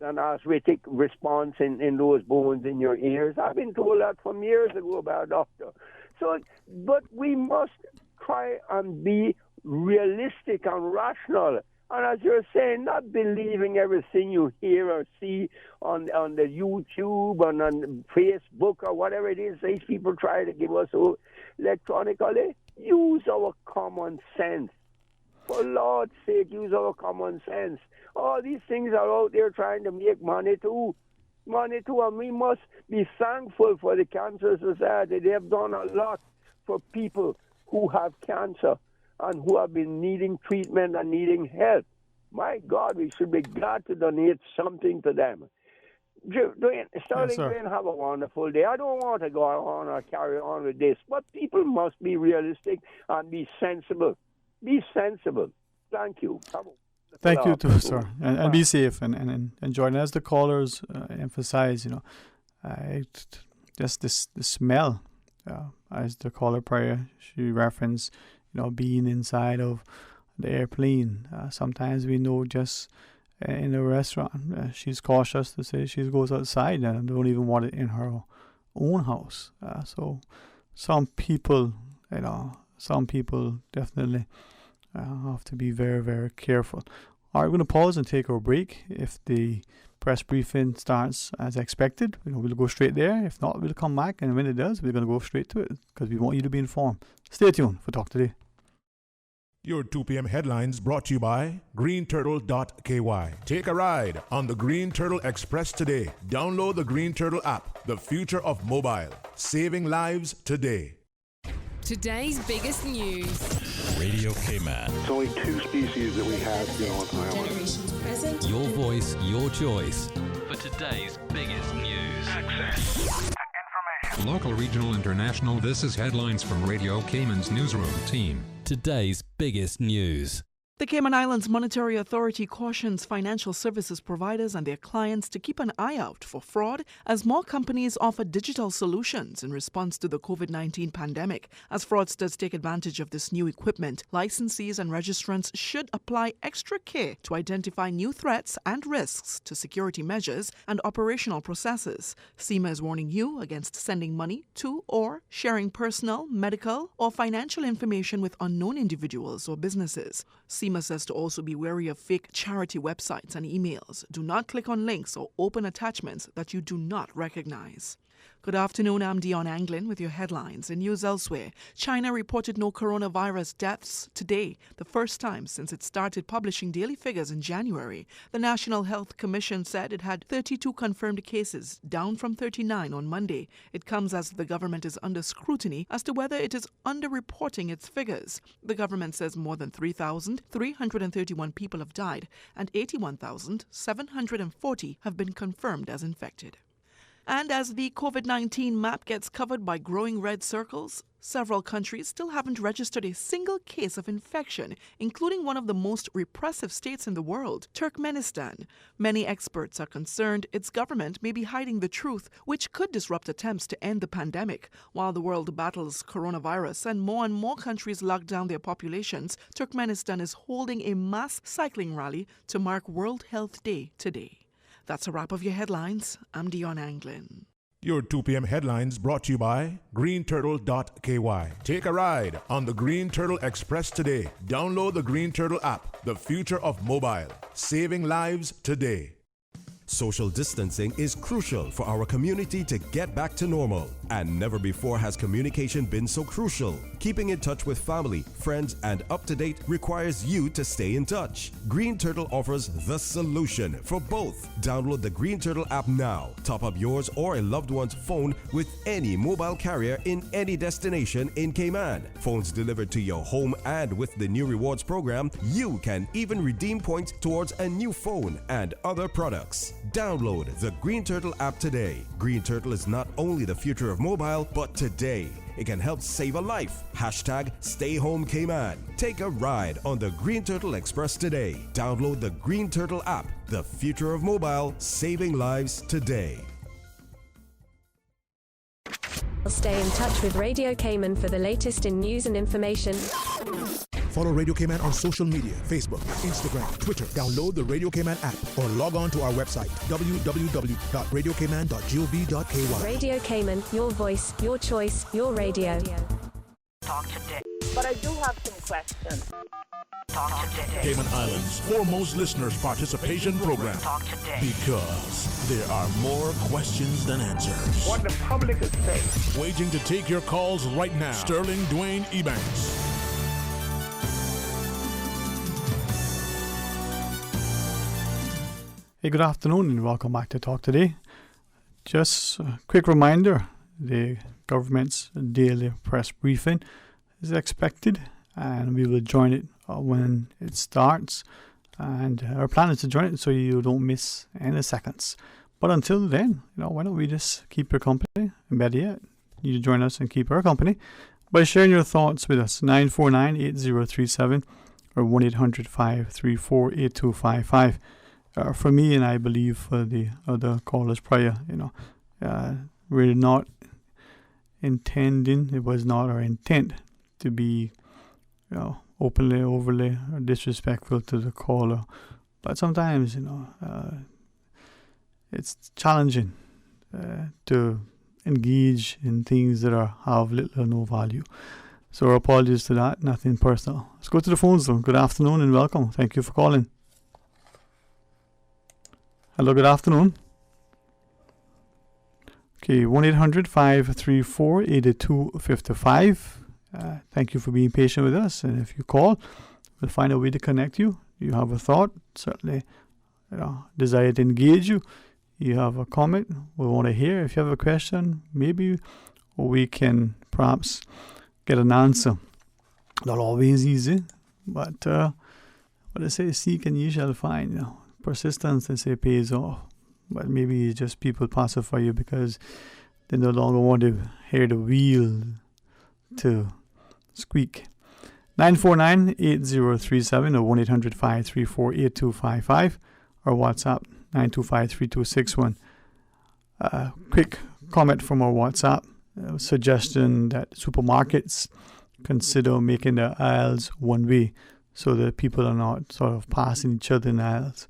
an arthritic response in those bones in your ears. I've been told that from years ago by a doctor. So, but we must try and be realistic and rational. And as you're saying, not believing everything you hear or see on the YouTube and on Facebook or whatever it is these people try to give us electronically. Use our common sense. For Lord's sake, use our common sense. All these things are out there trying to make money too. money too, and we must be thankful for the Cancer Society. They have done a lot for people who have cancer and who have been needing treatment and needing help. My God, we should be glad to donate something to them. Sterling, Dwayne, have a wonderful day. I don't want to go on or carry on with this, but people must be realistic and be sensible. Be sensible. Thank you. Thank you too, sir. And be safe and enjoy. And as the callers emphasize, just the smell, as the caller prior, she referenced, being inside of the airplane. Sometimes we know just in a restaurant, she's cautious to say she goes outside and don't even want it in her own house. So some people definitely have to be very, very careful. All right, we're going to pause and take our break. If the press briefing starts as expected, we'll go straight there. If not, we'll come back, and when it does, we're going to go straight to it because we want you to be informed. Stay tuned for Talk Today. Your 2 p.m. headlines brought to you by greenturtle.ky. Take a ride on the Green Turtle Express today. Download the Green Turtle app, the future of mobile, saving lives today. Today's biggest news. Radio Cayman. It's only 2 species that we have here on Island. Generations present. Your voice, your choice. For today's biggest news. Access. Local, regional, international, this is headlines from Radio Cayman's newsroom team. Today's biggest news. The Cayman Islands Monetary Authority cautions financial services providers and their clients to keep an eye out for fraud as more companies offer digital solutions in response to the COVID-19 pandemic. As fraudsters take advantage of this new equipment, licensees and registrants should apply extra care to identify new threats and risks to security measures and operational processes. CIMA is warning you against sending money to or sharing personal, medical, or financial information with unknown individuals or businesses. CIMA says to also be wary of fake charity websites and emails. Do not click on links or open attachments that you do not recognize. Good afternoon, I'm Dion Anglin with your headlines. In news elsewhere, China reported no coronavirus deaths today, the first time since it started publishing daily figures in January. The National Health Commission said it had 32 confirmed cases, down from 39 on Monday. It comes as the government is under scrutiny as to whether it is underreporting its figures. The government says more than 3,331 people have died and 81,740 have been confirmed as infected. And as the COVID-19 map gets covered by growing red circles, several countries still haven't registered a single case of infection, including one of the most repressive states in the world, Turkmenistan. Many experts are concerned its government may be hiding the truth, which could disrupt attempts to end the pandemic. While the world battles coronavirus and more countries lock down their populations, Turkmenistan is holding a mass cycling rally to mark World Health Day today. That's a wrap of your headlines. I'm Dion Anglin. Your 2 p.m. headlines brought to you by greenturtle.ky. Take a ride on the Green Turtle Express today. Download the Green Turtle app, the future of mobile, saving lives today. Social distancing is crucial for our community to get back to normal. And never before has communication been so crucial. Keeping in touch with family, friends, and up to date requires you to stay in touch. Green Turtle offers the solution for both. Download the Green Turtle app now. Top up yours or a loved one's phone with any mobile carrier in any destination in Cayman. Phones delivered to your home, and with the new rewards program, you can even redeem points towards a new phone and other products. Download the Green Turtle app today. Green Turtle is not only the future of mobile, but today it can help save a life. Hashtag Stay Home Cayman. Take a ride on the Green Turtle Express today. Download the Green Turtle app, the future of mobile, saving lives today. Stay in touch with Radio Cayman for the latest in news and information. Follow Radio Cayman on social media, Facebook, Instagram, Twitter. Download the Radio Cayman app or log on to our website, www.radiocayman.gov.ky. Radio Cayman, your voice, your choice, your radio. Talk today. But I do have some questions. Talk today. Cayman Islands' foremost listeners participation program. Talk today. Because there are more questions than answers. What the public is saying. Waging to take your calls right now. Sterling Dwayne Ebanks. Hey, good afternoon and welcome back to Talk Today. just a quick reminder, the government's daily press briefing is expected, and we will join it when it starts. And our plan is to join it so you don't miss any seconds. But until then, why don't we just keep your company, and better yet, you join us and keep our company by sharing your thoughts with us. 949-8037 or 1-800-534-8255. For me, and I believe for the other callers prior, we're not intending, it was not our intent to be, openly, overly disrespectful to the caller. But sometimes, it's challenging to engage in things that have little or no value. So our apologies to that, nothing personal. Let's go to the phones though. Good afternoon and welcome. Thank you for calling. Hello, good afternoon. Okay, 1-800-534-8255. Thank you for being patient with us. And if you call, we'll find a way to connect you. You have a thought, certainly desire to engage you. You have a comment, we want to hear. If you have a question, maybe we can perhaps get an answer. Not always easy, but what they say, seek and ye shall find. Persistence, they say, pays off. But maybe just people pacify you because they no longer want to hear the wheel to squeak. 949-8037 or 1-800-534-8255 or WhatsApp 925-3261. Quick comment from our WhatsApp, suggestion that supermarkets consider making their aisles one way so that people are not sort of passing each other in aisles.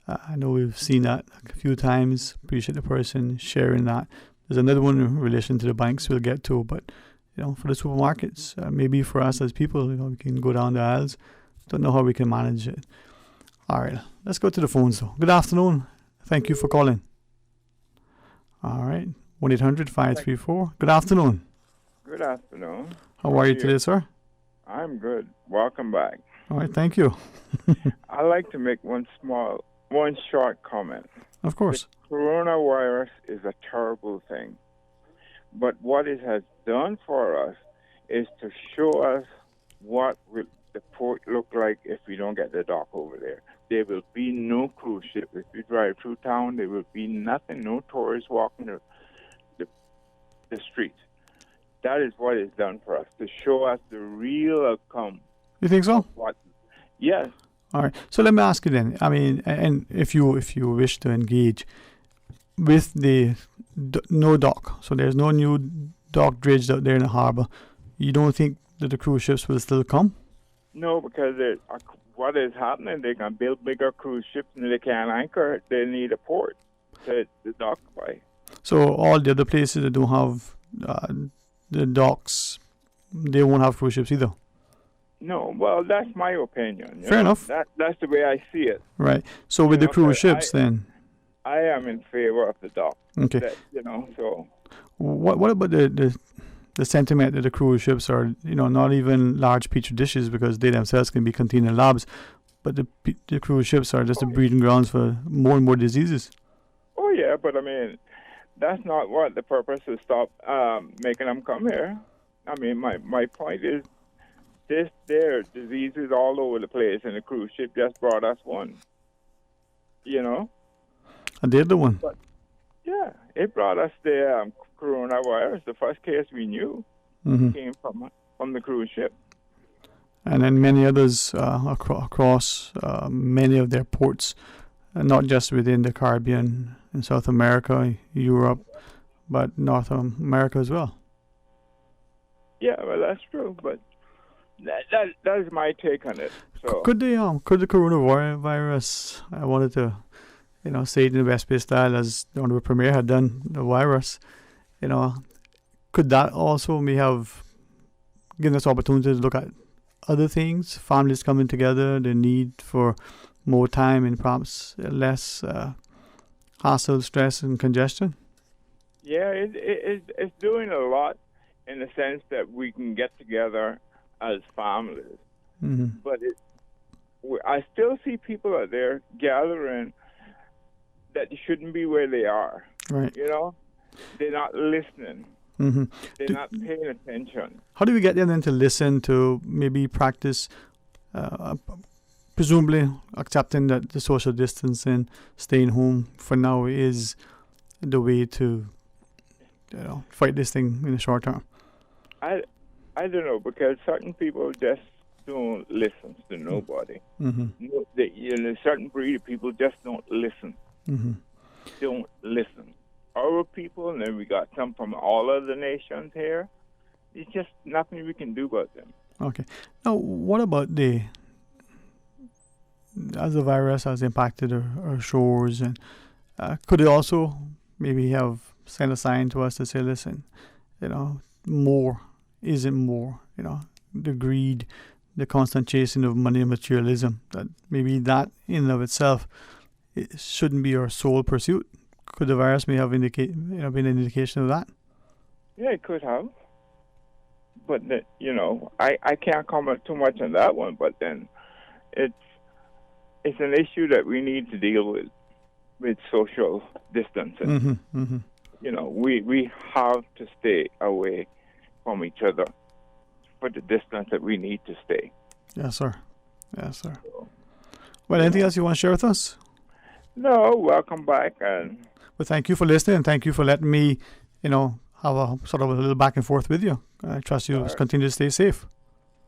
I know we've seen that a few times. Appreciate the person sharing that. There's another one in relation to the banks we'll get to, but for the supermarkets, maybe for us as people, we can go down the aisles. Don't know how we can manage it. All right, let's go to the phones though. Good afternoon. Thank you for calling. All right, 1-800-534. Good afternoon. Good afternoon. How are you today, sir? I'm good. Welcome back. All right, thank you. I'd like to make one short comment. Of course. The coronavirus is a terrible thing. But what it has done for us is to show us what will the port look like if we don't get the dock over there. There will be no cruise ship. If you drive through town, there will be nothing, no tourists walking the streets. That is what it's done for us, to show us the real outcome. You think so? Yes. All right. So let me ask you then. I mean, and if you wish to engage with the no dock, so there's no new dock dredged out there in the harbor, you don't think that the cruise ships will still come? No, because what is happening, they can build bigger cruise ships and they can't anchor. They need a port to dock by. So all the other places that don't have the docks, they won't have cruise ships either? No, well, that's my opinion. Fair enough. That's the way I see it. Right. So with the cruise ships then? I am in favor of the dock. Okay. So. What about the sentiment that the cruise ships are, not even large petri dishes because they themselves can be contained in labs, but the cruise ships are just the breeding grounds for more and more diseases? Oh, yeah, but I mean, that's not what the purpose is. Stop making them come here. I mean, my point is, there are diseases all over the place, and the cruise ship just brought us one. And they're the one. But, yeah, it brought us the coronavirus. The first case we knew came from the cruise ship. And then many others across many of their ports, not just within the Caribbean, in South America, Europe, but North America as well. Yeah, well, that's true, but that is my take on it. So could the coronavirus, I wanted to say it in the West Bay style as the Honorable Premier had done, the virus, could that also may have given us opportunity to look at other things, families coming together, the need for more time and perhaps less hassle, stress and congestion? Yeah, it's doing a lot in the sense that we can get together as families. Mm-hmm. But I still see people out there gathering that shouldn't be where they are. Right. You know, they're not listening. Mm-hmm. They're not paying attention. How do we get them then to listen, to maybe practice, presumably accepting that the social distancing, staying home for now is the way to, fight this thing in the short term? I don't know, because certain people just don't listen to nobody. Mm-hmm. Certain breed of people just don't listen. Mm-hmm. Don't listen. Our people, and then we got some from all other nations here. It's just nothing we can do about them. Okay. Now, what about as the virus has impacted our shores, and could it also maybe have sent a sign to us to say, listen, more isn't more, the greed, the constant chasing of money and materialism, that maybe that in and of itself, it shouldn't be our sole pursuit. Could the virus may have been an indication of that? Yeah, it could have. But, I can't comment too much on that one, but then it's an issue that we need to deal with social distancing. Mm-hmm, mm-hmm. We have to stay away from each other for the distance that we need to stay. Yes, sir. Yes, sir. Well, anything else you want to share with us? No, welcome back. Well, thank you for listening, and thank you for letting me, have a sort of a little back and forth with you. I trust you continue to stay safe.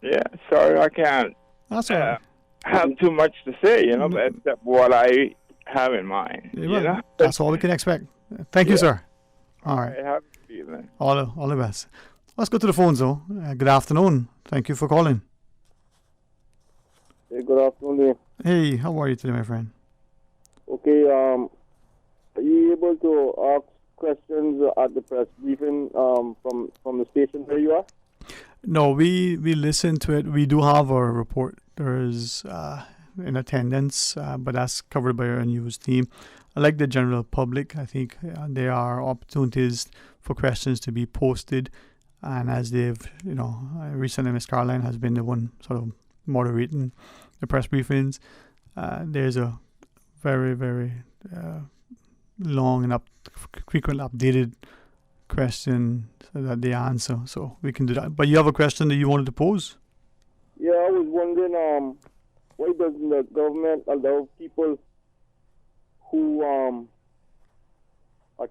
Yeah, sorry I can't That's all right. have too much to say, except what I have in mind. Well, that's all we can expect. Thank you, sir. All right. Have a good evening. All the best. Let's go to the phones, though. Good afternoon. Thank you for calling. Hey, good afternoon. Hey, how are you today, my friend? Okay, are you able to ask questions at the press briefing from the station where you are? No, we listen to it. We do have our reporters in attendance, but that's covered by our news team. I like the general public. I think there are opportunities for questions to be posted, and as they've, recently Ms. Caroline has been the one sort of moderating the press briefings. There's a very, very long and frequently updated question that they answer, so we can do that. But you have a question that you wanted to pose? Yeah, I was wondering why doesn't the government allow people who are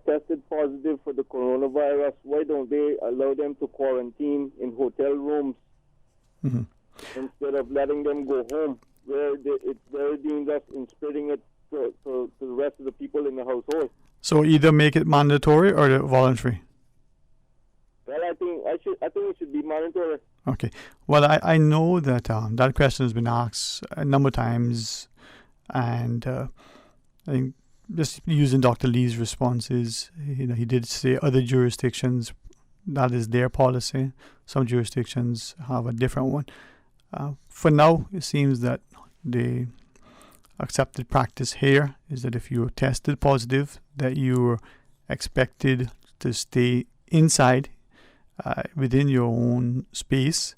tested positive for the coronavirus, why don't they allow them to quarantine in hotel rooms instead of letting them go home, where it's very dangerous in spreading it to the rest of the people in the household? So either make it mandatory or voluntary? Well, I think it should be mandatory. Okay. Well, I know that that question has been asked a number of times, and I think just using Dr. Lee's responses, he did say other jurisdictions, that is their policy. Some jurisdictions have a different one. For now, it seems that the accepted practice here is that if you're tested positive, that you're expected to stay inside within your own space.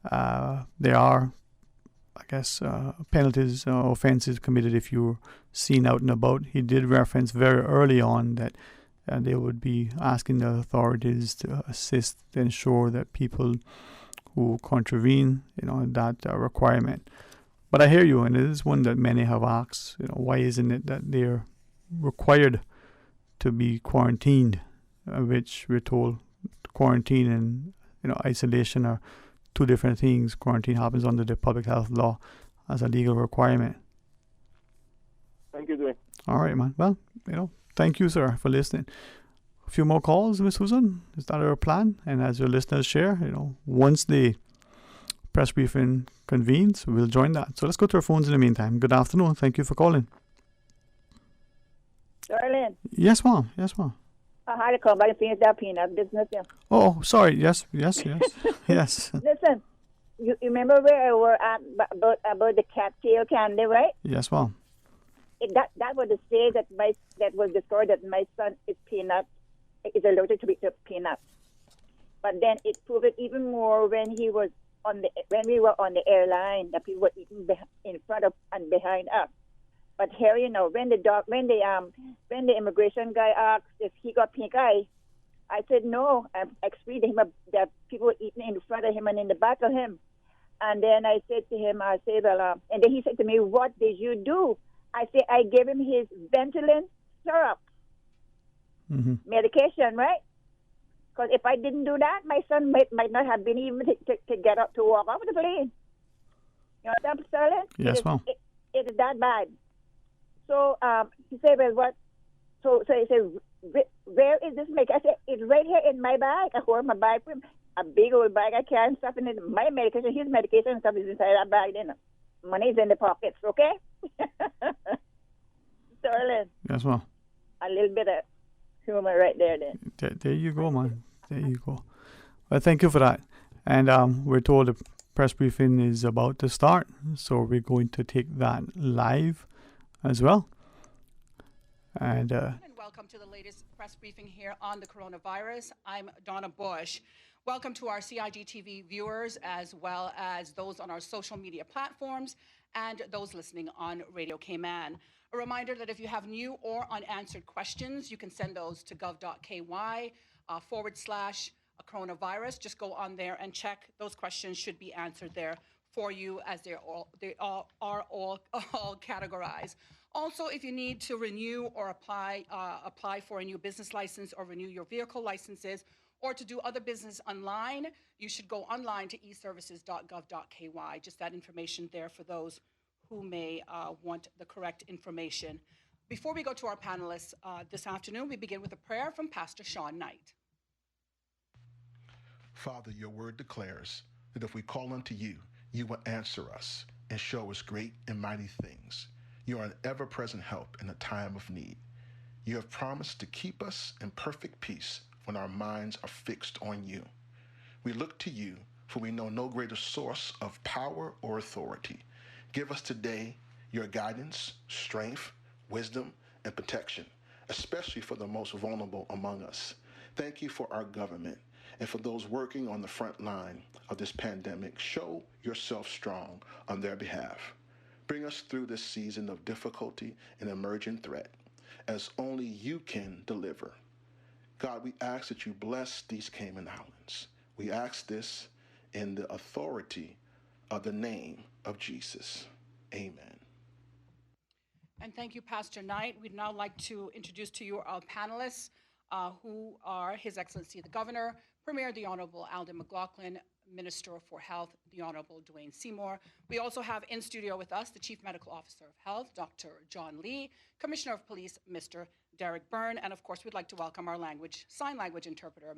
There are, I guess, penalties or offenses committed if you're seen out and about. He did reference very early on that they would be asking the authorities to assist to ensure that people who contravene, that requirement. But I hear you, and it is one that many have asked. Why isn't it that they're required to be quarantined, which we're told quarantine and isolation are two different things. Quarantine happens under the public health law as a legal requirement. Thank you, Dwayne. All right, man. Well, thank you, sir, for listening. A few more calls, Miss Susan. Is that our plan? And as your listeners share, once the press briefing convenes, we'll join that. So let's go to our phones in the meantime. Good afternoon. Thank you for calling. Darlene. Yes, ma'am. Yes, ma'am. I had to come back and finish that peanut business. Yeah. Oh, sorry. Yes. Yes. Listen, you remember where I were at about the cattail candy, right? Yes, ma'am. That was the stage that was discovered that my son is allergic to peanuts. But then it proved it even more when we were on the airline, that people were eating in front of and behind us. But here, when the immigration guy asked if he got pink eye, I said no. I explained to him that people were eating in front of him and in the back of him. And then I said to him, and then he said to me, "What did you do?" I said, "I gave him his Ventolin syrup, medication, right? Because if I didn't do that, my son might not have been even to get up to walk off the plane. You know what I'm saying? Yes, well. It is that bad." So he said, "Well, what?" So he said, "Where is this make?" I said, "It's right here in my bag." I hold my bag for him, a big old bag. I carry stuff in it. My medication, his medication and stuff is inside that bag. Then money's in the pockets, okay? Sterling. Yes, well. A little bit of humor right there, then. There you go, man. There you go. Well, thank you for that. And we're told the press briefing is about to start, so we're going to take that live as well. And welcome to the latest press briefing here on the coronavirus. I'm Donna Bush. Welcome to our CIG TV viewers, as well as those on our social media platforms and those listening on Radio Cayman. A reminder that if you have new or unanswered questions, you can send those to gov.ky /coronavirus. Just go on there and check. Those questions should be answered there for you, as they are all categorized. Also, if you need to renew or apply for a new business license or renew your vehicle licenses, or to do other business online, you should go online to eservices.gov.ky. Just that information there for those who may want the correct information. Before we go to our panelists this afternoon, we begin with a prayer from Pastor Sean Knight. Father, your word declares that if we call unto you, you will answer us and show us great and mighty things. You are an ever-present help in a time of need. You have promised to keep us in perfect peace when our minds are fixed on you. We look to you, for we know no greater source of power or authority. Give us today your guidance, strength, wisdom, and protection, especially for the most vulnerable among us. Thank you for our government and for those working on the front line of this pandemic. Show yourself strong on their behalf. Bring us through this season of difficulty and emerging threat, as only you can deliver. God, we ask that you bless these Cayman Islands. We ask this in the authority of the name of Jesus. Amen. And thank you, Pastor Knight. We'd now like to introduce to you our panelists, who are His Excellency the Governor, Premier the Honorable Alden McLaughlin, Minister for Health, the Honorable Dwayne Seymour. We also have in studio with us the Chief Medical Officer of Health, Dr. John Lee, Commissioner of Police, Mr. Derek Byrne, and of course, we'd like to welcome our sign language interpreter,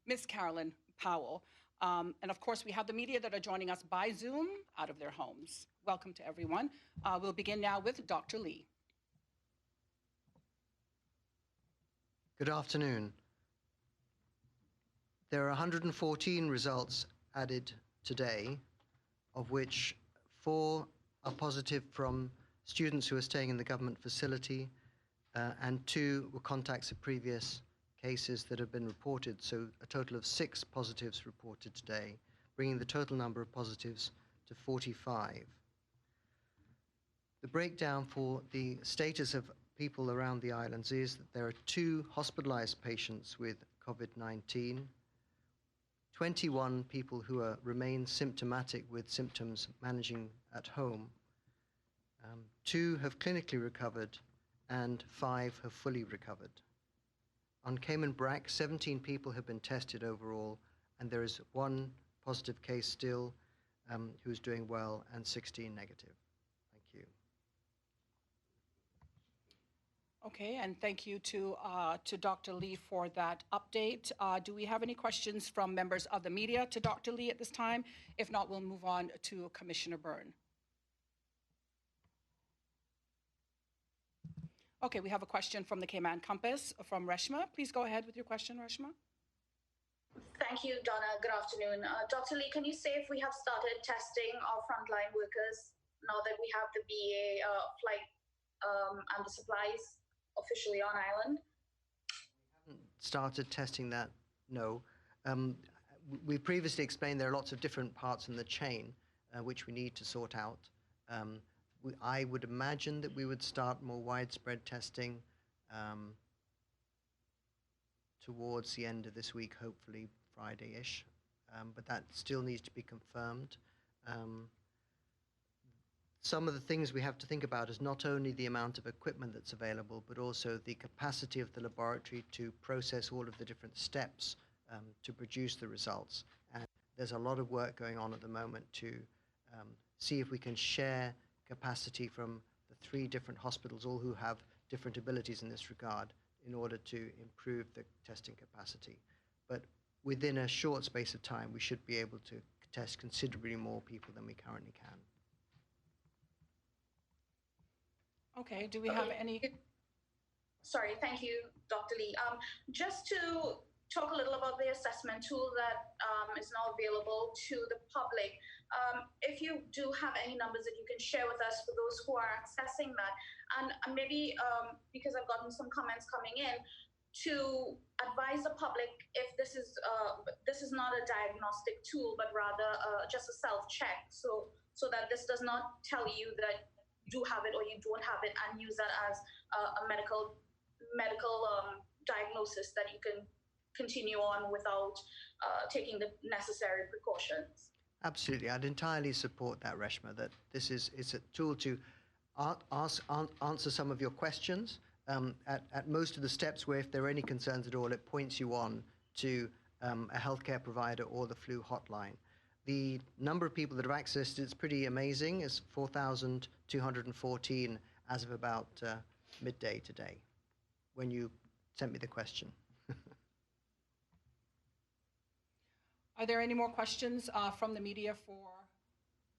Miss Carolyn Powell. And of course, we have the media that are joining us by Zoom out of their homes. Welcome to everyone. We'll begin now with Dr. Lee. Good afternoon. There are 114 results added today, of which 4 are positive from students who are staying in the government facility, and 2 were contacts of previous cases that have been reported. So a total of 6 positives reported today, bringing the total number of positives to 45. The breakdown for the status of people around the islands is that there are 2 hospitalized patients with COVID-19, 21 people who remain symptomatic with symptoms managing at home, 2 have clinically recovered, and 5 have fully recovered. On Cayman Brac, 17 people have been tested overall, and there is 1 positive case still who's doing well, and 16 negative. Thank you. Okay, and thank you to Dr. Lee for that update. Do we have any questions from members of the media to Dr. Lee at this time? If not, we'll move on to Commissioner Byrne. Okay, we have a question from the Cayman Compass from Reshma. Please go ahead with your question, Reshma. Thank you, Donna. Good afternoon. Dr. Lee, can you say if we have started testing our frontline workers now that we have the BA flight and the supplies officially on island? We haven't started testing that, no. We previously explained there are lots of different parts in the chain which we need to sort out. I would imagine that we would start more widespread testing towards the end of this week, hopefully Friday-ish, but that still needs to be confirmed. Some of the things we have to think about is not only the amount of equipment that's available, but also the capacity of the laboratory to process all of the different steps to produce the results. And there's a lot of work going on at the moment to see if we can share capacity from the 3 different hospitals, all who have different abilities in this regard, in order to improve the testing capacity. But within a short space of time, we should be able to test considerably more people than we currently can. Okay, do we have any? Sorry, thank you, Dr. Lee. Just to talk a little about the assessment tool that is now available to the public. If you do have any numbers that you can share with us for those who are accessing that, and maybe because I've gotten some comments coming in, to advise the public if this is not a diagnostic tool, but rather just a self-check, so that this does not tell you that you do have it or you don't have it, and use that as a medical diagnosis that you can continue on without taking the necessary precautions. Absolutely, I'd entirely support that, Reshma, that this is a tool to answer some of your questions at most of the steps, where if there are any concerns at all, it points you on to a healthcare provider or the flu hotline. The number of people that have accessed it is pretty amazing. It's 4,214 as of about midday today, when you sent me the question. Are there any more questions from the media for?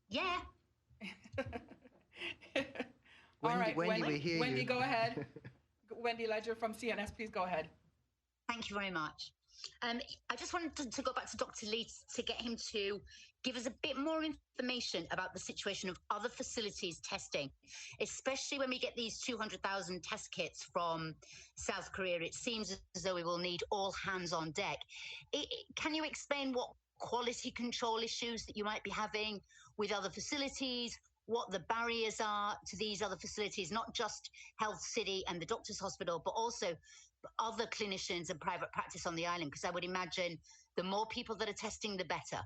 Yeah. All right, Wendy, we hear Wendy, you. Go ahead. Wendy Ledger from CNS, please go ahead. Thank you very much. I just wanted to go back to Dr. Lee to get him to give us a bit more information about the situation of other facilities testing, especially when we get these 200,000 test kits from South Korea. It seems as though we will need all hands on deck. Can you explain what quality control issues that you might be having with other facilities, what the barriers are to these other facilities, not just Health City and the Doctors Hospital, but also other clinicians and private practice on the island? Because I would imagine the more people that are testing, the better.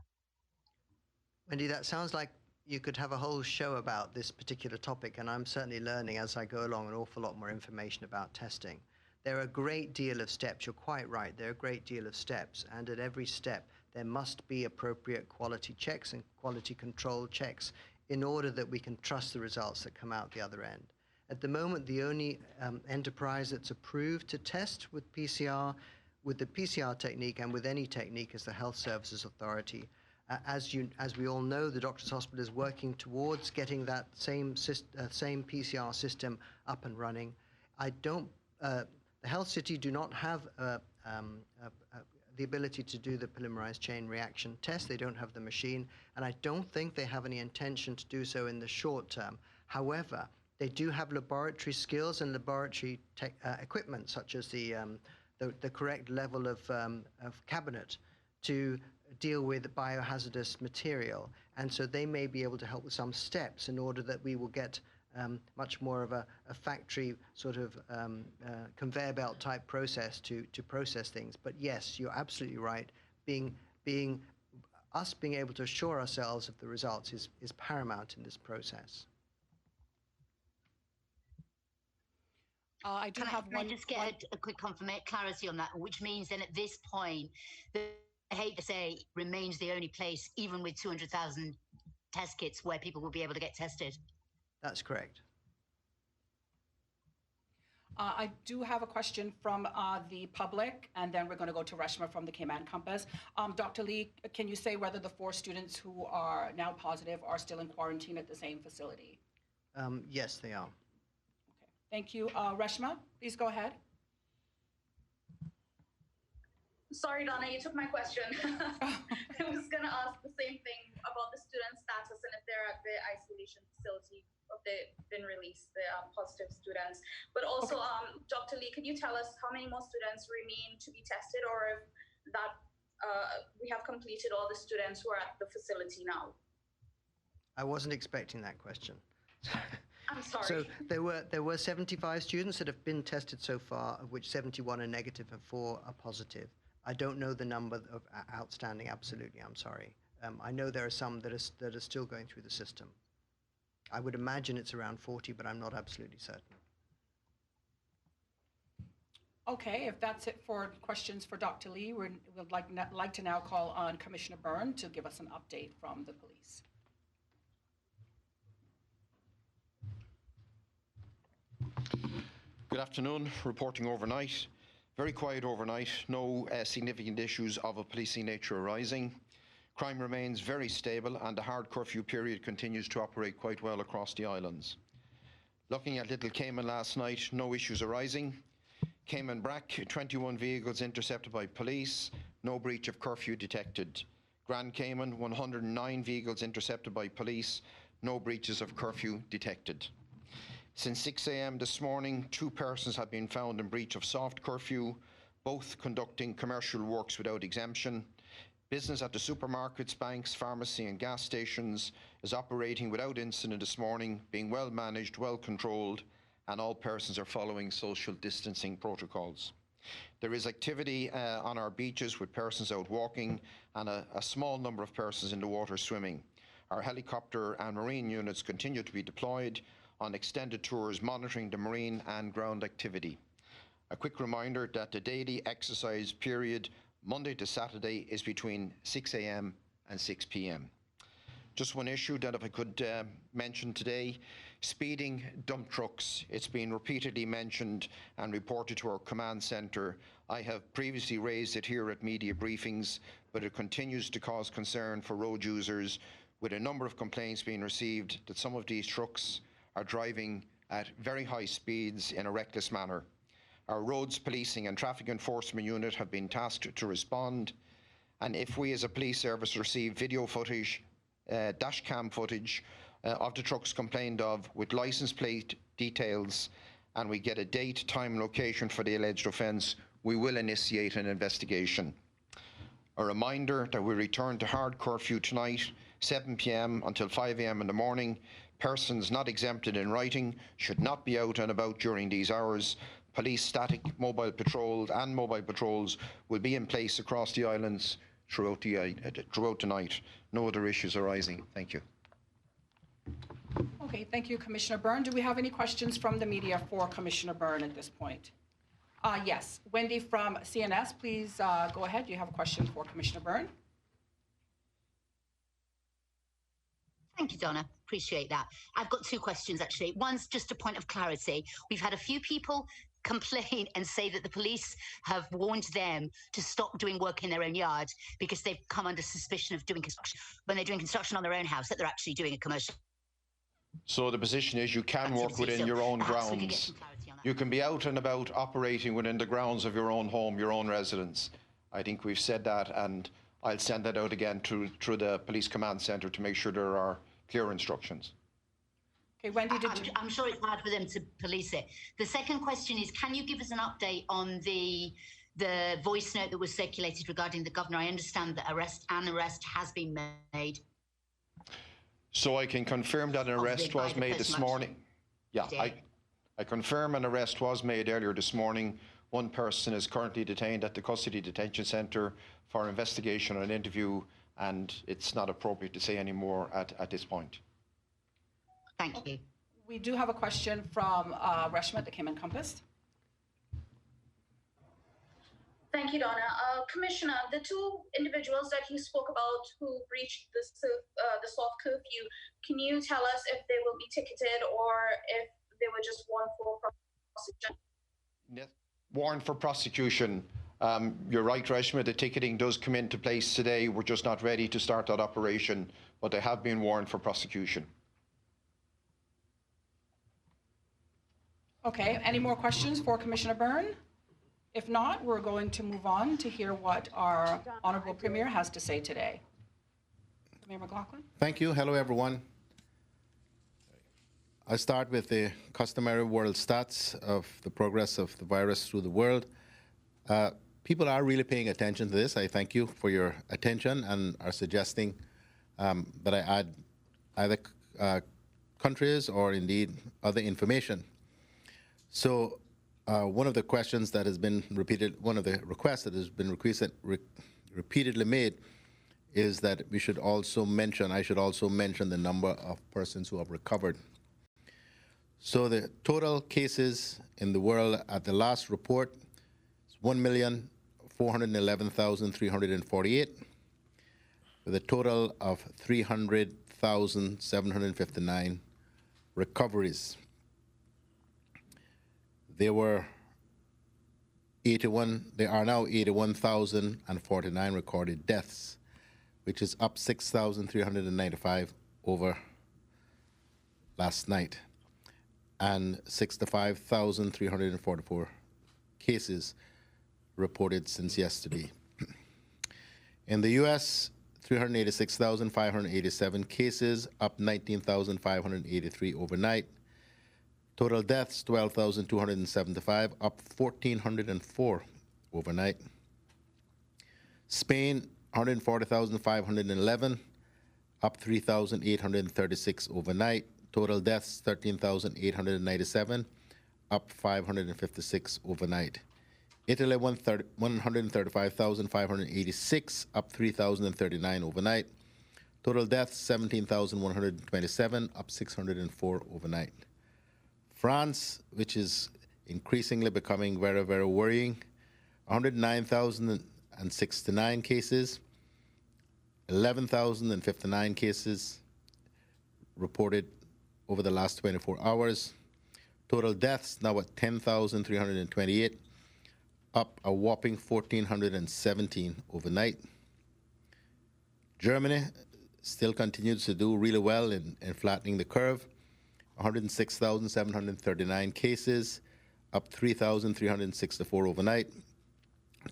Wendy, that sounds like you could have a whole show about this particular topic, and I'm certainly learning as I go along an awful lot more information about testing. There are a great deal of steps. You're quite right. There are a great deal of steps, and at every step there must be appropriate quality checks and quality control checks in order that we can trust the results that come out the other end. At the moment, the only enterprise that's approved to test with PCR, with the PCR technique and with any technique, is the Health Services Authority. As we all know, the Doctors Hospital is working towards getting that same PCR system up and running. The Health City do not have the ability to do the polymerase chain reaction test. They don't have the machine, and I don't think they have any intention to do so in the short term. However, they do have laboratory skills and laboratory equipment, such as the correct level of cabinet to deal with biohazardous material. And so they may be able to help with some steps in order that we will get much more of a factory sort of conveyor belt type process to process things. But yes, you're absolutely right. Being able to assure ourselves of the results is paramount in this process. I do have Can I just get a quick clarity on that, which means then at this point, the HSA remains the only place, even with 200,000 test kits, where people will be able to get tested? That's correct. I do have a question from the public, and then we're going to go to Reshma from the Cayman campus. Dr. Lee, can you say whether the 4 students who are now positive are still in quarantine at the same facility? Yes, they are. Thank you. Reshma, please go ahead. Sorry, Donna, you took my question. I was going to ask the same thing about the student status and if they're at the isolation facility, if they've been released, the positive students. But also, Dr. Lee, can you tell us how many more students remain to be tested, or if that we have completed all the students who are at the facility now? I wasn't expecting that question. I'm sorry. So there were 75 students that have been tested so far, of which 71 are negative and 4 are positive. I don't know the number of outstanding. Absolutely, I'm sorry. I know there are some that are still going through the system. I would imagine it's around 40, but I'm not absolutely certain. Okay, if that's it for questions for Dr. Lee, we'd like to now call on Commissioner Byrne to give us an update from the police. Good afternoon. Reporting overnight. Very quiet overnight. No significant issues of a policing nature arising. Crime remains very stable and the hard curfew period continues to operate quite well across the islands. Looking at Little Cayman last night, no issues arising. Cayman Brac, 21 vehicles intercepted by police, no breach of curfew detected. Grand Cayman, 109 vehicles intercepted by police, no breaches of curfew detected. Since 6 a.m. this morning, 2 persons have been found in breach of soft curfew, both conducting commercial works without exemption. Business at the supermarkets, banks, pharmacy and gas stations is operating without incident this morning, being well managed, well controlled, and all persons are following social distancing protocols. There is activity on our beaches with persons out walking and a small number of persons in the water swimming. Our helicopter and marine units continue to be deployed on extended tours monitoring the marine and ground activity. A quick reminder that the daily exercise period Monday to Saturday is between 6 a.m. and 6 p.m. Just one issue that if I could mention today, speeding dump trucks. It's been repeatedly mentioned and reported to our command centre. I have previously raised it here at media briefings, but it continues to cause concern for road users, with a number of complaints being received that some of these trucks are driving at very high speeds in a reckless manner. Our roads policing and traffic enforcement unit have been tasked to respond, and if we as a police service receive video footage, dash cam footage of the trucks complained of with license plate details, and we get a date, time, location for the alleged offence, we will initiate an investigation. A reminder that we return to hard curfew tonight, 7 p.m. until 5 a.m. in the morning. Persons not exempted in writing should not be out and about during these hours. Police static mobile patrols will be in place across the islands throughout the night. No other issues arising. Thank you. Okay, thank you, Commissioner Byrne. Do we have any questions from the media for Commissioner Byrne at this point? Yes, Wendy from CNS, please go ahead. You have a question for Commissioner Byrne. Thank you, Donna. Appreciate that. I've got 2 questions, actually. One's just a point of clarity. We've had a few people complain and say that the police have warned them to stop doing work in their own yard because they've come under suspicion of doing construction, when they're doing construction on their own house, that they're actually doing a commercial. So the position is you can work within your own grounds. You can be out and about operating within the grounds of your own home, your own residence. I think we've said that, and I'll send that out again through the police command centre to make sure there are clear instructions. Okay, Wendy, I'm sure it's hard for them to police it. The second question is, can you give us an update on the voice note that was circulated regarding the governor? I understand that an arrest has been made. So I can confirm that an arrest was made this morning. Yeah, I confirm an arrest was made earlier this morning. One person is currently detained at the Custody Detention Centre for investigation and interview, and it's not appropriate to say any more at this point. Thank you. We do have a question from Reshma at the Cayman Compass. Thank you, Donna. Commissioner, the 2 individuals that you spoke about who breached the soft curfew, can you tell us if they will be ticketed or if they were just warned for prosecution? Yes. Warrant for prosecution. You're right, Reshma, the ticketing does come into place today. We're just not ready to start that operation, but they have been warned for prosecution. Okay, any more questions for Commissioner Byrne? If not, we're going to move on to hear what our Honourable Premier has to say today. Mayor McLaughlin. Thank you. Hello, everyone. I start with the customary world stats of the progress of the virus through the world. People are really paying attention to this. I thank you for your attention and are suggesting that I add either countries or indeed other information. So one of the questions that has been repeated, one of the requests that has been repeatedly made is that we should also mention, I should also mention the number of persons who have recovered. So the total cases in the world at the last report is 1,411,348, with a total of 300,759 recoveries. There are now 81,049 recorded deaths, which is up 6,395 over last night, and 65,344 cases reported since yesterday. In the U.S., 386,587 cases, up 19,583 overnight. Total deaths, 12,275, up 1,404 overnight. Spain, 140,511, up 3,836 overnight. Total deaths, 13,897, up 556 overnight. Italy, 135,586, up 3,039 overnight. Total deaths, 17,127, up 604 overnight. France, which is increasingly becoming very, very worrying, 109,069 cases, 11,059 cases reported over the last 24 hours. Total deaths now at 10,328, up a whopping 1,417 overnight. Germany still continues to do really well in flattening the curve. 106,739 cases, up 3,364 overnight.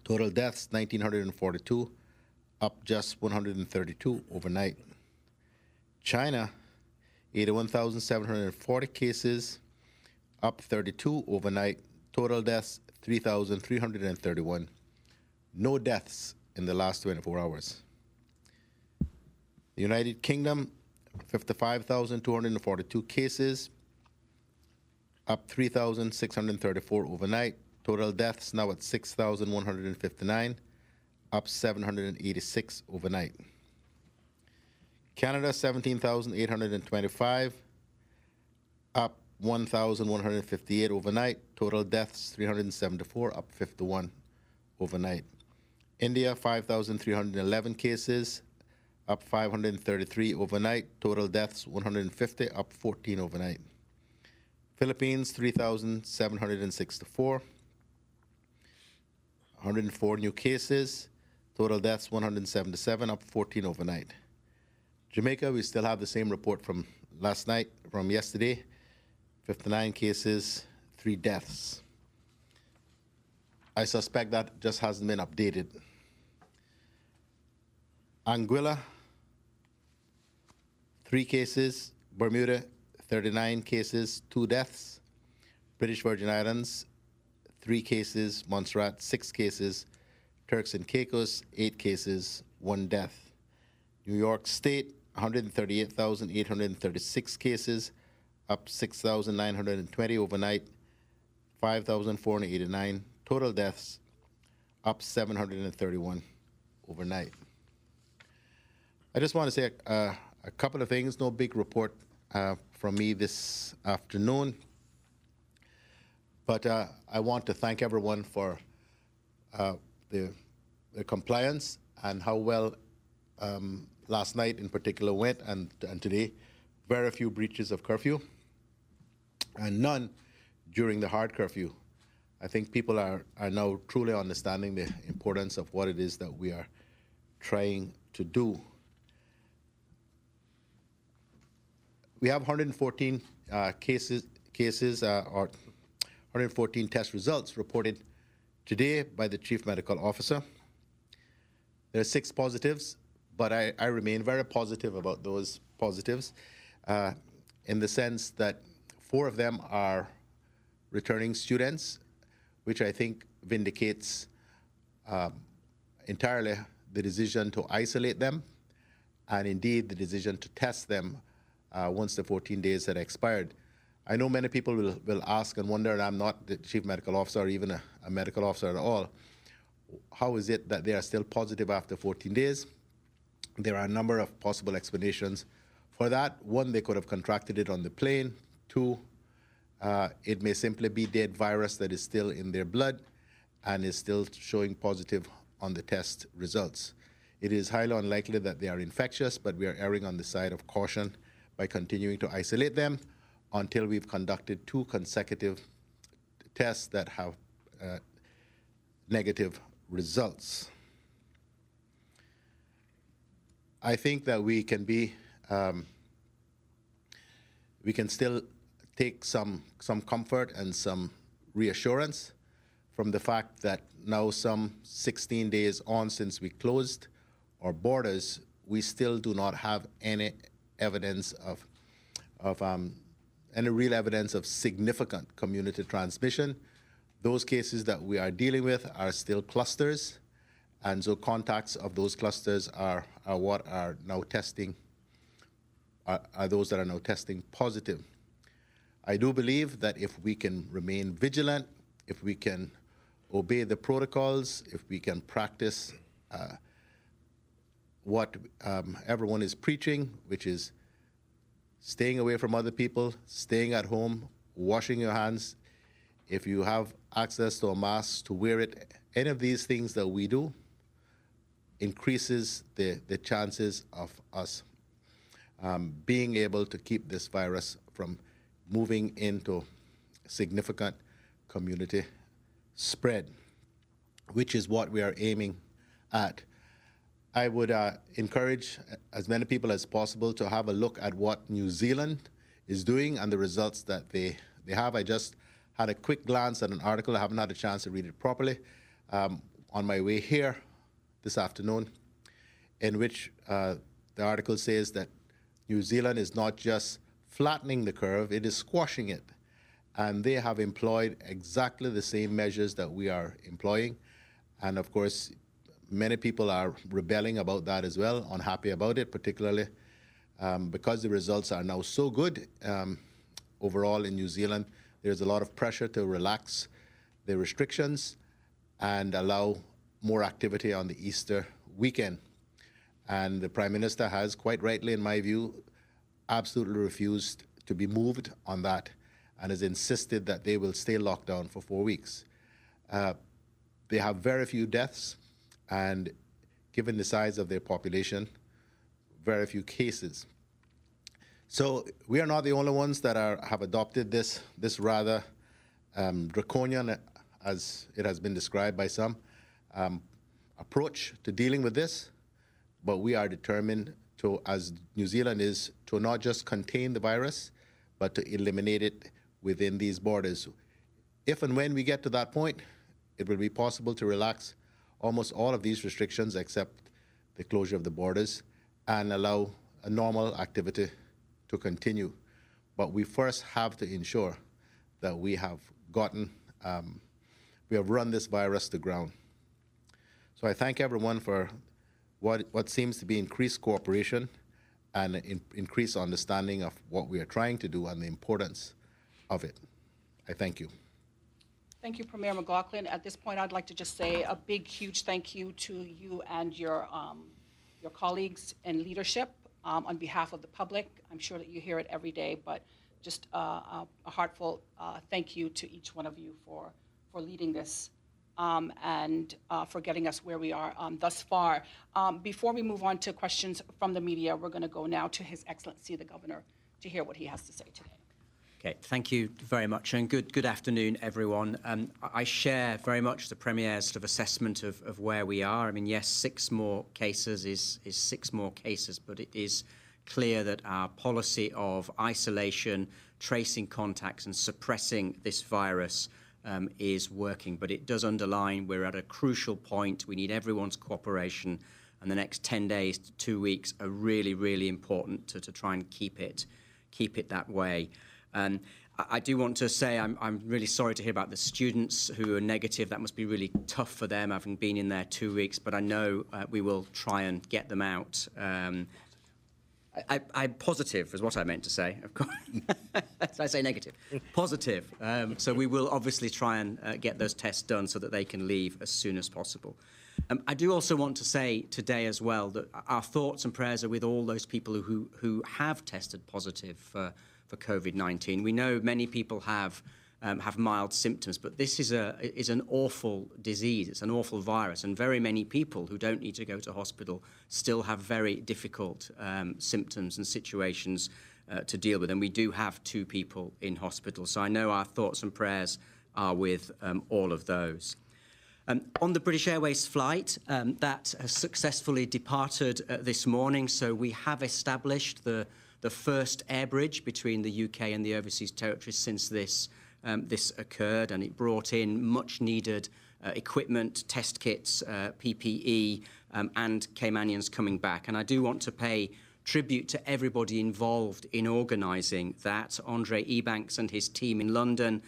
Total deaths, 1,942, up just 132 overnight. China, 81,740 cases, up 32 overnight. Total deaths, 3,331. No deaths in the last 24 hours. The United Kingdom, 55,242 cases, up 3,634 overnight. Total deaths now at 6,159, up 786 overnight. Canada, 17,825, up 1,158 overnight. Total deaths, 374, up 51 overnight. India, 5,311 cases, up 533 overnight. Total deaths, 150, up 14 overnight. Philippines, 3,764, 104 new cases. Total deaths, 177, up 14 overnight. Jamaica, we still have the same report from yesterday. 59 cases, 3 deaths. I suspect that just hasn't been updated. Anguilla, 3 cases. Bermuda, 39 cases, 2 deaths. British Virgin Islands, 3 cases. Montserrat, 6 cases. Turks and Caicos, 8 cases, 1 death. New York State, 138,836 cases, up 6,920 overnight, 5,489 total deaths, up 731 overnight. I just want to say a couple of things. No big report from me this afternoon, but I want to thank everyone for the compliance and how well last night in particular went, and today. Very few breaches of curfew, and none during the hard curfew. I think people are now truly understanding the importance of what it is that we are trying to do. We have 114 cases or 114 test results reported today by the Chief Medical Officer. There are 6 positives, but I remain very positive about those positives in the sense that 4 of them are returning students, which I think vindicates entirely the decision to isolate them and indeed the decision to test them once the 14 days had expired. I know many people will ask and wonder, and I'm not the chief medical officer or even a medical officer at all, how is it that they are still positive after 14 days? There are a number of possible explanations for that. One, they could have contracted it on the plane. Two, it may simply be dead virus that is still in their blood and is still showing positive on the test results. It is highly unlikely that they are infectious, but we are erring on the side of caution by continuing to isolate them until we've conducted 2 consecutive tests that have negative results. I think that we can be, we can still take some comfort and some reassurance from the fact that now some 16 days on since we closed our borders, we still do not have any evidence of any real evidence of significant community transmission. Those cases that we are dealing with are still clusters, and so contacts of those clusters are what are now testing, are those that are now testing positive. I do believe that if we can remain vigilant, if we can obey the protocols, if we can practice what everyone is preaching, which is staying away from other people, staying at home, washing your hands. If you have access to a mask, to wear it, any of these things that we do increases the chances of us being able to keep this virus from moving into significant community spread, which is what we are aiming at. I would encourage as many people as possible to have a look at what New Zealand is doing and the results that they have. I just had a quick glance at an article. I haven't had a chance to read it properly on my way here this afternoon, in which the article says that New Zealand is not just flattening the curve, it is squashing it. And they have employed exactly the same measures that we are employing. And of course, many people are rebelling about that as well, unhappy about it, particularly because the results are now so good overall in New Zealand. There's a lot of pressure to relax the restrictions and allow more activity on the Easter weekend. And the Prime Minister has, quite rightly in my view, absolutely refused to be moved on that and has insisted that they will stay locked down for 4 weeks. They have very few deaths, and given the size of their population, very few cases. So we are not the only ones that have adopted this rather draconian, as it has been described by some, approach to dealing with this, but we are determined to, as New Zealand is, to not just contain the virus, but to eliminate it within these borders. If and when we get to that point, it will be possible to relax almost all of these restrictions except the closure of the borders and allow a normal activity to continue. But we first have to ensure that we have gotten, we have run this virus to ground. So I thank everyone for what seems to be increased cooperation and increased understanding of what we are trying to do and the importance of it. I thank you. Thank you, Premier McLaughlin. At this point, I'd like to just say a big, huge thank you to you and your colleagues in leadership on behalf of the public. I'm sure that you hear it every day, but just a heartfelt thank you to each one of you for leading this and for getting us where we are thus far. Before we move on to questions from the media, we're going to go now to His Excellency the Governor to hear what he has to say today. Okay, thank you very much, and good afternoon, everyone. I share very much the Premier's sort of assessment of where we are. I mean, yes, 6 more cases is 6 more cases, but it is clear that our policy of isolation, tracing contacts, and suppressing this virus is working. But it does underline we're at a crucial point. We need everyone's cooperation, and the next 10 days to 2 weeks are really, really important to try and keep it that way. I do want to say I'm really sorry to hear about the students who are negative. That must be really tough for them, having been in there 2 weeks, but I know we will try and get them out. I'm positive, is what I meant to say, of course. Did I say negative? Positive. So we will obviously try and get those tests done so that they can leave as soon as possible. I do also want to say today as well that our thoughts and prayers are with all those people who have tested positive for COVID-19. We know many people have mild symptoms, but this is an awful disease. It's an awful virus, and very many people who don't need to go to hospital still have very difficult symptoms and situations to deal with. And we do have 2 people in hospital, so I know our thoughts and prayers are with all of those. On the British Airways flight, that has successfully departed this morning, so we have established the first air bridge between the UK and the overseas territories since this occurred, and it brought in much-needed equipment, test kits, PPE, and Caymanians coming back. And I do want to pay tribute to everybody involved in organising that. Andre Ebanks and his team in London,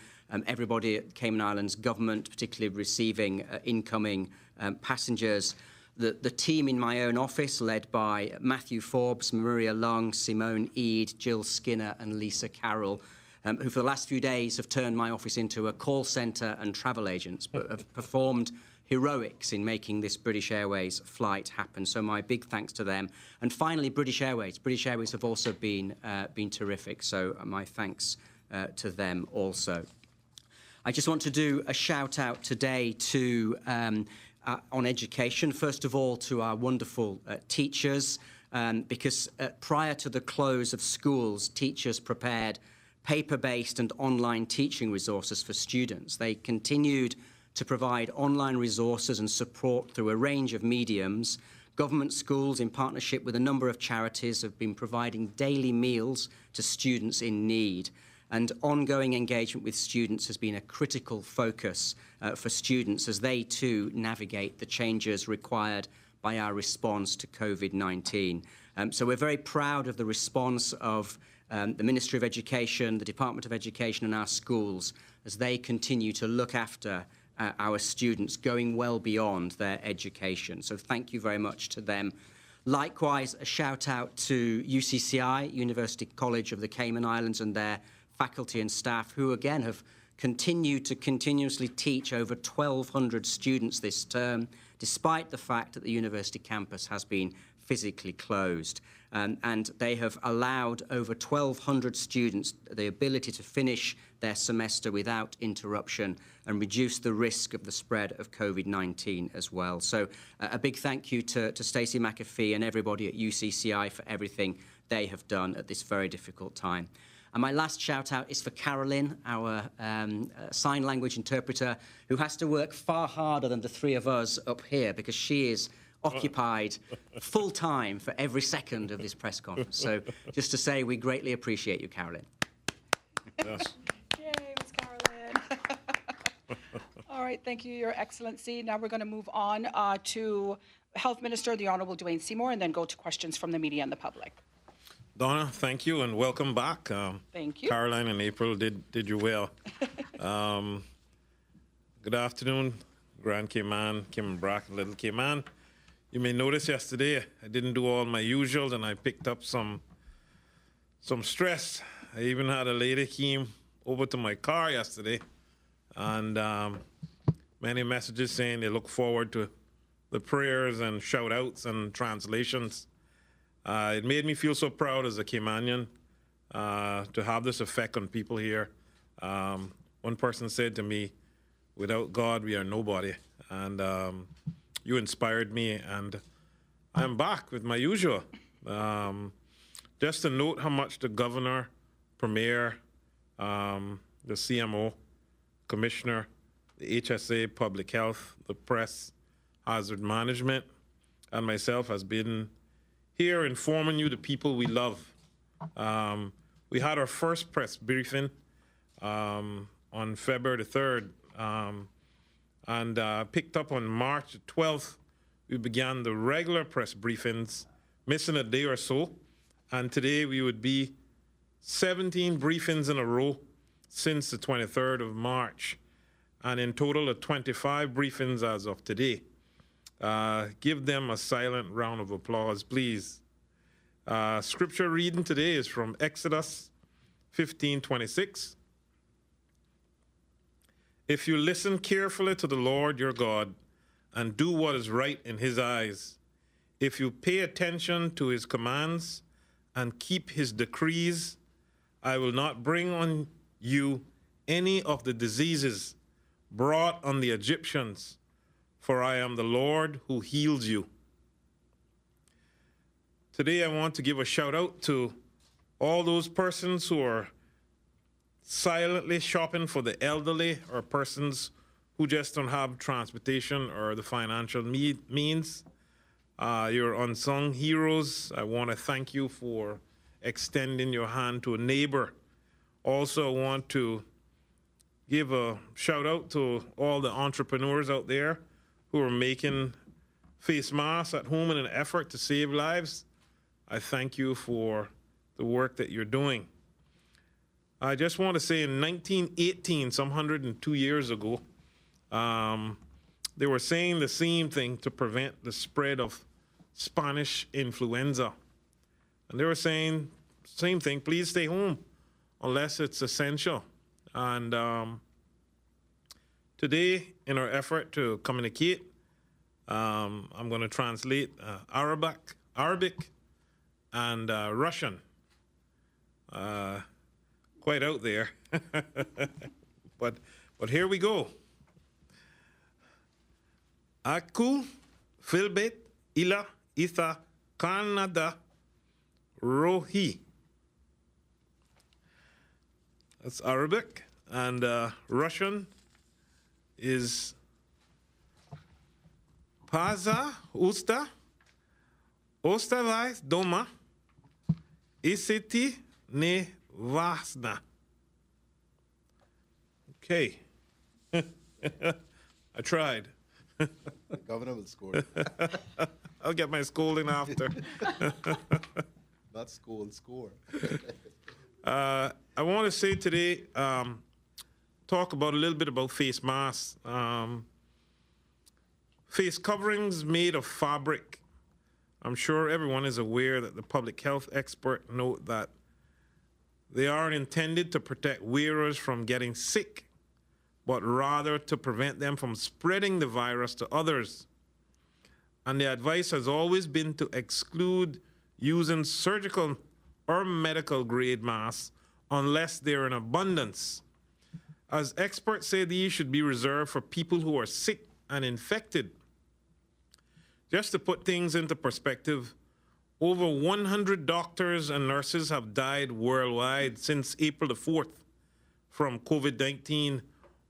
everybody at Cayman Islands government, particularly receiving incoming passengers. The team in my own office, led by Matthew Forbes, Maria Long, Simone Eade, Jill Skinner and Lisa Carroll, who for the last few days have turned my office into a call centre and travel agents, but have performed heroics in making this British Airways flight happen. So my big thanks to them. And finally, British Airways. British Airways have also been terrific, so my thanks to them also. I just want to do a shout out today to on education. First of all, to our wonderful teachers, because prior to the close of schools, teachers prepared paper-based and online teaching resources for students. They continued to provide online resources and support through a range of mediums. Government schools, in partnership with a number of charities, have been providing daily meals to students in need. And ongoing engagement with students has been a critical focus for students as they too navigate the changes required by our response to COVID-19. So we're very proud of the response of the Ministry of Education, the Department of Education and our schools as they continue to look after our students, going well beyond their education. So thank you very much to them. Likewise, a shout out to UCCI, University College of the Cayman Islands, and their faculty and staff, who again have continued to continuously teach over 1,200 students this term, despite the fact that the university campus has been physically closed. And they have allowed over 1,200 students the ability to finish their semester without interruption and reduce the risk of the spread of COVID-19 as well. So a big thank you to Stacey McAfee and everybody at UCCI for everything they have done at this very difficult time. And my last shout out is for Carolyn, our sign language interpreter, who has to work far harder than the 3 of us up here because she is occupied full time for every second of this press conference. So just to say, we greatly appreciate you, Carolyn. Yes. Yay, Ms. Carolyn. All right, thank you, Your Excellency. Now we're going to move on to Health Minister, the Honourable Dwayne Seymour, and then go to questions from the media and the public. Donna, thank you and welcome back. Thank you. Caroline and April did you well. Good afternoon, Grand Cayman, Cayman Brac, Little Cayman. You may notice yesterday I didn't do all my usuals and I picked up some stress. I even had a lady came over to my car yesterday and many messages saying they look forward to the prayers and shout outs and translations. It made me feel so proud as a Caymanian to have this effect on people here. One person said to me, without God, we are nobody. And you inspired me, and I'm back with my usual. Just to note how much the governor, premier, the CMO, commissioner, the HSA, public health, the press, hazard management, and myself has been here informing you the people we love. We had our first press briefing on February the 3rd, and picked up on March 12th. We began the regular press briefings, missing a day or so, and today we would be 17 briefings in a row since the 23rd of March, and in total 25 briefings as of today. Give them a silent round of applause, please. Scripture reading today is from Exodus 15:26. If you listen carefully to the Lord your God and do what is right in his eyes, if you pay attention to his commands and keep his decrees, I will not bring on you any of the diseases brought on the Egyptians, for I am the Lord who heals you. Today I want to give a shout out to all those persons who are silently shopping for the elderly or persons who just don't have transportation or the financial means. You're unsung heroes. I want to thank you for extending your hand to a neighbor. Also, I want to give a shout out to all the entrepreneurs out there who are making face masks at home in an effort to save lives. I thank you for the work that you're doing. I just want to say in 1918, some 102 years ago, they were saying the same thing to prevent the spread of Spanish influenza. And they were saying, same thing, please stay home unless it's essential. And today, in our effort to communicate, I'm going to translate Arabic and Russian. Quite out there. but here we go. Aku filbet ila itha Canada rohi. That's Arabic, and Russian is Paza usta ostavai doma isiti ne vasna. Okay. I tried. The governor will score. I'll get my scolding after. Not scold, score. I want to say today, talk about a little bit about face masks. Face coverings made of fabric. I'm sure everyone is aware that the public health expert note that they aren't intended to protect wearers from getting sick, but rather to prevent them from spreading the virus to others. And the advice has always been to exclude using surgical or medical grade masks unless they're in abundance. As experts say, these should be reserved for people who are sick and infected. Just to put things into perspective, over 100 doctors and nurses have died worldwide since April the 4th from COVID-19.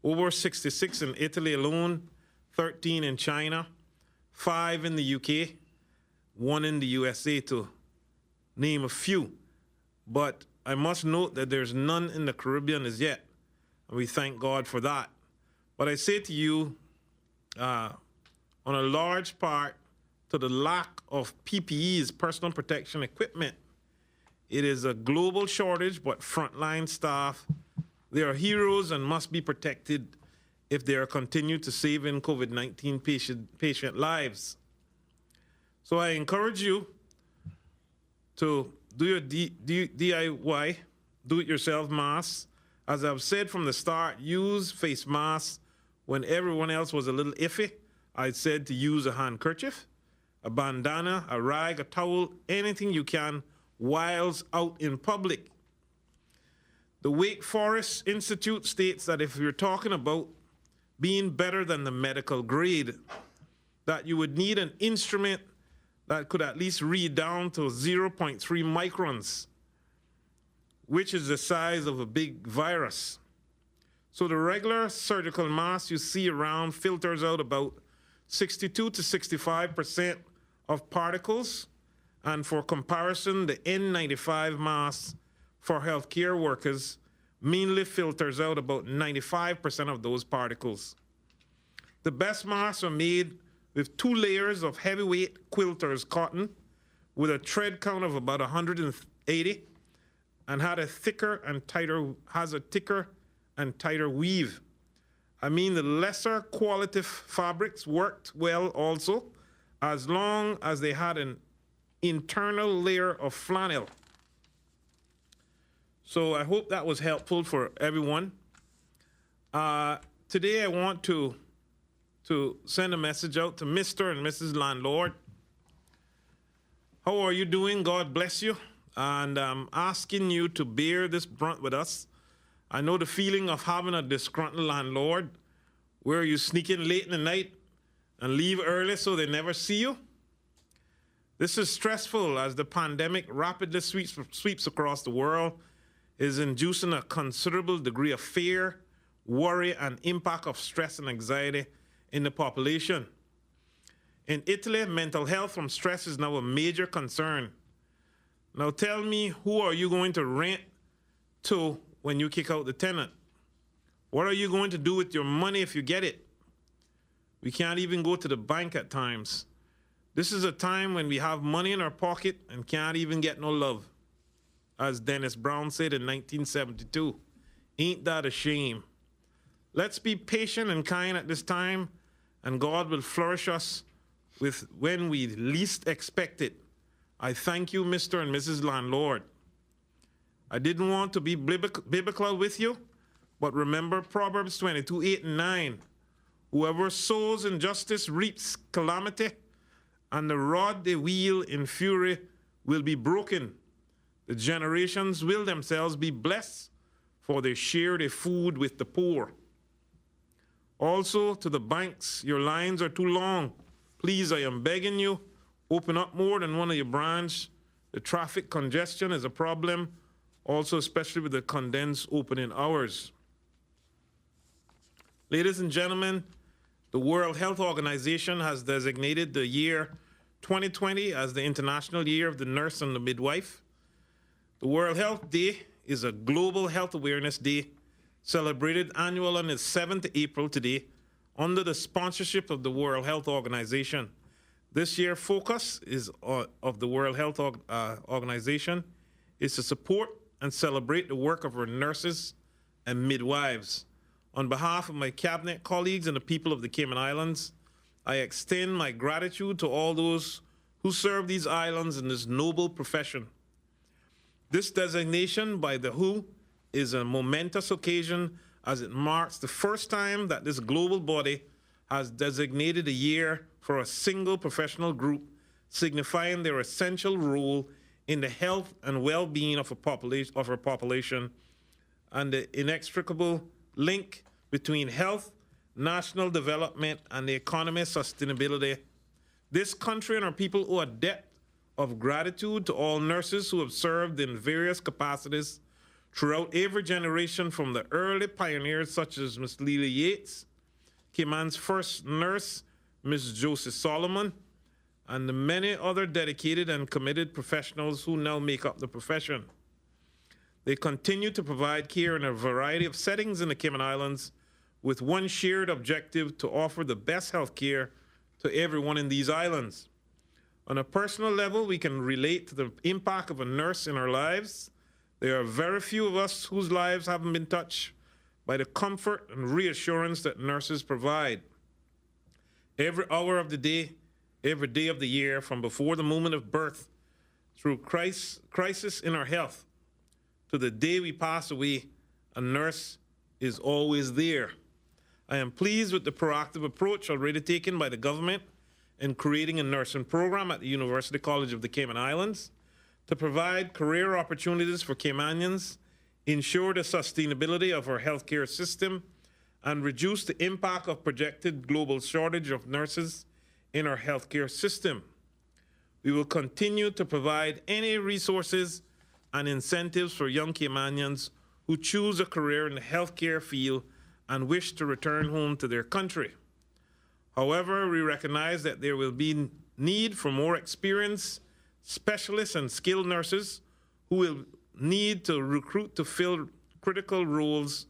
Over 66 in Italy alone, 13 in China, 5 in the UK, 1 in the USA, to name a few. But I must note that there's none in the Caribbean as yet, and we thank God for that. But I say to you, on a large part, to the lack of PPEs, personal protection equipment. It is a global shortage, but frontline staff, they are heroes and must be protected if they are continued to save in COVID-19 patient lives. So I encourage you to do your DIY, do-it-yourself masks. As I've said from the start, use face masks when everyone else was a little iffy. I said to use a handkerchief, a bandana, a rag, a towel, anything you can whilst out in public. The Wake Forest Institute states that if you're talking about being better than the medical grade, that you would need an instrument that could at least read down to 0.3 microns, which is the size of a big virus. So the regular surgical mask you see around filters out about 62 to 65% of particles, and for comparison, the N95 mask for healthcare workers mainly filters out about 95% of those particles. The best masks are made with 2 layers of heavyweight quilters cotton with a thread count of about 180 and has a thicker and tighter weave. I mean, the lesser quality fabrics worked well also, as long as they had an internal layer of flannel. So I hope that was helpful for everyone. Today I want to send a message out to Mr. and Mrs. Landlord. How are you doing? God bless you. And I'm asking you to bear this brunt with us. I know the feeling of having a disgruntled landlord where you sneak in late in the night and leave early so they never see you. This is stressful as the pandemic rapidly sweeps across the world, is inducing a considerable degree of fear, worry, and impact of stress and anxiety in the population. In Italy, mental health from stress is now a major concern. Now tell me, who are you going to rent to when you kick out the tenant? What are you going to do with your money if you get it? We can't even go to the bank at times. This is a time when we have money in our pocket and can't even get no love. As Dennis Brown said in 1972, ain't that a shame? Let's be patient and kind at this time, and God will flourish us with when we least expect it. I thank you, Mr. and Mrs. Landlord. I didn't want to be biblical with you, but remember Proverbs 22:8-9. Whoever sows injustice reaps calamity, and the rod they wield in fury will be broken. The generations will themselves be blessed, for they share their food with the poor. Also, to the banks, your lines are too long. Please, I am begging you, open up more than one of your branches. The traffic congestion is a problem, also especially with the condensed opening hours. Ladies and gentlemen, the World Health Organization has designated the year 2020 as the International Year of the Nurse and the Midwife. The World Health Day is a global health awareness day celebrated annually on the 7th of April today under the sponsorship of the World Health Organization. This year's focus of the World Health Organization is to support and celebrate the work of our nurses and midwives. On behalf of my cabinet colleagues and the people of the Cayman Islands, I extend my gratitude to all those who serve these islands in this noble profession. This designation by the WHO is a momentous occasion as it marks the first time that this global body has designated a year for a single professional group, signifying their essential role in the health and well-being of our population and the inextricable link between health, national development, and the economy's sustainability. This country and our people owe a debt of gratitude to all nurses who have served in various capacities throughout every generation, from the early pioneers such as Miss Leela Yates, Cayman's first nurse, Miss Josie Solomon, and the many other dedicated and committed professionals who now make up the profession. They continue to provide care in a variety of settings in the Cayman Islands with one shared objective: to offer the best health care to everyone in these islands. On a personal level, we can relate to the impact of a nurse in our lives. There are very few of us whose lives haven't been touched by the comfort and reassurance that nurses provide. Every hour of the day, every day of the year, from before the moment of birth, through crisis in our health, to the day we pass away, a nurse is always there. I am pleased with the proactive approach already taken by the government in creating a nursing program at the University College of the Cayman Islands to provide career opportunities for Caymanians, ensure the sustainability of our healthcare system, and reduce the impact of projected global shortage of nurses in our healthcare system. We will continue to provide any resources and incentives for young Caymanians who choose a career in the healthcare field and wish to return home to their country. However, we recognize that there will be need for more experienced specialists and skilled nurses who will need to recruit to fill critical roles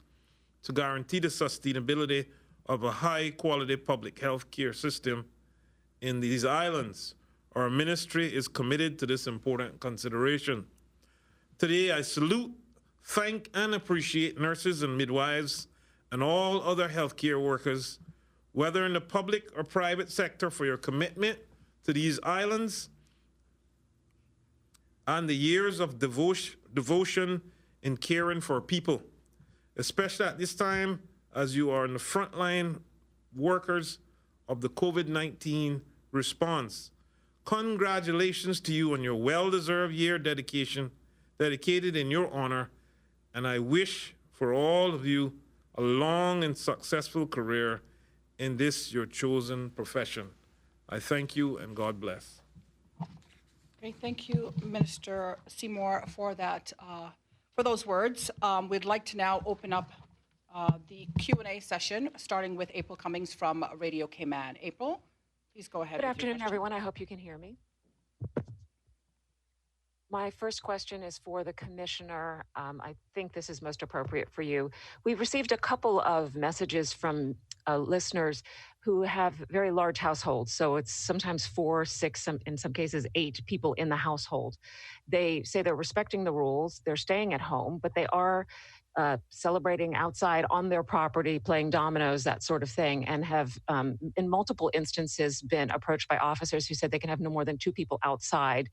to guarantee the sustainability of a high-quality public health care system in these islands. Our ministry is committed to this important consideration. Today, I salute, thank, and appreciate nurses and midwives and all other healthcare workers, whether in the public or private sector, for your commitment to these islands and the years of devotion in caring for people, especially at this time as you are in the frontline workers of the COVID-19 response. Congratulations to you on your well-deserved year dedicated in your honor, and I wish for all of you a long and successful career in this your chosen profession. I thank you and God bless. Okay, thank you, Minister Seymour, for that, for those words. We'd like to now open up the Q&A session, starting with April Cummings from Radio Cayman. April, please go ahead. Good afternoon, everyone. I hope you can hear me. My first question is for the Commissioner. I think this is most appropriate for you. We've received a couple of messages from listeners who have very large households. So it's sometimes 4, 6, in some cases 8 people in the household. They say they're respecting the rules, they're staying at home, but they are celebrating outside on their property, playing dominoes, that sort of thing, and have in multiple instances been approached by officers who said they can have no more than 2 people outside,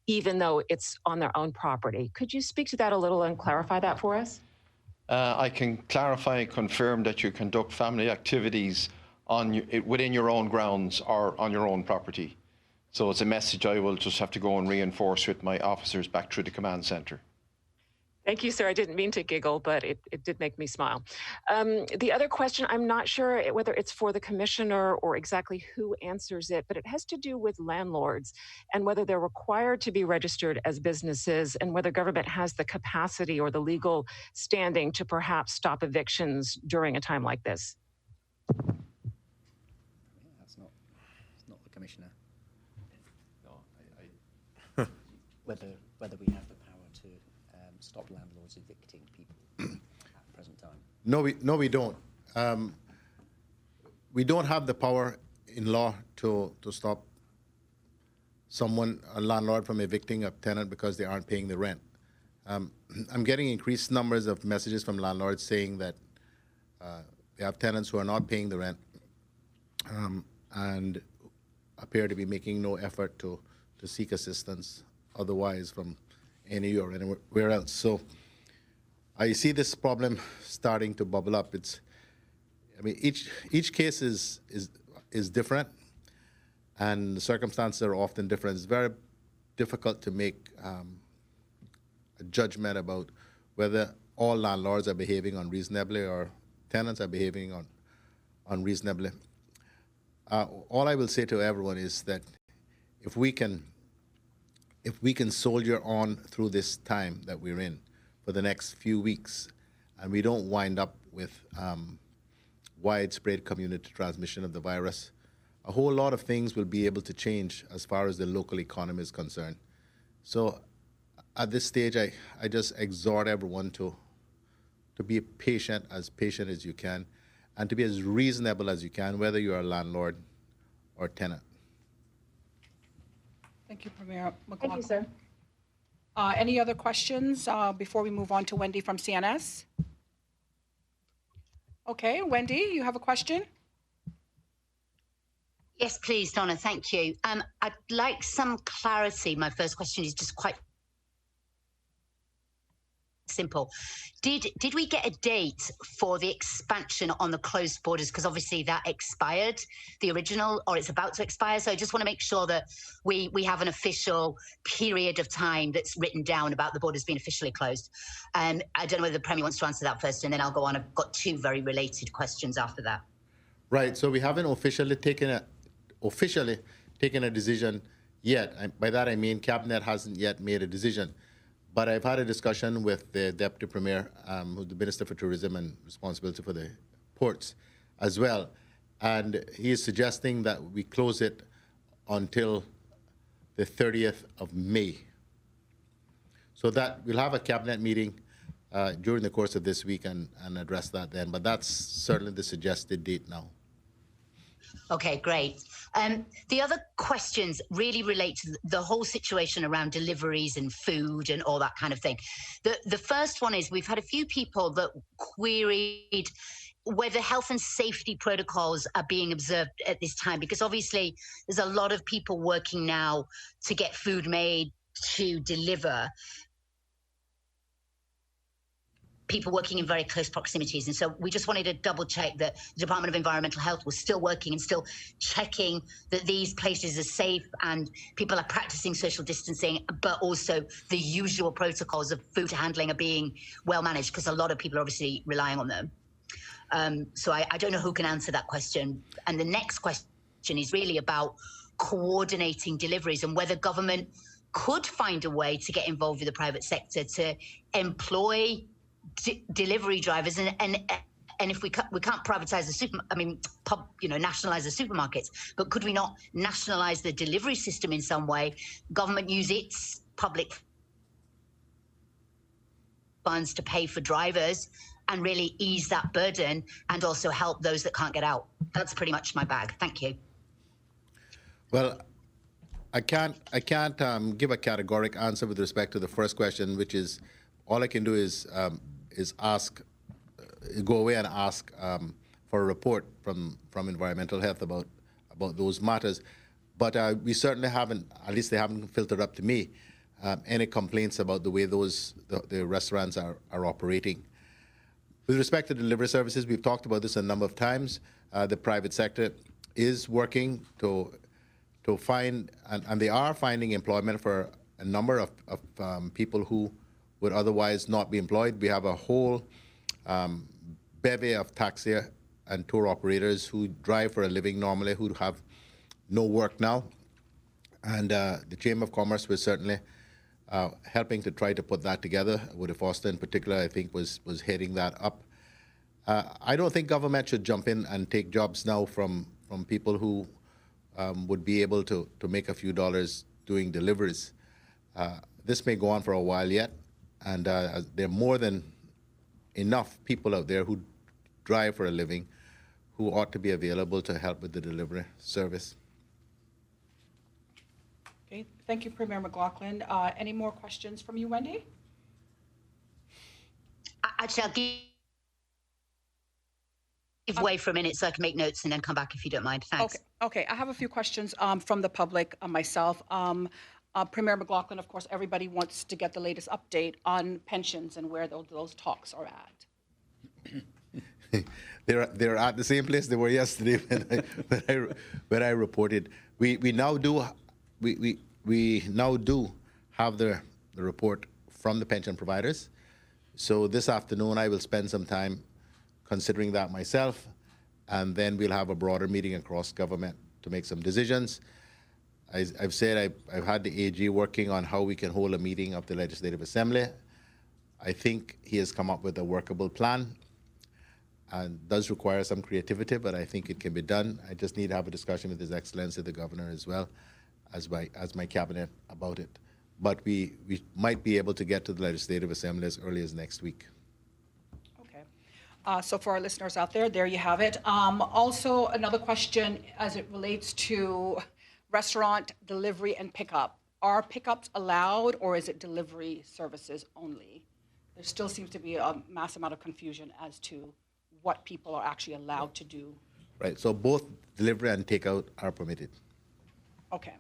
even though it's on their own property. Could you speak to that a little and clarify that for us? I can clarify and confirm that you conduct family activities within your own grounds or on your own property. So it's a message I will just have to go and reinforce with my officers back through the command centre. Thank you, sir. I didn't mean to giggle, but it did make me smile. The other question, I'm not sure whether it's for the Commissioner or exactly who answers it, but it has to do with landlords and whether they're required to be registered as businesses and whether government has the capacity or the legal standing to perhaps stop evictions during a time like this. That's not the Commissioner. No, Whether we have the power to stop landlords evicting people at the present time. No, we don't. We don't have the power in law to stop a landlord from evicting a tenant because they aren't paying the rent. I'm getting increased numbers of messages from landlords saying that they have tenants who are not paying the rent and appear to be making no effort to seek assistance otherwise from NE or anywhere else. So I see this problem starting to bubble up. Each case is different, and the circumstances are often different. It's very difficult to make a judgment about whether all landlords are behaving unreasonably or tenants are behaving unreasonably. All I will say to everyone is that if we can soldier on through this time that we're in for the next few weeks, and we don't wind up with widespread community transmission of the virus, a whole lot of things will be able to change as far as the local economy is concerned. So at this stage, I just exhort everyone to be patient as you can, and to be as reasonable as you can, whether you're a landlord or tenant. Thank you, Premier McLaughlin. Thank you, sir. Any other questions before we move on to Wendy from CNS? Okay, Wendy, you have a question? Yes, please, Donna. Thank you. I'd like some clarity. My first question is just quite simple. Did we get a date for the expansion on the closed borders? Because obviously that expired, the original, or it's about to expire. So I just want to make sure that we have an official period of time that's written down about the borders being officially closed. I don't know whether the Premier wants to answer that first, and then I'll go on. I've got 2 very related questions after that. Right. So we haven't officially taken a decision yet. By that I mean Cabinet hasn't yet made a decision. But I've had a discussion with the Deputy Premier, who's the Minister for Tourism and responsibility for the ports as well. And he is suggesting that we close it until the 30th of May. So that we'll have a Cabinet meeting during the course of this week and address that then. But that's certainly the suggested date now. Okay, great. The other questions really relate to the whole situation around deliveries and food and all that kind of thing. The first one is we've had a few people that queried whether health and safety protocols are being observed at this time, because obviously there's a lot of people working now to get food made, to deliver people working in very close proximities. And so we just wanted to double check that the Department of Environmental Health was still working and still checking that these places are safe and people are practicing social distancing, but also the usual protocols of food handling are being well managed, because a lot of people are obviously relying on them. So I don't know who can answer that question. And the next question is really about coordinating deliveries and whether government could find a way to get involved with the private sector to employ delivery drivers, and if we can't privatize the nationalize the supermarkets, but could we not nationalize the delivery system in some way? Government use its public funds to pay for drivers and really ease that burden and also help those that can't get out. That's pretty much my bag. Thank you. Well, I can't give a categoric answer with respect to the first question, which is all I can do is go away and ask for a report from Environmental Health about those matters. But we certainly haven't, at least they haven't filtered up to me, any complaints about the way the restaurants are operating. With respect to delivery services, we've talked about this a number of times. The private sector is working to find, and they are finding employment for a number of people who would otherwise not be employed. We have a whole bevy of taxi and tour operators who drive for a living normally, who have no work now. And the Chamber of Commerce was certainly helping to try to put that together. Woody Foster in particular, I think, was heading that up. I don't think government should jump in and take jobs now from people who would be able to make a few dollars doing deliveries. This may go on for a while yet. And there are more than enough people out there who drive for a living who ought to be available to help with the delivery service. Okay, thank you, Premier McLaughlin. Any more questions from you, Wendy? Actually, I'll give way for a minute so I can make notes and then come back if you don't mind. Thanks. Okay. I have a few questions from the public, myself. Premier McLaughlin, of course, everybody wants to get the latest update on pensions and where those talks are at. They're at the same place they were yesterday when I reported. We now do have the report from the pension providers. So this afternoon I will spend some time considering that myself, and then we'll have a broader meeting across government to make some decisions. I've said I've had the AG working on how we can hold a meeting of the Legislative Assembly. I think he has come up with a workable plan, and does require some creativity, but I think it can be done. I just need to have a discussion with His Excellency the Governor as well as my cabinet about it. But we might be able to get to the Legislative Assembly as early as next week. Okay. So for our listeners out there you have it. Also, another question as it relates to restaurant delivery and pickup. Are pickups allowed, or is it delivery services only? There still seems to be a mass amount of confusion as to what people are actually allowed to do. Right, so both delivery and takeout are permitted. Okay.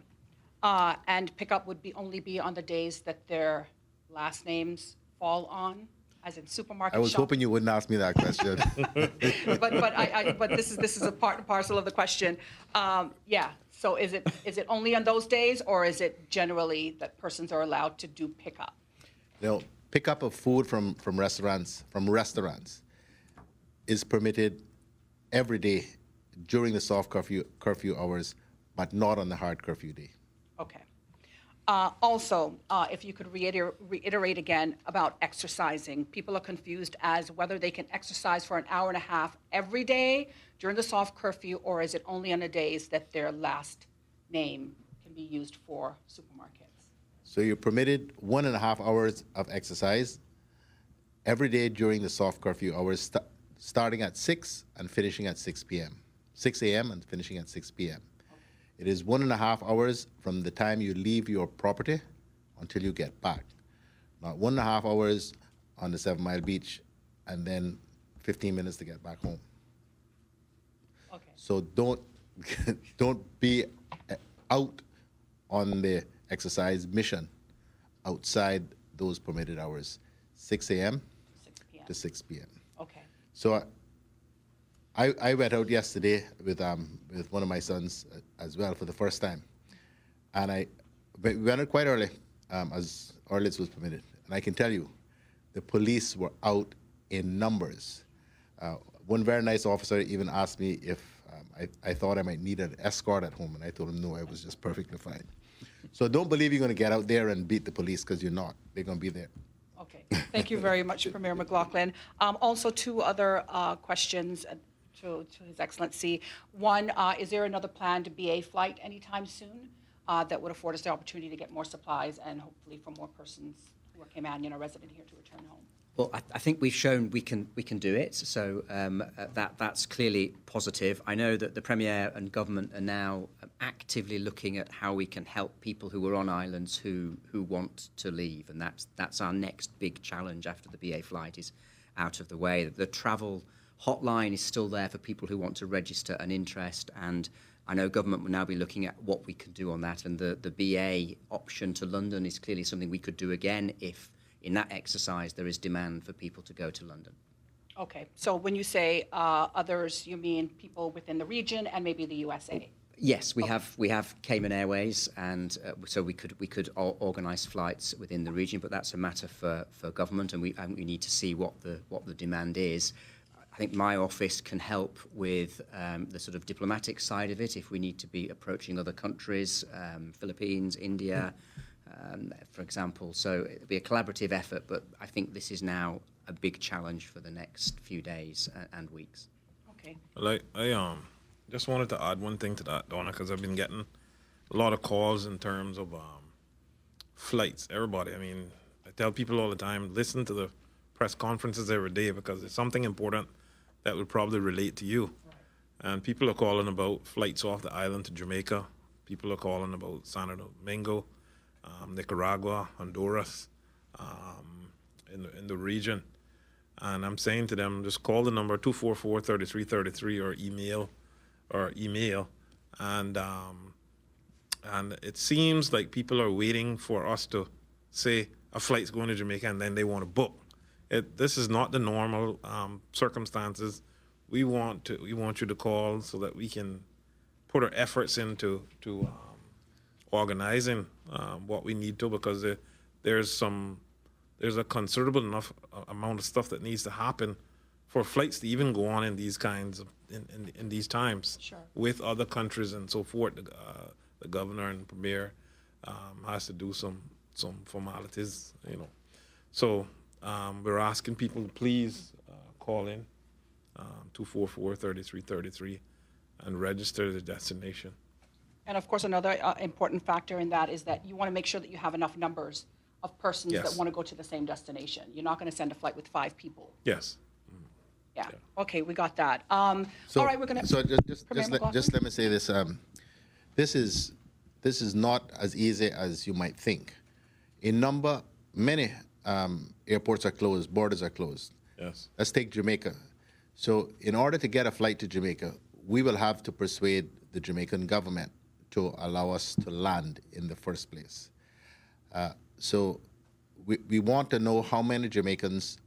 And pickup would only be on the days that their last names fall on, as in supermarket. I was hoping you wouldn't ask me that question. but this is a part and parcel of the question. Yeah. So is it only on those days, or is it generally that persons are allowed to do pickup? Pickup of food from restaurants is permitted every day during the soft curfew hours, but not on the hard curfew day. Okay. Also, if you could reiterate again about exercising. People are confused as whether they can exercise for an hour and a half every day during the soft curfew, or is it only on the days that their last name can be used for supermarkets? So you're permitted 1.5 hours of exercise every day during the soft curfew hours, starting at 6 and finishing at 6 p.m. 6 a.m. and finishing at 6 p.m. It is 1.5 hours from the time you leave your property until you get back. Not 1.5 hours on the 7 Mile Beach and then 15 minutes to get back home. Okay. So don't be out on the exercise mission outside those permitted hours, 6 a.m. 6 p.m. to 6 p.m. Okay. So I went out yesterday with one of my sons as well for the first time, and we went out quite early, as early as was permitted. And I can tell you, the police were out in numbers. One very nice officer even asked me if I thought I might need an escort at home, and I told him no, I was just perfectly fine. So don't believe you're going to get out there and beat the police, because you're not. They're going to be there. Okay. Thank you very much, Premier McLaughlin. Also, two other questions to His Excellency. One, is there another planned BA flight anytime soon that would afford us the opportunity to get more supplies and hopefully for more persons who are Caymanian or resident here to return home? Well, I think we've shown we can do it, so that's clearly positive. I know that the Premier and government are now actively looking at how we can help people who are on islands who want to leave, and that's our next big challenge after the BA flight is out of the way. The travel hotline is still there for people who want to register an interest, and I know government will now be looking at what we can do on that, and the BA option to London is clearly something we could do again if in that exercise there is demand for people to go to London. Okay, so when you say others, you mean people within the region and maybe the USA? Yes, we have Cayman Airways, and so we could organise flights within the region, but that's a matter for government, and we need to see what the demand is. I think my office can help with the sort of diplomatic side of it if we need to be approaching other countries, Philippines, India, for example. So it'll be a collaborative effort, but I think this is now a big challenge for the next few days and weeks. Okay. Like I just wanted to add one thing to that, Donna, because I've been getting a lot of calls in terms of flights. Everybody, I mean, I tell people all the time, listen to the press conferences every day because it's something important that would probably relate to you. Right. And people are calling about flights off the island to Jamaica. People are calling about Santo Domingo, Nicaragua, Honduras, in the region. And I'm saying to them, just call the number 244-3333 or email. And it seems like people are waiting for us to say a flight's going to Jamaica and then they want to book. This is not the normal circumstances. We want you to call so that we can put our efforts into organizing what we need to, because there's a considerable enough amount of stuff that needs to happen for flights to even go on in these kinds of in these times. Sure. With other countries and so forth. The governor and premier has to do some formalities, So we're asking people to please call in 244-3333 and register the destination. And of course, another important factor in that is that you want to make sure that you have enough numbers of persons that want to go to the same destination. You're not going to send a flight with 5 people. Yes. Yeah. Okay, we got that. All right, we're going to. So just let me say this. This is not as easy as you might think. Many airports are closed, borders are closed. Yes. Let's take Jamaica. So in order to get a flight to Jamaica, we will have to persuade the Jamaican government to allow us to land in the first place. So we want to know how many Jamaicans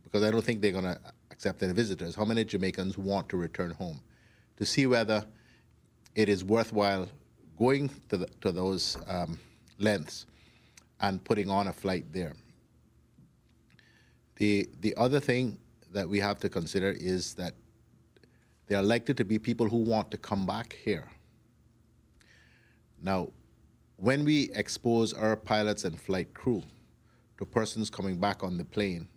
because I don't think they're going to accept any visitors, how many Jamaicans want to return home, to see whether it is worthwhile going to those lengths and putting on a flight there. The other thing that we have to consider is that there are likely to be people who want to come back here. Now, when we expose our pilots and flight crew to persons coming back on the plane,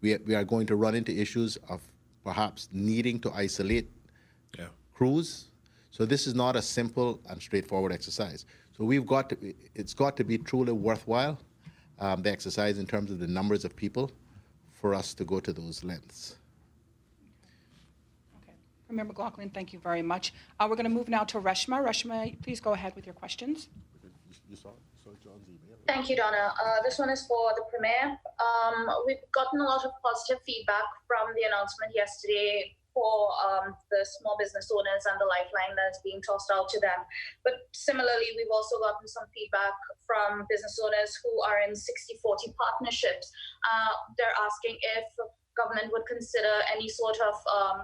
we are going to run into issues of perhaps needing to isolate crews. So this is not a simple and straightforward exercise. So it's got to be truly worthwhile, the exercise in terms of the numbers of people, for us to go to those lengths. Okay. Premier McLaughlin, thank you very much. We're going to move now to Reshma. Reshma, please go ahead with your questions. You saw John's email. Thank you, Donna. This one is for the Premier. We've gotten a lot of positive feedback from the announcement yesterday for the small business owners and the lifeline that's being tossed out to them. But similarly, we've also gotten some feedback from business owners who are in 60-40 partnerships. They're asking if government would consider any sort of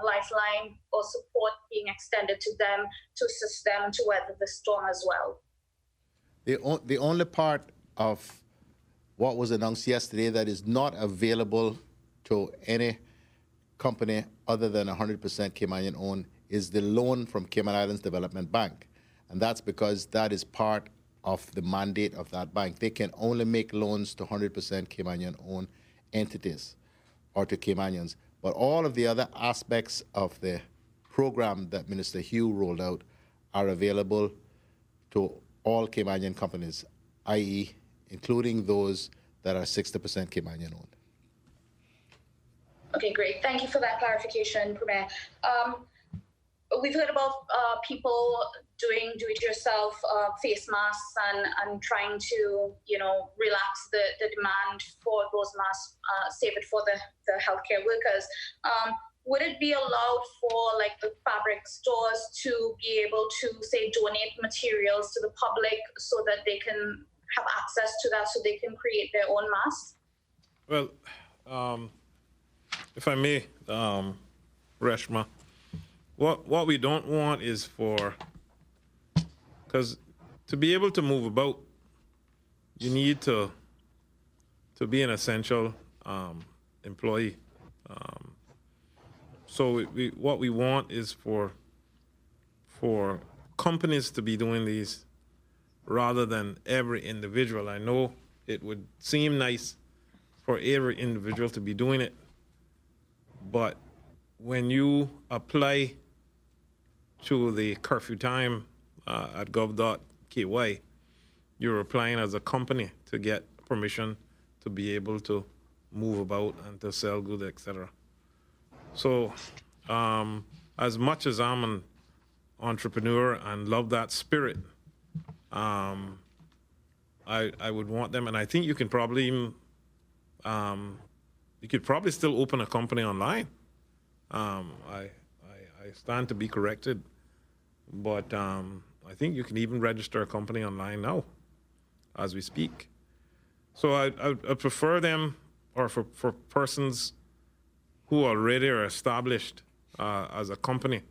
lifeline or support being extended to them to assist them to weather the storm as well. The only part of what was announced yesterday that is not available to any company other than 100% Caymanian owned is the loan from Cayman Islands Development Bank. And that's because that is part of the mandate of that bank. They can only make loans to 100% Caymanian owned entities or to Caymanians. But all of the other aspects of the program that Minister Hugh rolled out are available to all Caymanian companies, i.e., including those that are 60% Caymanian owned. Okay, great. Thank you for that clarification, Premier. We've heard about people doing do-it-yourself face masks and trying to, relax the demand for those masks, save it for the healthcare workers. Would it be allowed for the fabric stores to be able to, say, donate materials to the public so that they can have access to that so they can create their own masks? Well, if I may, Reshma, what we don't want is because to be able to move about, you need to be an essential employee. So what we want is for companies to be doing these rather than every individual. I know it would seem nice for every individual to be doing it, but when you apply to the curfew time at gov.ky, you're applying as a company to get permission to be able to move about and to sell goods, etc. So as much as I'm an entrepreneur and love that spirit, I would want them, and I think you can probably even you could probably still open a company online. I stand to be corrected, but I think you can even register a company online now, as we speak. So I prefer them, or for persons who already are established as a company,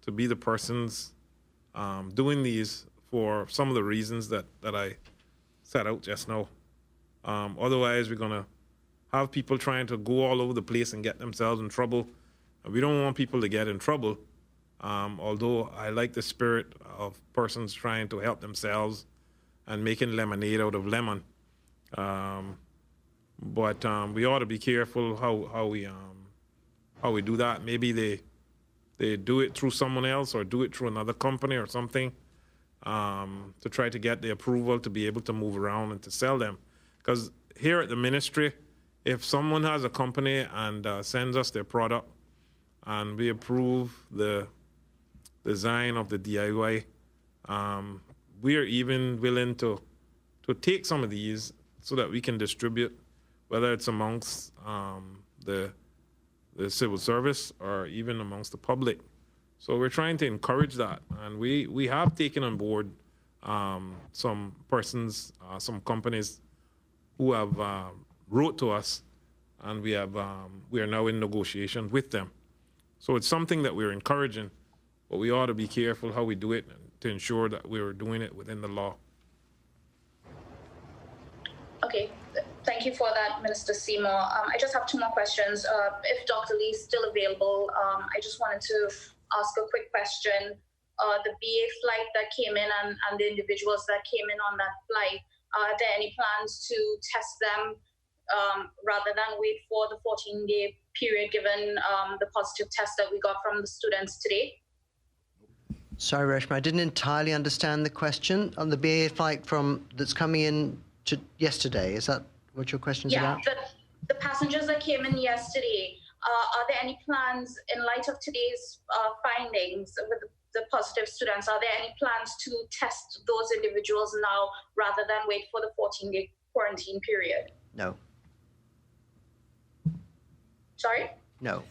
to be the persons doing these for some of the reasons that I set out just now. Otherwise, we're going to have people trying to go all over the place and get themselves in trouble. We don't want people to get in trouble, although I like the spirit of persons trying to help themselves and making lemonade out of lemon. But we ought to be careful how we do that. Maybe they do it through someone else or do it through another company or something to try to get the approval to be able to move around and to sell them. Because here at the ministry, if someone has a company and sends us their product and we approve the design of the DIY, we are even willing to take some of these so that we can distribute, whether it's amongst the civil service or even amongst the public. So we're trying to encourage that, and we have taken on board some persons, some companies who have wrote to us, and we are now in negotiation with them. So it's something that we're encouraging, but we ought to be careful how we do it to ensure that we're doing it within the law. Okay, thank you for that, Minister Seymour. I just have two more questions. If Dr. Lee is still available, I just wanted to ask a quick question. The BA flight that came in and the individuals that came in on that flight, are there any plans to test them rather than wait for the 14-day period given the positive test that we got from the students today? Sorry, Reshma, I didn't entirely understand the question. On the BA flight that's coming in to yesterday, is that what your question's about? Yeah, the passengers that came in yesterday, are there any plans, in light of today's findings with the positive students, are there any plans to test those individuals now rather than wait for the 14-day quarantine period? No. Sorry? No.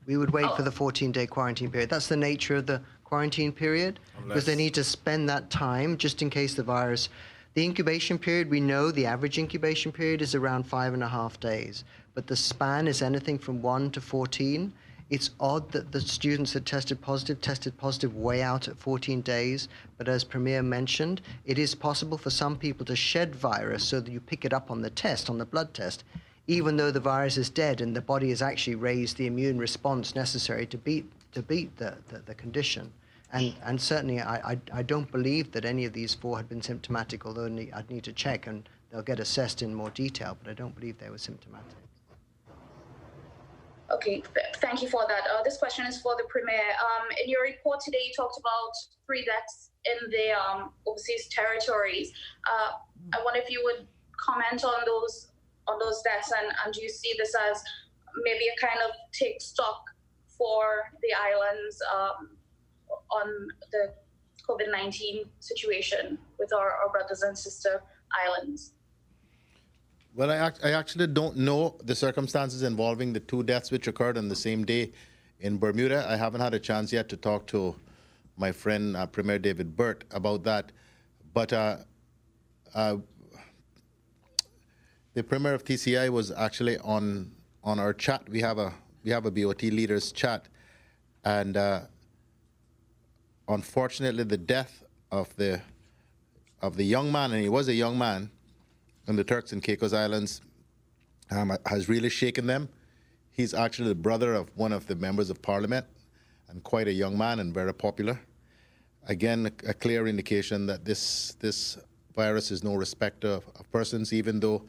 We would wait for the 14-day quarantine period. That's the nature of the quarantine period, because they need to spend that time just in case the virus. The incubation period, we know the average incubation period is around 5.5 days, but the span is anything from 1 to 14. It's odd that the students that tested positive way out at 14 days. But as Premier mentioned, it is possible for some people to shed virus so that you pick it up on the test, on the blood test, even though the virus is dead and the body has actually raised the immune response necessary to beat the condition. And certainly I don't believe that any of these 4 had been symptomatic, although I'd need to check and they'll get assessed in more detail, but I don't believe they were symptomatic. Okay, thank you for that. This question is for the Premier. In your report today, you talked about 3 deaths in the overseas territories. I wonder if you would comment on those deaths, and do you see this as maybe a kind of take stock for the islands on the COVID-19 situation with our brothers and sister islands? Well, I actually don't know the circumstances involving the 2 deaths which occurred on the same day in Bermuda. I haven't had a chance yet to talk to my friend, Premier David Burt, about that. But the Premier of TCI was actually on our chat. We have a BOT leaders chat, and unfortunately, the death of the young man, and he was a young man, in the Turks and Caicos Islands has really shaken them. He's actually the brother of one of the members of Parliament, and quite a young man and very popular. Again, a clear indication that this virus is no respecter of persons, even though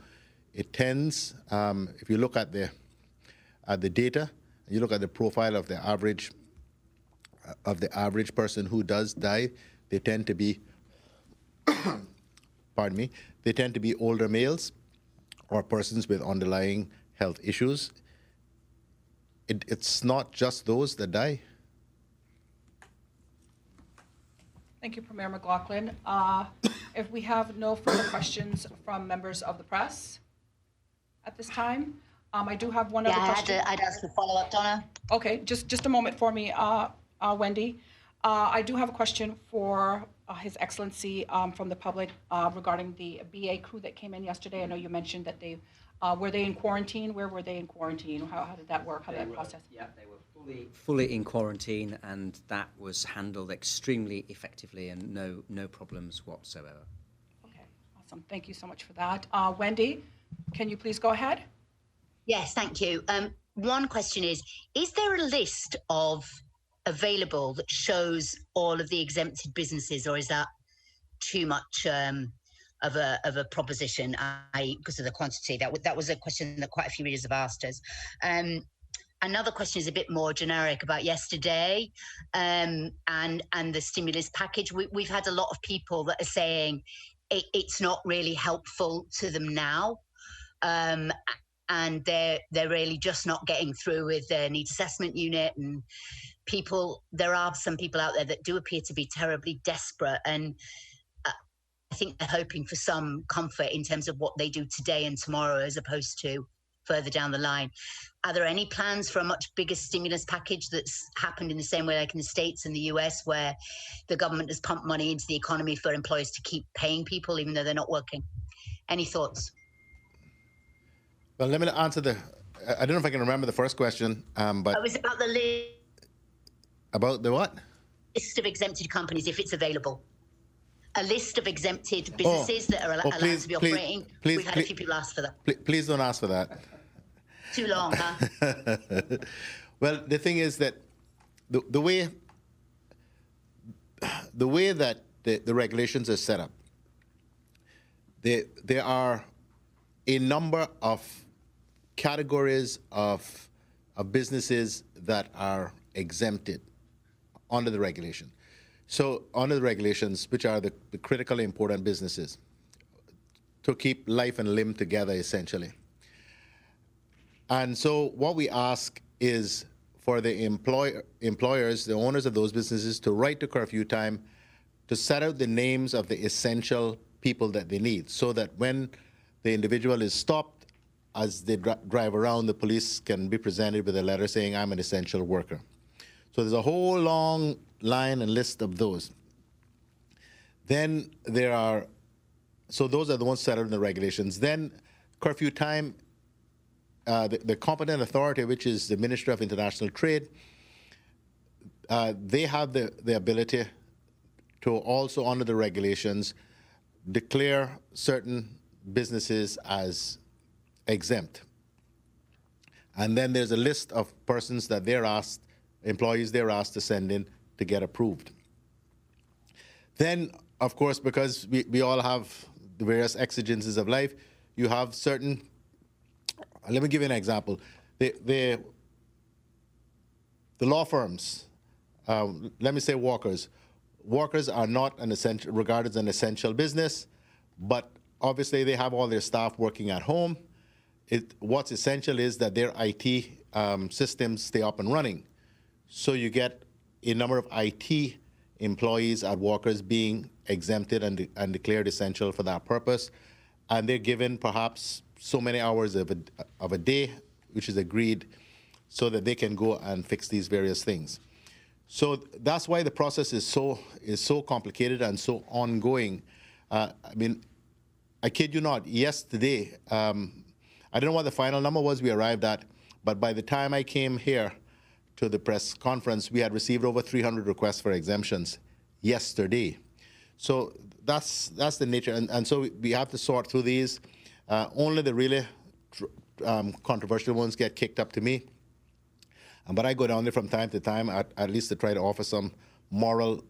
it tends, if you look at the data, you look at the profile of the average person who does die, they tend to be pardon me, they tend to be older males or persons with underlying health issues. It's not just those that die. Thank you, Premier McLaughlin. If we have no further questions from members of the press at this time, I do have one other question. I'd ask for follow-up, Donna. Okay, just a moment for me, Wendy. I do have a question for His Excellency from the public regarding the BA crew that came in yesterday. I know you mentioned that were they in quarantine? Where were they in quarantine? How did that work? How did that process? Yeah, they were fully in quarantine, and that was handled extremely effectively, and no problems whatsoever. Okay, awesome. Thank you so much for that. Wendy, can you please go ahead? Yes, thank you. One question is there a list of available that shows all of the exempted businesses, or is that too much of a proposition because of the quantity? That was a question that quite a few readers have asked us. Another question is a bit more generic about yesterday and the stimulus package. We've had a lot of people that are saying it's not really helpful to them now. And they're really just not getting through with their needs assessment unit, and there are some people out there that do appear to be terribly desperate, and I think they're hoping for some comfort in terms of what they do today and tomorrow as opposed to further down the line. Are there any plans for a much bigger stimulus package that's happened in the same way like in the States and the US, where the government has pumped money into the economy for employers to keep paying people even though they're not working? Any thoughts? Well, let me answer I don't know if I can remember the first question, but... It was about the list. About the what? List of exempted companies, if it's available. A list of exempted businesses that are allowed to be operating. We've had a few people ask for that. Please don't ask for that. Too long, huh? Well, the thing is that the way that the regulations are set up, there are a number of categories of businesses that are exempted under the regulation. So under the regulations, which are the critically important businesses to keep life and limb together, essentially. And so what we ask is for the employers, the owners of those businesses, to write to curfew time to set out the names of the essential people that they need, so that when the individual is stopped as they drive around, the police can be presented with a letter saying, I'm an essential worker. So there's a whole long line and list of those. Then there are, so those are the ones set out in the regulations. Then curfew time, the competent authority, which is the Ministry of International Trade, they have the ability to also, under the regulations, declare certain businesses as exempt. And then there's a list of persons that they're asked, employees they're asked to send in to get approved. Then, of course, because we all have the various exigencies of life, you have certain, let me give you an example. The law firms, let me say walkers. Walkers are not regarded as an essential business, but obviously they have all their staff working at home. What's essential is that their IT systems stay up and running. So you get a number of IT employees at Walkers being exempted and declared essential for that purpose. And they're given perhaps so many hours of a day, which is agreed, so that they can go and fix these various things. So that's why the process is so complicated and so ongoing. I mean, I kid you not, yesterday, I don't know what the final number was we arrived at, but by the time I came here to the press conference, we had received over 300 requests for exemptions yesterday. So that's the nature, and so we have to sort through these. Only the really controversial ones get kicked up to me. But I go down there from time to time, at least to try to offer some moral,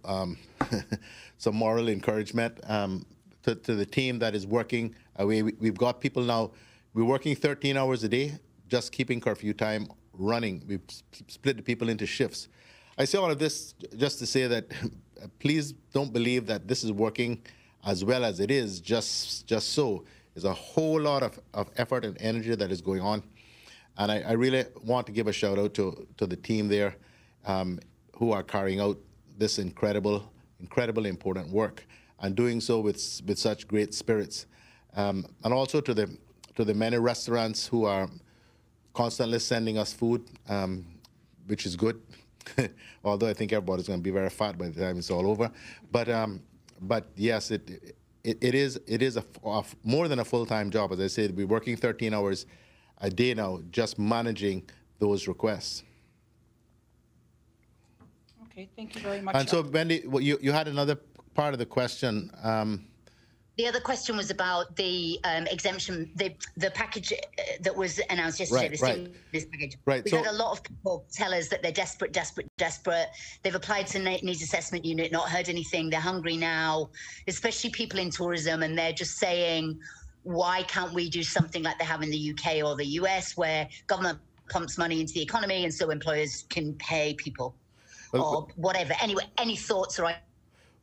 some moral encouragement to the team that is working. We've got people now. We're working 13 hours a day, just keeping curfew time running. We've split the people into shifts. I say all of this just to say that please don't believe that this is working as well as it is. Just so. There's a whole lot of effort and energy that is going on. And I really want to give a shout out to the team there who are carrying out this incredibly important work and doing so with such great spirits. And also to the many restaurants who are constantly sending us food, which is good. Although I think everybody's going to be very fat by the time it's all over. But yes, it is more than a full-time job. As I said, we're working 13 hours a day now, just managing those requests. Okay, thank you very much. And so, Wendy, you had another part of the question. The other question was about the exemption, the package that was announced yesterday, the stimulus package. Right. We've had a lot of people tell us that they're desperate. They've applied to needs assessment unit, not heard anything. They're hungry now, especially people in tourism, and they're just saying, why can't we do something like they have in the UK or the US, where government pumps money into the economy and so employers can pay people or whatever? Anyway, any thoughts or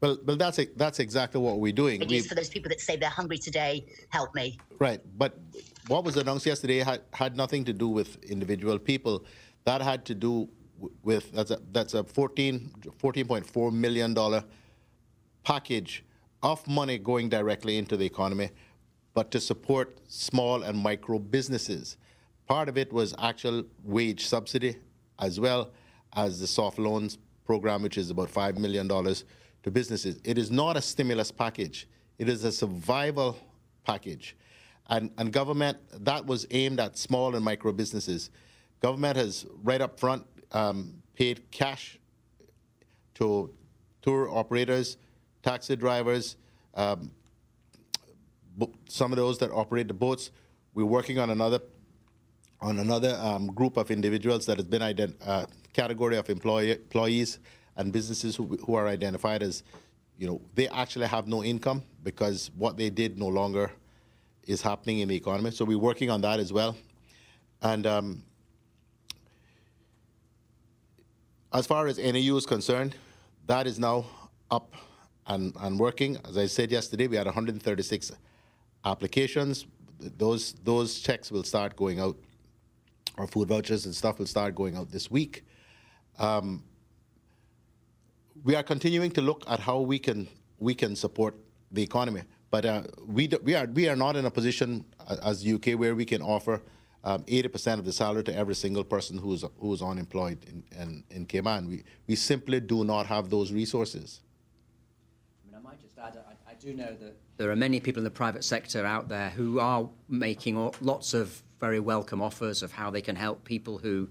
Well, that's exactly what we're doing. ideas for those people that say they're hungry today? Help me. Right, but what was announced yesterday had nothing to do with individual people. That had to do with that's a $14.4 million package of money going directly into the economy, but to support small and micro businesses. Part of it was actual wage subsidy, as well as the soft loans program, which is about $5 million to businesses. It is not a stimulus package. It is a survival package. And government, that was aimed at small and micro businesses. Government has right up front paid cash to tour operators, taxi drivers, some of those that operate the boats. We're working on another group of individuals that has been category of employees and businesses who are identified as, they actually have no income because what they did no longer is happening in the economy. So we're working on that as well. And as far as NAU is concerned, that is now up and working. As I said yesterday, we had 136 applications. Those checks will start going out, or food vouchers and stuff will start going out this week. We are continuing to look at how we can support the economy. But we are not in a position as UK where we can offer 80% of the salary to every single person who's unemployed in Cayman. We simply do not have those resources. I might just add, I do know that there are many people in the private sector out there who are making lots of very welcome offers of how they can help people who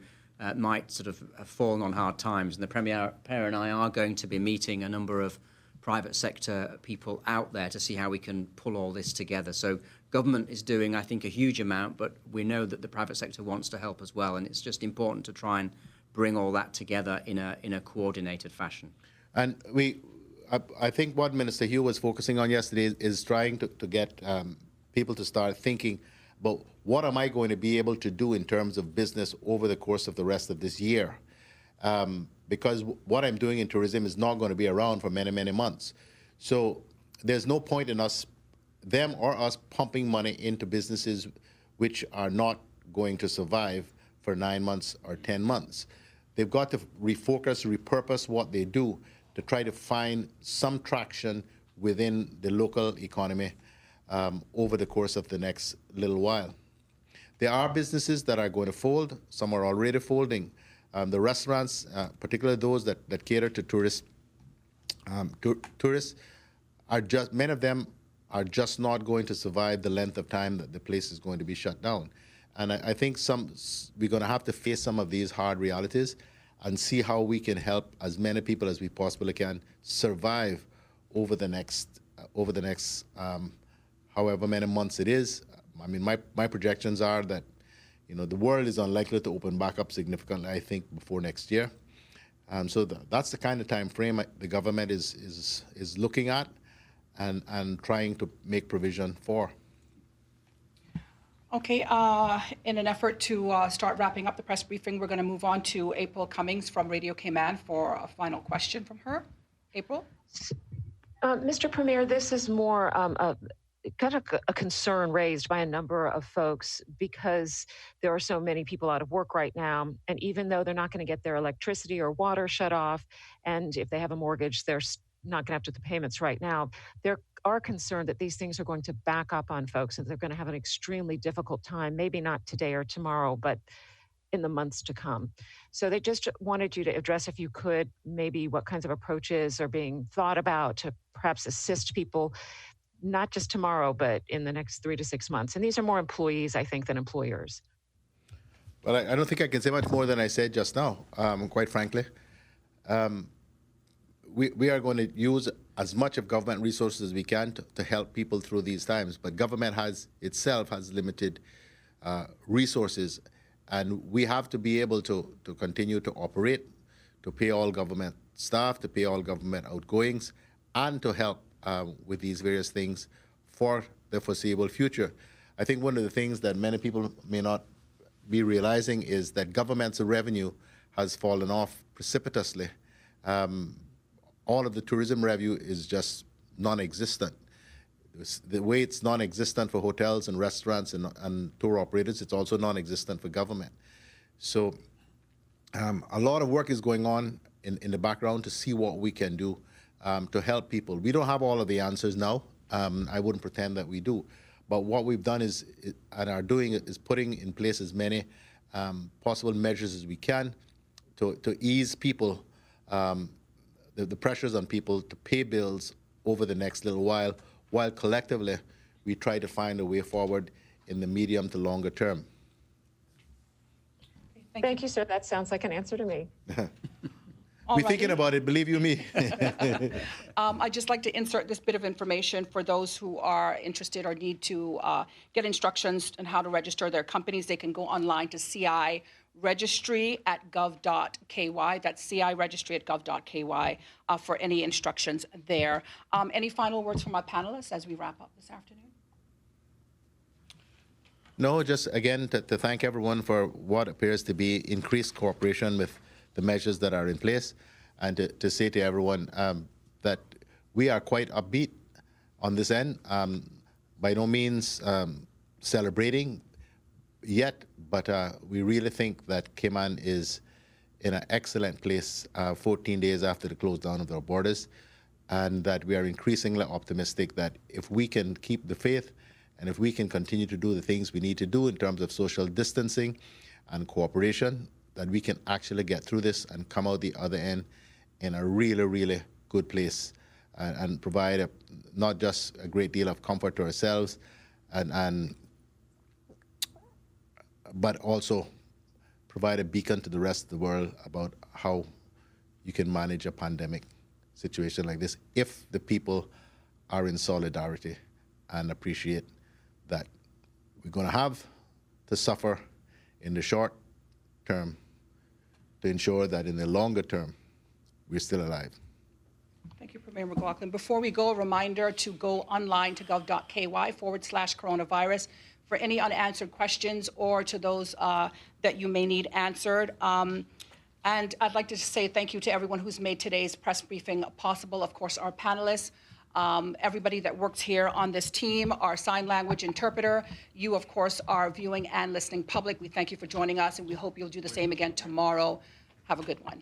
might sort of have fallen on hard times. And the Premier and I are going to be meeting a number of private sector people out there to see how we can pull all this together. So government is doing, I think, a huge amount, but we know that the private sector wants to help as well. And it's just important to try and bring all that together in a coordinated fashion. And I think what Minister Hugh was focusing on yesterday is trying to get people to start thinking about what am I going to be able to do in terms of business over the course of the rest of this year. Because what I'm doing in tourism is not going to be around for many, many months. So there's no point in them or us pumping money into businesses which are not going to survive for 9 months or 10 months. They've got to refocus, repurpose what they do to try to find some traction within the local economy over the course of the next little while. There are businesses that are going to fold. Some are already folding. The restaurants, particularly those that cater to tourists, many of them are just not going to survive the length of time that the place is going to be shut down. And I think we're going to have to face some of these hard realities and see how we can help as many people as we possibly can survive over the next however many months it is. I mean, my projections are that the world is unlikely to open back up significantly, I think, before next year. So that's the kind of time frame the government is looking at and trying to make provision for. Okay, in an effort to start wrapping up the press briefing, we're going to move on to April Cummings from Radio Cayman for a final question from her. April? Mr. Premier, this is more kind of a concern raised by a number of folks because there are so many people out of work right now. And even though they're not going to get their electricity or water shut off, and if they have a mortgage, they're not going to have to do the payments right now, there are concerned that these things are going to back up on folks and they're going to have an extremely difficult time, maybe not today or tomorrow, but in the months to come. So they just wanted you to address, if you could, maybe what kinds of approaches are being thought about to perhaps assist people, not just tomorrow, but in the next 3 to 6 months. And these are more employees, I think, than employers. Well, I don't think I can say much more than I said just now, quite frankly. We are going to use as much of government resources as we can to help people through these times. But government itself has limited resources, and we have to be able to continue to operate, to pay all government staff, to pay all government outgoings, and to help with these various things for the foreseeable future. I think one of the things that many people may not be realizing is that government's revenue has fallen off precipitously. All of the tourism revenue is just non-existent. The way it's non-existent for hotels and restaurants and tour operators, it's also non-existent for government. So a lot of work is going on in the background to see what we can do to help people. We don't have all of the answers now. I wouldn't pretend that we do. But what we've done and are doing is putting in place as many possible measures as we can to ease people, the pressures on people to pay bills over the next little while collectively we try to find a way forward in the medium to longer term. Thank you, sir. That sounds like an answer to me. We're thinking about it, believe you me. I'd just like to insert this bit of information for those who are interested or need to get instructions on how to register their companies. They can go online to CIregistry@gov.ky. That's CIregistry@gov.ky for any instructions there. Any final words from our panelists as we wrap up this afternoon? No, just again to thank everyone for what appears to be increased cooperation with the measures that are in place, and to say to everyone that we are quite upbeat on this end. By no means celebrating yet, but we really think that Cayman is in an excellent place 14 days after the close down of our borders. and that we are increasingly optimistic that if we can keep the faith and if we can continue to do the things we need to do in terms of social distancing and cooperation, that we can actually get through this and come out the other end in a really, really good place and provide not just a great deal of comfort to ourselves, but also provide a beacon to the rest of the world about how you can manage a pandemic situation like this if the people are in solidarity and appreciate that we're going to have to suffer in the short term to ensure that in the longer term we're still alive. Thank you, Premier McLaughlin. Before we go, a reminder to go online to gov.ky/coronavirus for any unanswered questions or to those that you may need answered. And I'd like to say thank you to everyone who's made today's press briefing possible. Of course, our panelists, everybody that works here on this team, our sign language interpreter, you, of course, our viewing and listening public. We thank you for joining us, and we hope you'll do the same again tomorrow. Have a good one.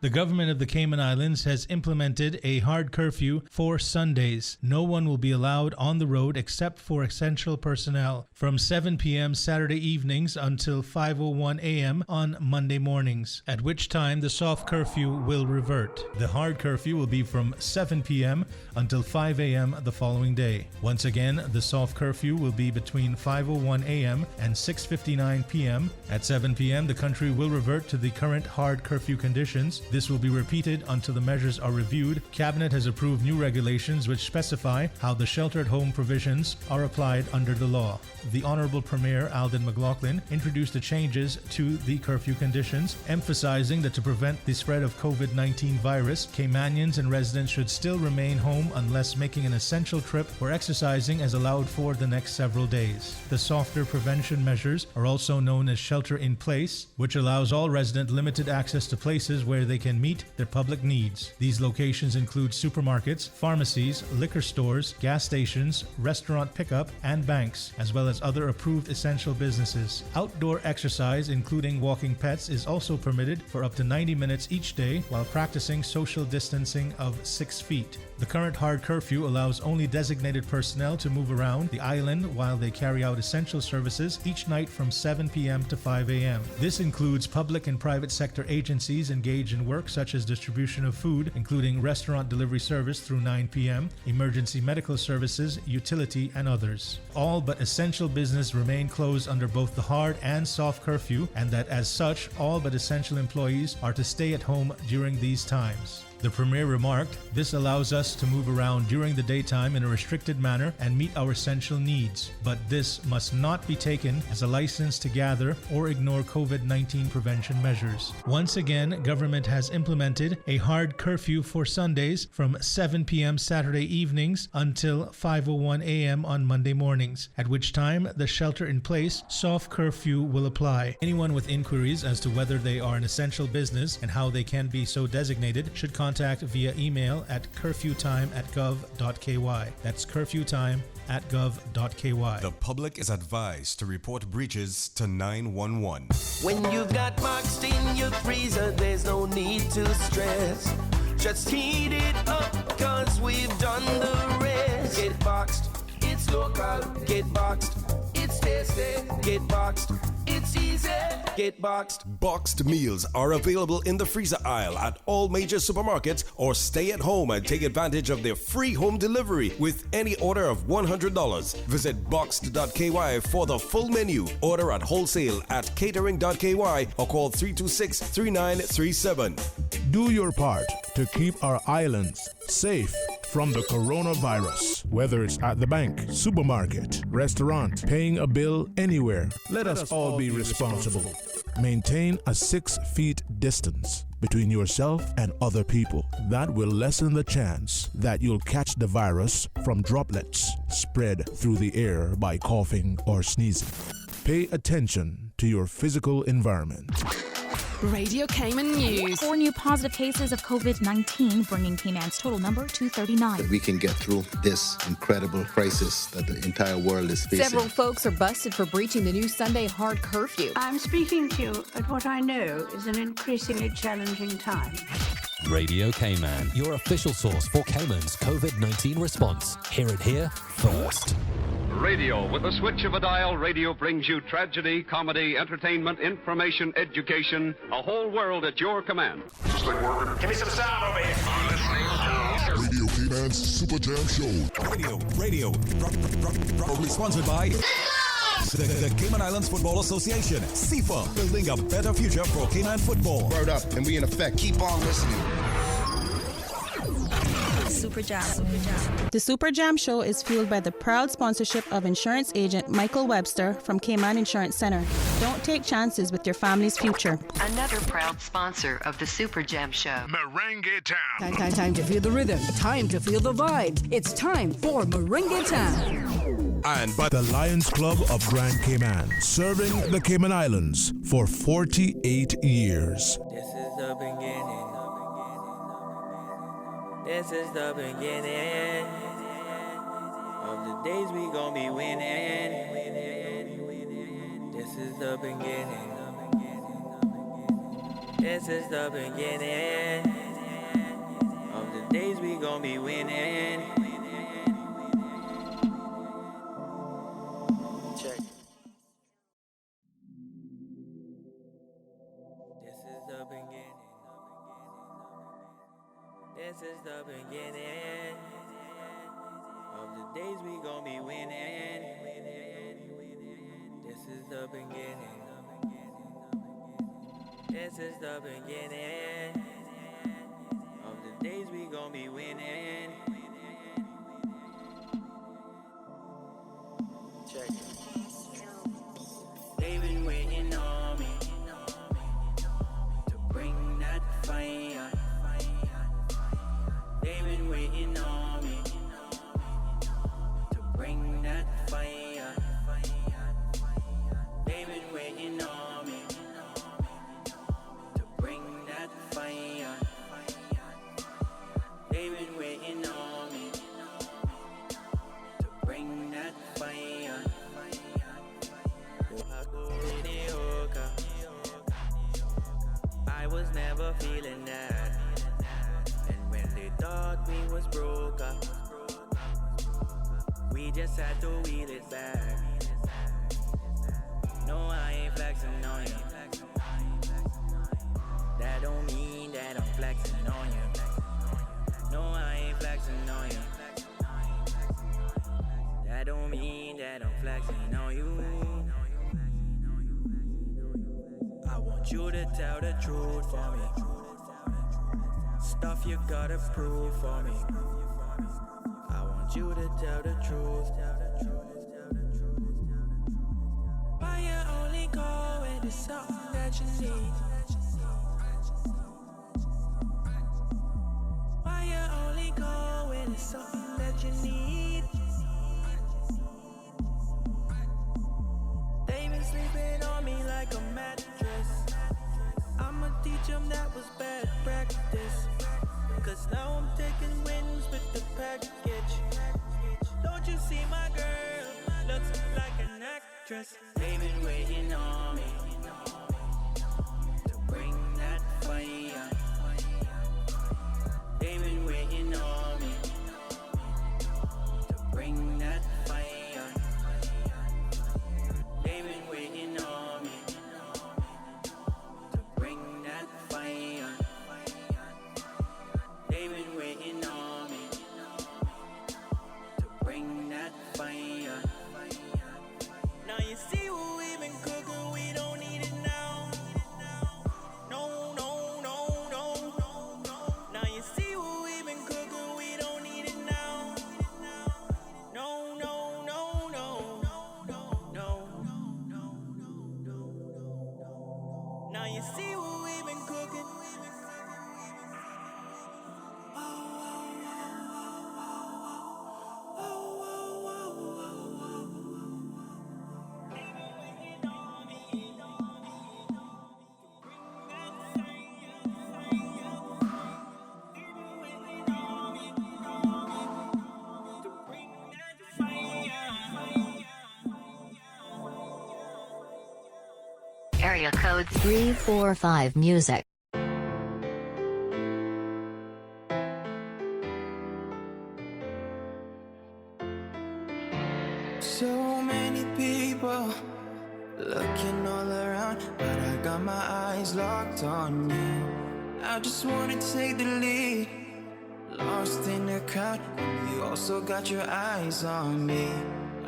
The government of the Cayman Islands has implemented a hard curfew for Sundays. No one will be allowed on the road except for essential personnel from 7 p.m. Saturday evenings until 5:01 a.m. on Monday mornings, at which time the soft curfew will revert. The hard curfew will be from 7 p.m. until 5 a.m. the following day. Once again, the soft curfew will be between 5:01 a.m. and 6:59 p.m. At 7 p.m., the country will revert to the current hard curfew conditions. This will be repeated until the measures are reviewed. Cabinet has approved new regulations which specify how the shelter-at-home provisions are applied under the law. The Honorable Premier Alden McLaughlin introduced the changes to the curfew conditions, emphasizing that to prevent the spread of COVID-19 virus, Caymanians and residents should still remain home unless making an essential trip or exercising as allowed for the next several days. The softer prevention measures are also known as shelter in place, which allows all residents limited access to places where they can meet their public needs. These locations include supermarkets, pharmacies, liquor stores, gas stations, restaurant pickup, and banks, as well as other approved essential businesses. Outdoor exercise, including walking pets, is also permitted for up to 90 minutes each day while practicing social distancing of 6 feet. The current hard curfew allows only designated personnel to move around the island while they carry out essential services each night from 7 p.m. to 5 a.m. This includes public and private sector agencies engaged in work such as distribution of food, including restaurant delivery service through 9 p.m., emergency medical services, utility, and others. All but essential business remain closed under both the hard and soft curfew, and that as such, all but essential employees are to stay at home during these times. The Premier remarked, "This allows us to move around during the daytime in a restricted manner and meet our essential needs, but this must not be taken as a license to gather or ignore COVID-19 prevention measures." Once again, government has implemented a hard curfew for Sundays from 7 p.m. Saturday evenings until 5:01 a.m. on Monday mornings, at which time the shelter-in-place soft curfew will apply. Anyone with inquiries as to whether they are an essential business and how they can be so designated should contact via email at curfewtime@gov.ky. That's curfewtime@gov.ky. The public is advised to report breaches to 911. When you've got boxed in your freezer, there's no need to stress. Just heat it up, cause we've done the rest. Get boxed, it's local. Get boxed, it's tasty. Get boxed, it's easy. Get boxed. Boxed meals are available in the freezer aisle at all major supermarkets, or stay at home and take advantage of their free home delivery with any order of $100. Visit boxed.ky for the full menu. Order at wholesale at catering.ky or call 326-3937. Do your part to keep our islands safe from the coronavirus. Whether it's at the bank, supermarket, restaurant, paying a bill, anywhere, let us all be responsible. Maintain a 6 feet distance between yourself and other people. That will lessen the chance that you'll catch the virus from droplets spread through the air by coughing or sneezing. Pay attention to your physical environment. Radio Cayman News. 4 new positive cases of COVID-19, bringing Cayman's total number to 39. That we can get through this incredible crisis that the entire world is facing. Several folks are busted for breaching the new Sunday hard curfew. I'm speaking to you at what I know is an increasingly challenging time. Radio Cayman, your official source for Cayman's COVID-19 response. Hear it here first. Radio. With the switch of a dial, radio brings you tragedy, comedy, entertainment, information, education, a whole world at your command. Give me some sound over here. Radio Cayman's Super Jam Show. Radio. Proudly sponsored by the Cayman Islands Football Association. CIFA, building a better future for Cayman football. Word up, and we in effect. Keep on listening. Super Jam. The Super Jam Show is fueled by the proud sponsorship of insurance agent Michael Webster from Cayman Insurance Center. Don't take chances with your family's future. Another proud sponsor of the Super Jam Show. Merengue Town. Time to feel the rhythm. Time to feel the vibes. It's time for Merengue Town. And by the Lions Club of Grand Cayman, serving the Cayman Islands for 48 years. This is the beginning. This is the beginning of the days we gon' be winning. This is the beginning. This is the beginning of the days we gon' be winning. Check. This is the beginning. This is the beginning of the days we gon' be winning. This is the beginning. This is the beginning of the days we gon' be winning. Check. They've been waiting on me to bring that fire. They've been waiting on me to bring that fire. They've been waiting on me to bring that fire. They've been waiting on me to bring that fire. I was never feeling that. They thought we was broke up. We just had to wheel it back. No, I ain't flexing on you. That don't mean that I'm flexing on you. No, I ain't flexing on you. That don't mean that I'm flexing on you. I want you to tell the truth for me. Stuff you gotta prove for me. I want you to tell the truth. Why you only go when it's something that you need? Why you only go when it's something that you need? They've been sleeping on me like a mattress. I'ma teach them that was bad practice. Cause now I'm taking wins with the package. Don't you see my girl looks like an actress? They've been waiting on me to bring that fire. They've been waiting on me to bring that fire. They've been waiting on me to bring that fire. They've been waiting on me to bring that fire. Now you see what we've been cooking, we you see what we've been cooking? Area code 345 music. So many people looking all around, but I got my eyes locked on you. I just wanna take the lead, lost in the crowd, and you also got your eyes on me.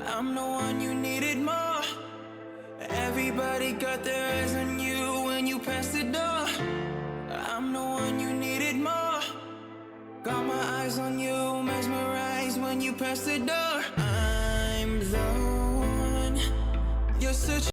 I'm the one you needed more. Everybody got their eyes on you when you passed the door. I'm the one you needed more. Got my eyes on you, mesmerized when you passed the door. I'm the one you're searching